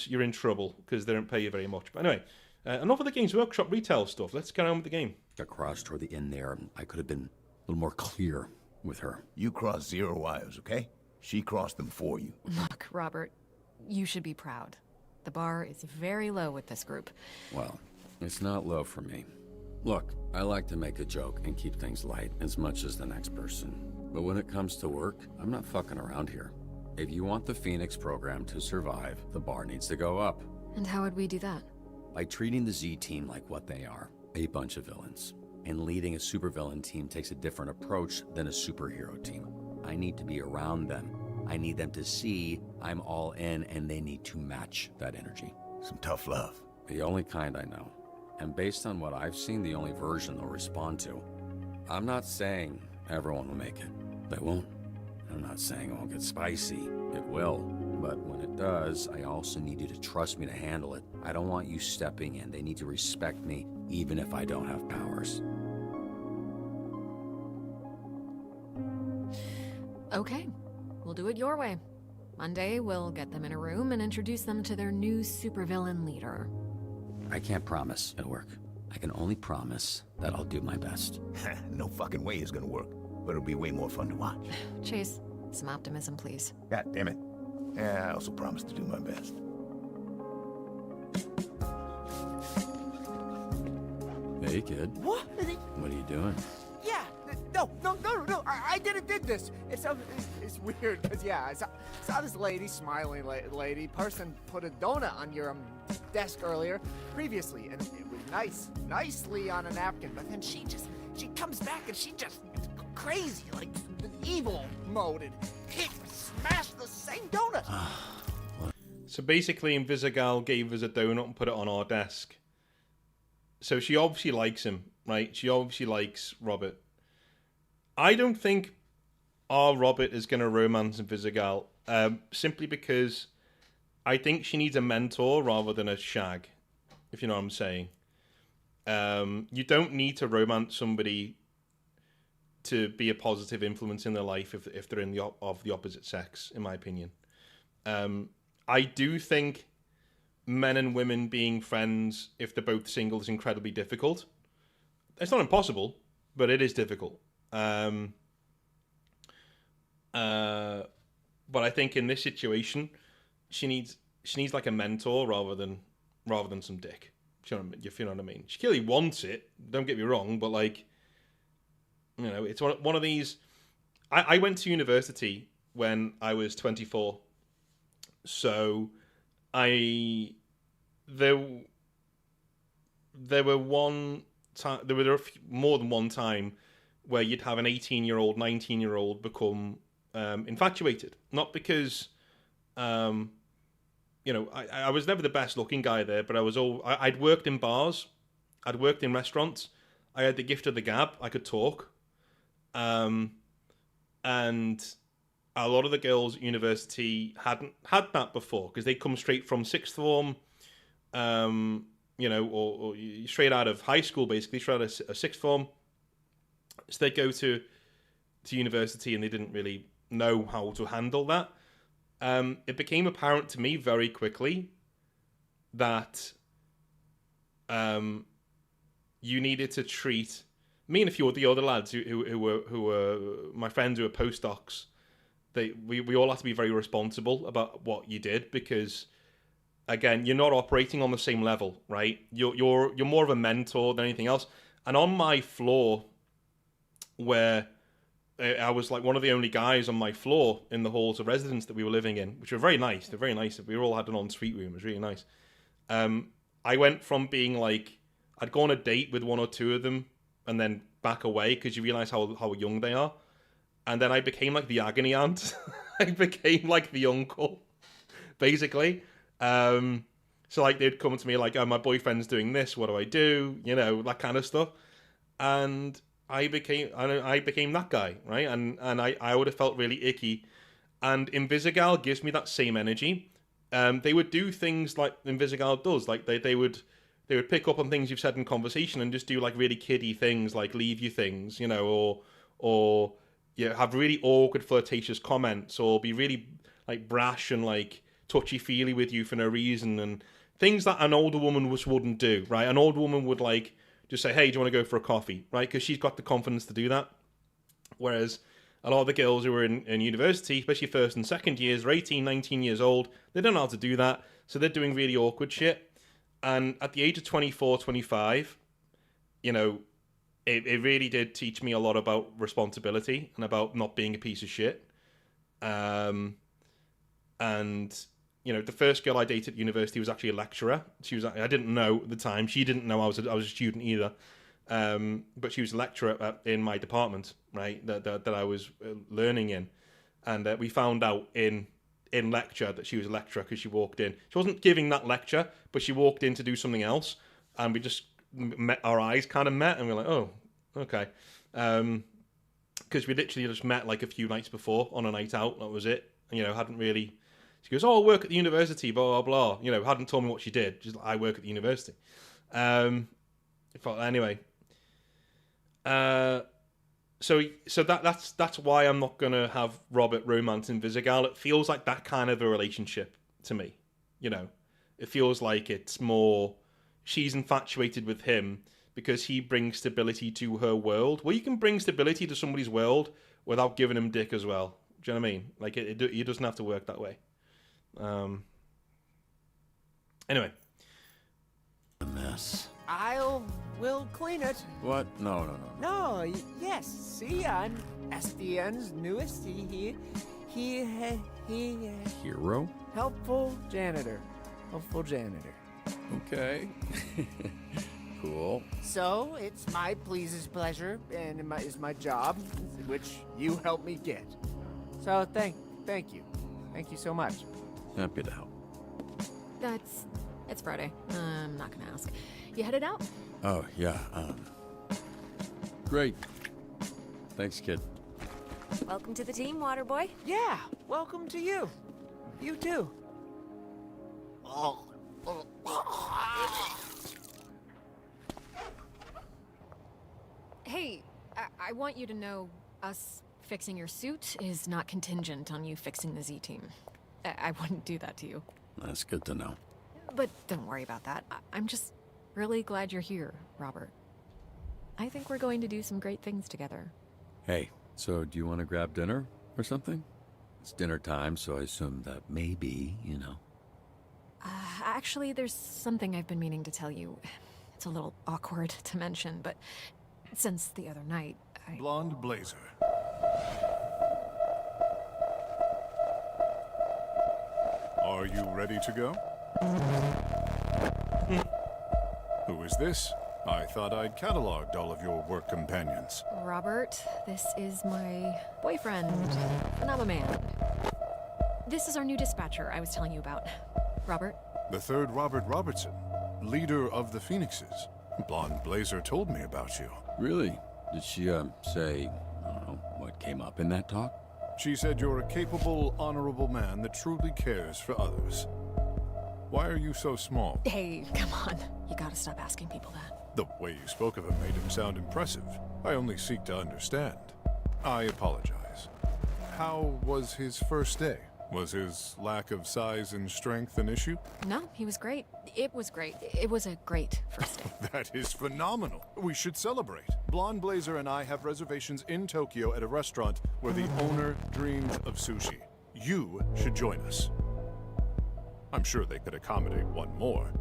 you're in trouble because they don't pay you very much. But anyway, enough of the Games Workshop retail stuff. Let's get on with the game. Across toward the end there, I could have been a little more clear with her. You crossed 0 wires, okay? She crossed them for you. Look, Robert, you should be proud. The bar is very low with this group. Well, it's not low for me. Look, I like to make a joke and keep things light as much as the next person. But when it comes to work, I'm not fucking around here. If you want the Phoenix program to survive, the bar needs to go up. And how would we do that? By treating the Z team like what they are, a bunch of villains. And leading a supervillain team takes a different approach than a superhero team. I need to be around them. I need them to see I'm all in, and they need to match that energy. Some tough love. The only kind I know. And based on what I've seen, the only version they'll respond to. I'm not saying everyone will make it. They won't. I'm not saying it won't get spicy. It will. But when it does, I also need you to trust me to handle it. I don't want you stepping in. They need to respect me, even if I don't have powers. Okay, we'll do it your way. Monday, we'll get them in a room and introduce them to their new supervillain leader. I can't promise it'll work. I can only promise that I'll do my best. No fucking way it's gonna work, but it'll be way more fun to watch. Chase, some optimism, please. God damn it. Yeah, I also promise to do my best. Hey, kid. What? What are you doing? Yeah, no, I did this. It's weird, because, yeah, I saw this lady, smiling lady, person put a donut on your desk previously, and it was nicely on a napkin, but then she comes back and she just crazy, like evil mode, and smashed the same donut. So basically, Invisigal gave us a donut and put it on our desk. So she obviously likes him, right? She obviously likes Robert. I don't think our Robert is going to romance Invisigal, simply because I think she needs a mentor rather than a shag, if you know what I'm saying. You don't need to romance somebody to be a positive influence in their life if they're of the opposite sex, in my opinion. I do think men and women being friends, if they're both single, is incredibly difficult. It's not impossible, but it is difficult. But I think in this situation, she needs like a mentor rather than some dick. You know what I mean? She clearly wants it. Don't get me wrong, but like, you know, it's one of these. I went to university when I was 24, so there were more than one time where you'd have an 18-year-old, 19-year-old become infatuated. Not because, I was never the best looking guy there, but I'd worked in bars, I'd worked in restaurants, I had the gift of the gab, I could talk, and a lot of the girls at university hadn't had that before because they come straight from sixth form, or straight out of high school, basically straight out of sixth form. So they go to university and they didn't really know how to handle that. It became apparent to me very quickly that you needed to treat me and a few of the other lads who were my friends who were postdocs. We all have to be very responsible about what you did because, again, you're not operating on the same level, right? You're more of a mentor than anything else. And on my floor, where I was like one of the only guys on my floor in the halls of residence that we were living in, which were very nice. They're very nice. We all had an ensuite room. It was really nice. I went from being like, I'd go on a date with one or two of them and then back away because you realize how young they are. And then I became like the agony aunt. I became like the uncle, basically. So like they'd come to me like, oh, my boyfriend's doing this. What do I do? That kind of stuff. And I became that guy, right? And I would have felt really icky. And Invisigal gives me that same energy. They would do things like Invisigal does. Like they would pick up on things you've said in conversation and just do like really kiddie things, like leave you things, or have really awkward flirtatious comments, or be really like brash and like touchy-feely with you for no reason, and things that an older woman wouldn't do, right? An old woman would like just say, hey, do you want to go for a coffee, right? Because she's got the confidence to do that. Whereas a lot of the girls who were in university, especially first and second years, are 18, 19 years old. They don't know how to do that. So they're doing really awkward shit. And at the age of 24, 25, it really did teach me a lot about responsibility and about not being a piece of shit. The first girl I dated at university was actually a lecturer. I didn't know at the time. She didn't know I was a student either. But she was a lecturer in my department, right? That I was learning in, and we found out in lecture that she was a lecturer because she walked in. She wasn't giving that lecture, but she walked in to do something else, and we just our eyes kind of met, and we were like, oh, okay, because we literally just met like a few nights before on a night out. That was it. Hadn't really. She goes, oh, I work at the university, blah, blah, blah. Hadn't told me what she did. Just, I work at the university. Anyway. So that's why I'm not going to have Robert romance Invisigal. It feels like that kind of a relationship to me. It feels like it's more she's infatuated with him because he brings stability to her world. Well, you can bring stability to somebody's world without giving him dick as well. Do you know what I mean? Like, it doesn't have to work that way. Anyway. A mess. We'll clean it. What? No. No, yes. See, I'm SDN's newest. Hero? Helpful janitor. Okay. Cool. So, it's my pleases pleasure, and it's my job, which you helped me get. So, thank you. Thank you so much. Happy to help. It's Friday. I'm not gonna ask. You headed out? Oh, yeah. Great. Thanks, kid. Welcome to the team, Waterboy. Yeah, welcome to you. You too. Hey, I want you to know us fixing your suit is not contingent on you fixing the Z-Team. I wouldn't do that to you. That's good to know. But don't worry about that. I'm just really glad you're here, Robert. I think we're going to do some great things together. Hey, so do you want to grab dinner or something? It's dinner time, so I assume that maybe, Actually, there's something I've been meaning to tell you. It's a little awkward to mention, but since the other night, Blonde Blazer. Are you ready to go? Who is this? I thought I'd cataloged all of your work companions. Robert, this is my boyfriend, Phenomaman. This is our new dispatcher I was telling you about. Robert? The third Robert Robertson, leader of the Phoenixes. Blonde Blazer told me about you. Really? Did she, say, I don't know, what came up in that talk? She said you're a capable, honorable man that truly cares for others. Why are you so small? Hey, come on. You gotta stop asking people that. The way you spoke of him made him sound impressive. I only seek to understand. I apologize. How was his first day? Was his lack of size and strength an issue? No, he was great. It was great. It was a great first day. That is phenomenal. We should celebrate. Blonde Blazer and I have reservations in Tokyo at a restaurant where the owner dreams of sushi. You should join us. I'm sure they could accommodate one more.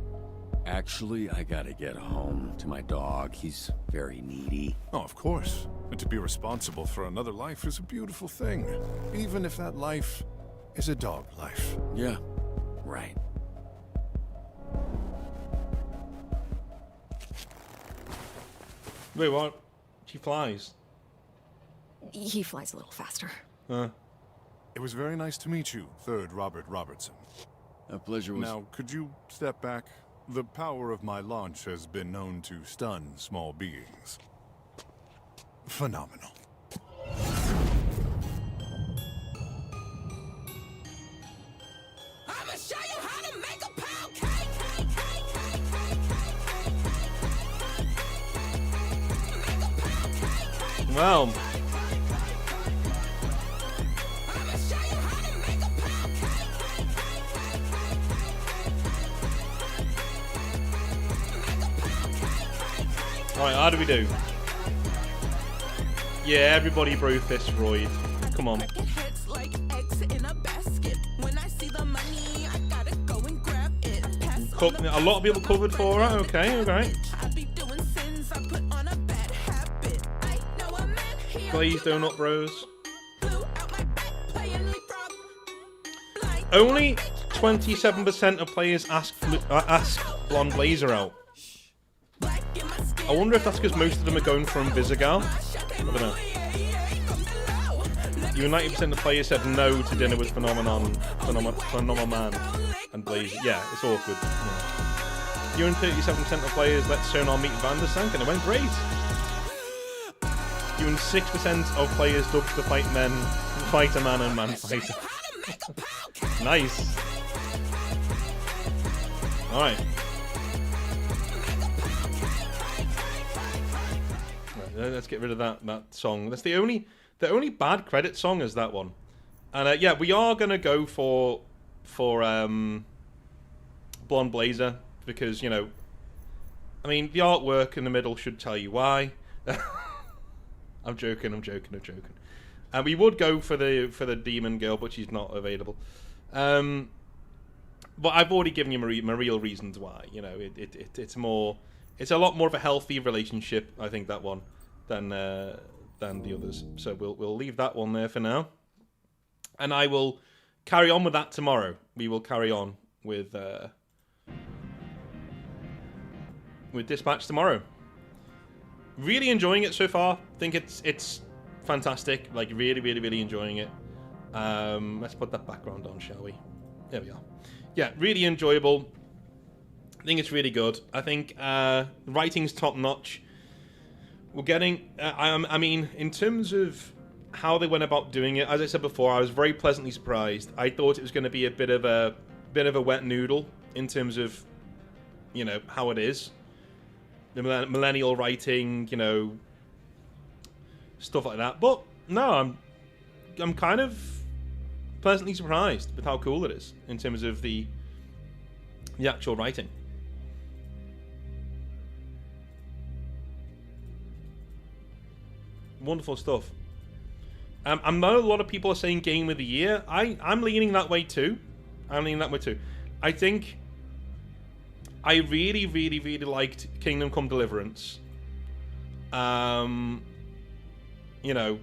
Actually, I gotta get home to my dog. He's very needy. Oh, of course. And to be responsible for another life is a beautiful thing. Even if that life is a dog life. Yeah, right. Wait, what? She flies. He flies a little faster. It was very nice to meet you, third Robert Robertson. A pleasure was... Now, could you step back? The power of my launch has been known to stun small beings. Phenomenal. I'ma show you how to make a pound cake. Well. Alright, how do we do? Yeah, everybody Brofist Royd. Come on. A lot of people covered for it. Okay, okay. Please donut bros. Only 27% of players ask Blonde Blazer out. I wonder if that's because most of them are going for Invisigal. I don't know. Even 90% of players said no to dinner with Phenomaman and Blazer. Yeah, it's awkward. Yeah. You and 37% of players let Sonar meet Vanderstank and it went great. You and 6% of players dubbed the fight men, Fighter Man and Man Fighter. Nice. Alright. Let's get rid of that song. That's the only bad credit song is that one. And yeah, we are gonna go for Blonde Blazer because, you know, I mean, the artwork in the middle should tell you why. I'm joking. And we would go for the demon girl, but she's not available. But I've already given you my real reasons why. You know, it's a lot more of a healthy relationship, I think, that one, than the others. So we'll leave that one there for now. And I will carry on with that tomorrow. We will carry on with Dispatch tomorrow. Really enjoying it so far. Think it's fantastic. Like really enjoying it. Let's put that background on, shall we? There we are. Yeah, really enjoyable. I think it's really good. I think writing's top notch. We're getting. I mean, in terms of how they went about doing it, as I said before, I was very pleasantly surprised. I thought it was going to be a bit of a wet noodle in terms of, you know, how it is. The millennial writing, you know, stuff like that. But no, I'm kind of pleasantly surprised with how cool it is in terms of the actual writing. Wonderful stuff. I know a lot of people are saying Game of the Year. I'm leaning that way too. I think I really liked Kingdom Come Deliverance. You know,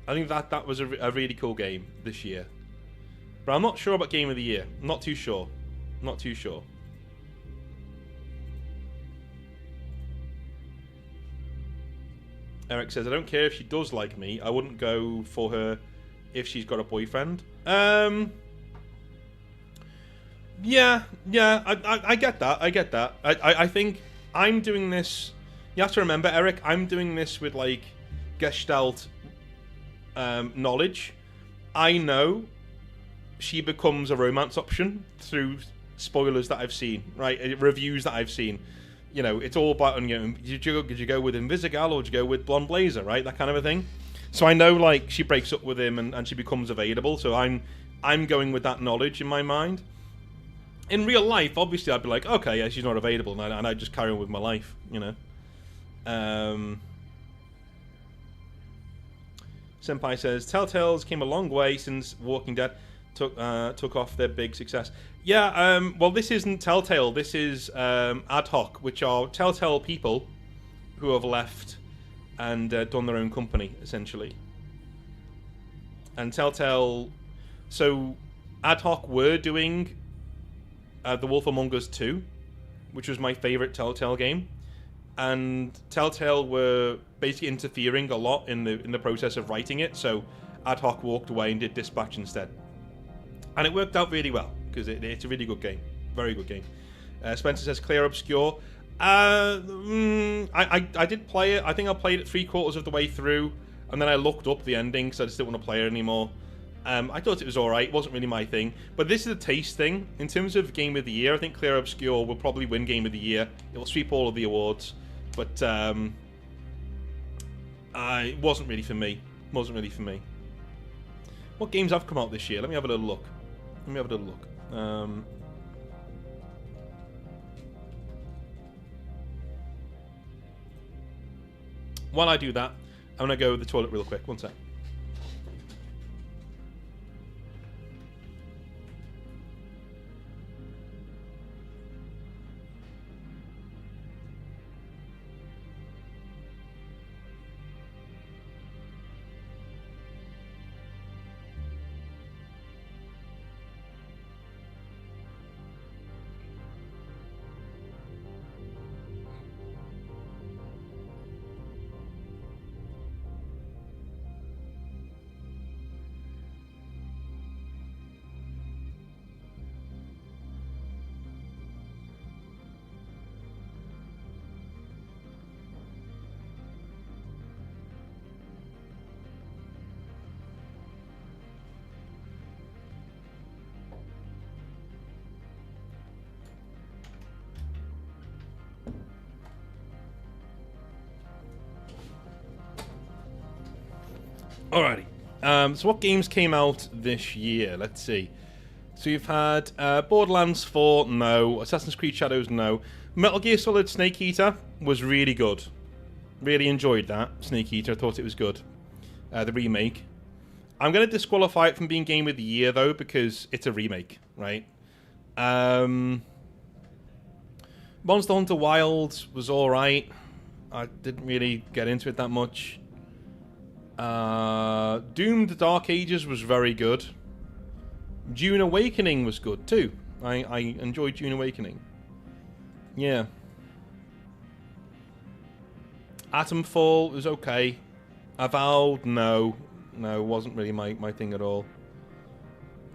I think that was a really cool game this year. But I'm not sure about Game of the Year. Not too sure. Eric says, I don't care if she does like me. I wouldn't go for her if she's got a boyfriend. Yeah, I get that. I get that. I think I'm doing this. You have to remember, Eric, I'm doing this with like Gestalt knowledge. I know she becomes a romance option through spoilers that I've seen, right? Reviews that I've seen. You know, it's all about, you know, did you go with Invisigal or did you go with Blonde Blazer, right? That kind of a thing. So I know, like, she breaks up with him and she becomes available. So I'm going with that knowledge in my mind. In real life, obviously, I'd be like, okay, yeah, she's not available, and I just carry on with my life, you know. Senpai says, Telltale's came a long way since Walking Dead took off their big success. Yeah, well, this isn't Telltale. This is Ad Hoc, which are Telltale people who have left and done their own company, essentially. And Telltale... So, Ad Hoc were doing The Wolf Among Us 2, which was my favourite Telltale game. And Telltale were basically interfering a lot in the process of writing it, so Ad Hoc walked away and did Dispatch instead. And it worked out really well, because it's a really good game. Very good game. Spencer says, Clear Obscure. I did play it. I think I played it 3/4 of the way through, and then I looked up the ending, because I just didn't want to play it anymore. I thought it was alright. It wasn't really my thing. But this is a taste thing. In terms of Game of the Year, I think Clear Obscure will probably win Game of the Year. It will sweep all of the awards. But it wasn't really for me. Wasn't really for me. What games have come out this year? Let me have a little look. While I do that, I'm going to go to the toilet real quick. One sec. Alrighty. So what games came out this year? Let's see. So you've had Borderlands 4, no. Assassin's Creed Shadows, no. Metal Gear Solid Snake Eater was really good. Really enjoyed that, Snake Eater. I thought it was good. The remake. I'm going to disqualify it from being Game of the Year, though, because it's a remake, right? Monster Hunter Wilds was alright. I didn't really get into it that much. Doom the Dark Ages was very good. Dune Awakening was good too. I enjoyed Dune Awakening. Yeah. Atomfall was okay. Avowed, no. No, wasn't really my thing at all.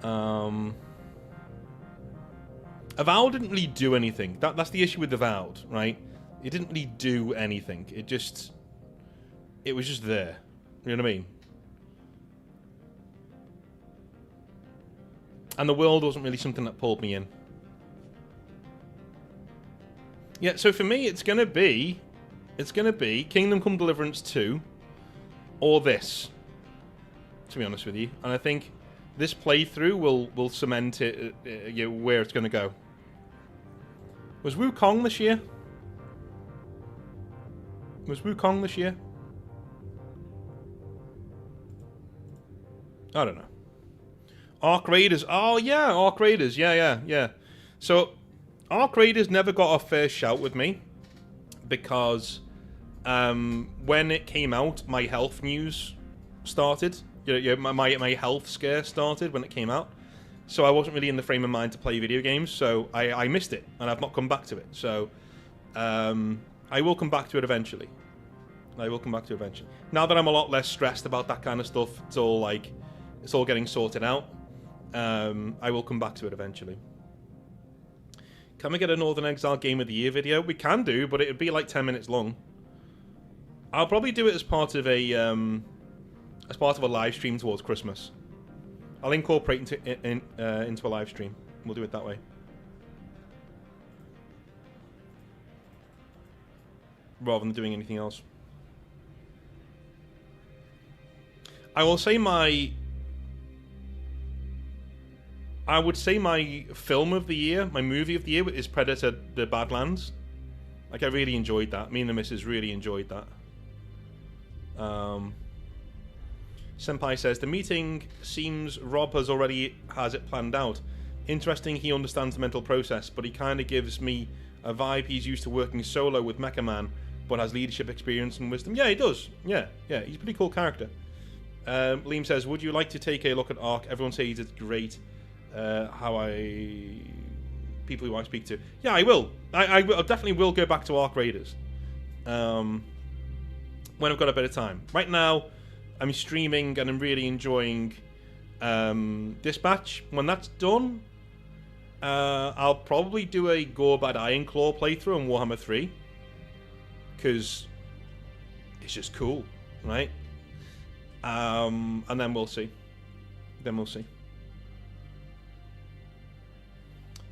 Avowed didn't really do anything. That's the issue with Avowed, right? It didn't really do anything. It was just there. You know what I mean? And the world wasn't really something that pulled me in. Yeah, so for me, it's gonna be Kingdom Come Deliverance 2 or this, to be honest with you. And I think this playthrough will cement it, where it's gonna go. Was Wukong this year? I don't know. Arc Raiders. Oh, yeah, Arc Raiders. Yeah. So, Arc Raiders never got a fair shout with me because when it came out, my health news started. My health scare started when it came out. So I wasn't really in the frame of mind to play video games, so I missed it, and I've not come back to it. So I will come back to it eventually. I will come back to it eventually. Now that I'm a lot less stressed about that kind of stuff, it's all getting sorted out. I will come back to it eventually. Can we get a Northern Exile Game of the Year video? We can do, but it would be like 10 minutes long. I'll probably do it as part of a live stream towards Christmas. I'll incorporate into a live stream. We'll do it that way. Rather than doing anything else. I would say my film of the year, my movie of the year is Predator: The Badlands. Like, I really enjoyed that. Me and the missus really enjoyed that. Senpai says, the meeting seems Rob has it planned out. Interesting, he understands the mental process, but he kind of gives me a vibe he's used to working solo with Mecha Man, but has leadership experience and wisdom. Yeah, he does. Yeah, he's a pretty cool character. Liam says, would you like to take a look at Ark? Everyone says it's great. People who I speak to. Yeah, I will. I definitely will go back to Ark Raiders. When I've got a bit of time. Right now, I'm streaming and I'm really enjoying Dispatch. When that's done, I'll probably do a Gorbad Ironclaw playthrough on Warhammer 3. Because it's just cool, right? And then we'll see.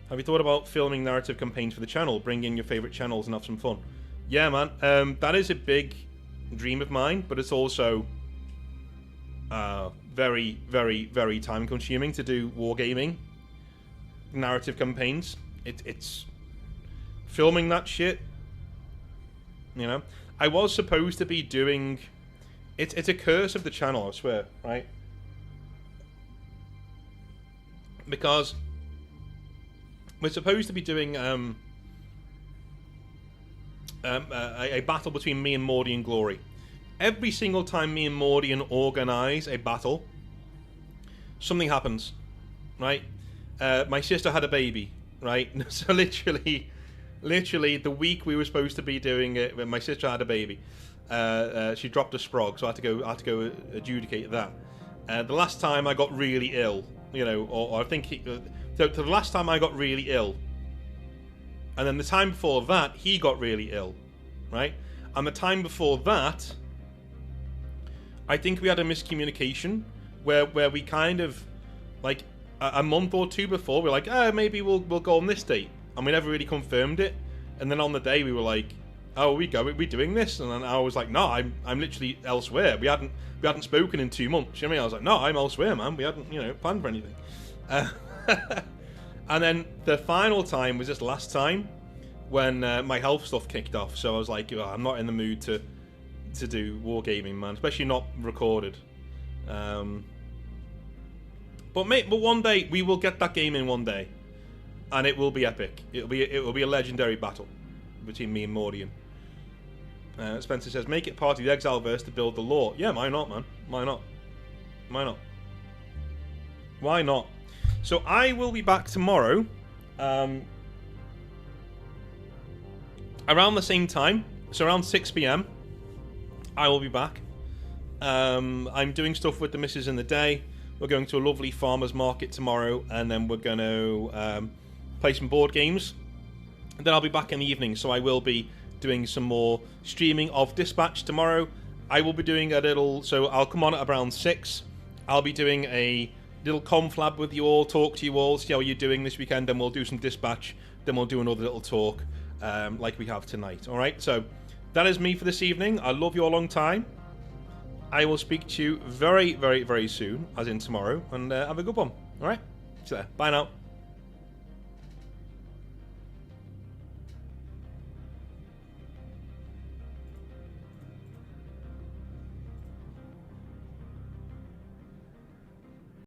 Have you thought about filming narrative campaigns for the channel? Bring in your favourite channels and have some fun. Yeah, man. That is a big dream of mine, but it's also very, very, very time consuming to do wargaming narrative campaigns. It's filming that shit, you know. I was supposed to be doing it's a curse of the channel, I swear, right? Because we're supposed to be doing a battle between me and Morty and Glory. Every single time me and Mordian organise a battle, something happens, right? My sister had a baby, right? So literally, the week we were supposed to be doing it, when my sister had a baby, she dropped a sprog, so I had to go adjudicate that. The last time I got really ill, you know, or I think the last time I got really ill, and then the time before that he got really ill, right? And the time before that, I think we had a miscommunication where we kind of, like, a month or two before, we were like, maybe we'll go on this date, and we never really confirmed it. And then on the day we were like, oh, we doing this? And then I was like, no, I'm literally elsewhere. We hadn't spoken in 2 months. You know what I mean? I was like, no, I'm elsewhere, man. We hadn't, you know, planned for anything. And then the final time was just last time when my health stuff kicked off. So I was like, I'm not in the mood to do wargaming, man, especially not recorded. But one day we will get that game in one day, and it will be epic. It will be a legendary battle between me and Mordian. Spencer says, make it part of the Exileverse to build the lore. Yeah, why not, man? Why not? Why not? So I will be back tomorrow, around the same time. So around 6 PM, I will be back. I'm doing stuff with the missus in the day. We're going to a lovely farmer's market tomorrow, and then we're going to play some board games. And then I'll be back in the evening, so I will be doing some more streaming of Dispatch tomorrow. I will be doing a little, so I'll come on at around 6. I'll be doing a little conflab with you all, talk to you all, see how you're doing this weekend, then we'll do some Dispatch, then we'll do another little talk like we have tonight. Alright, so that is me for this evening. I love you a long time. I will speak to you very, very, very soon, as in tomorrow, and have a good one. Alright, so bye now.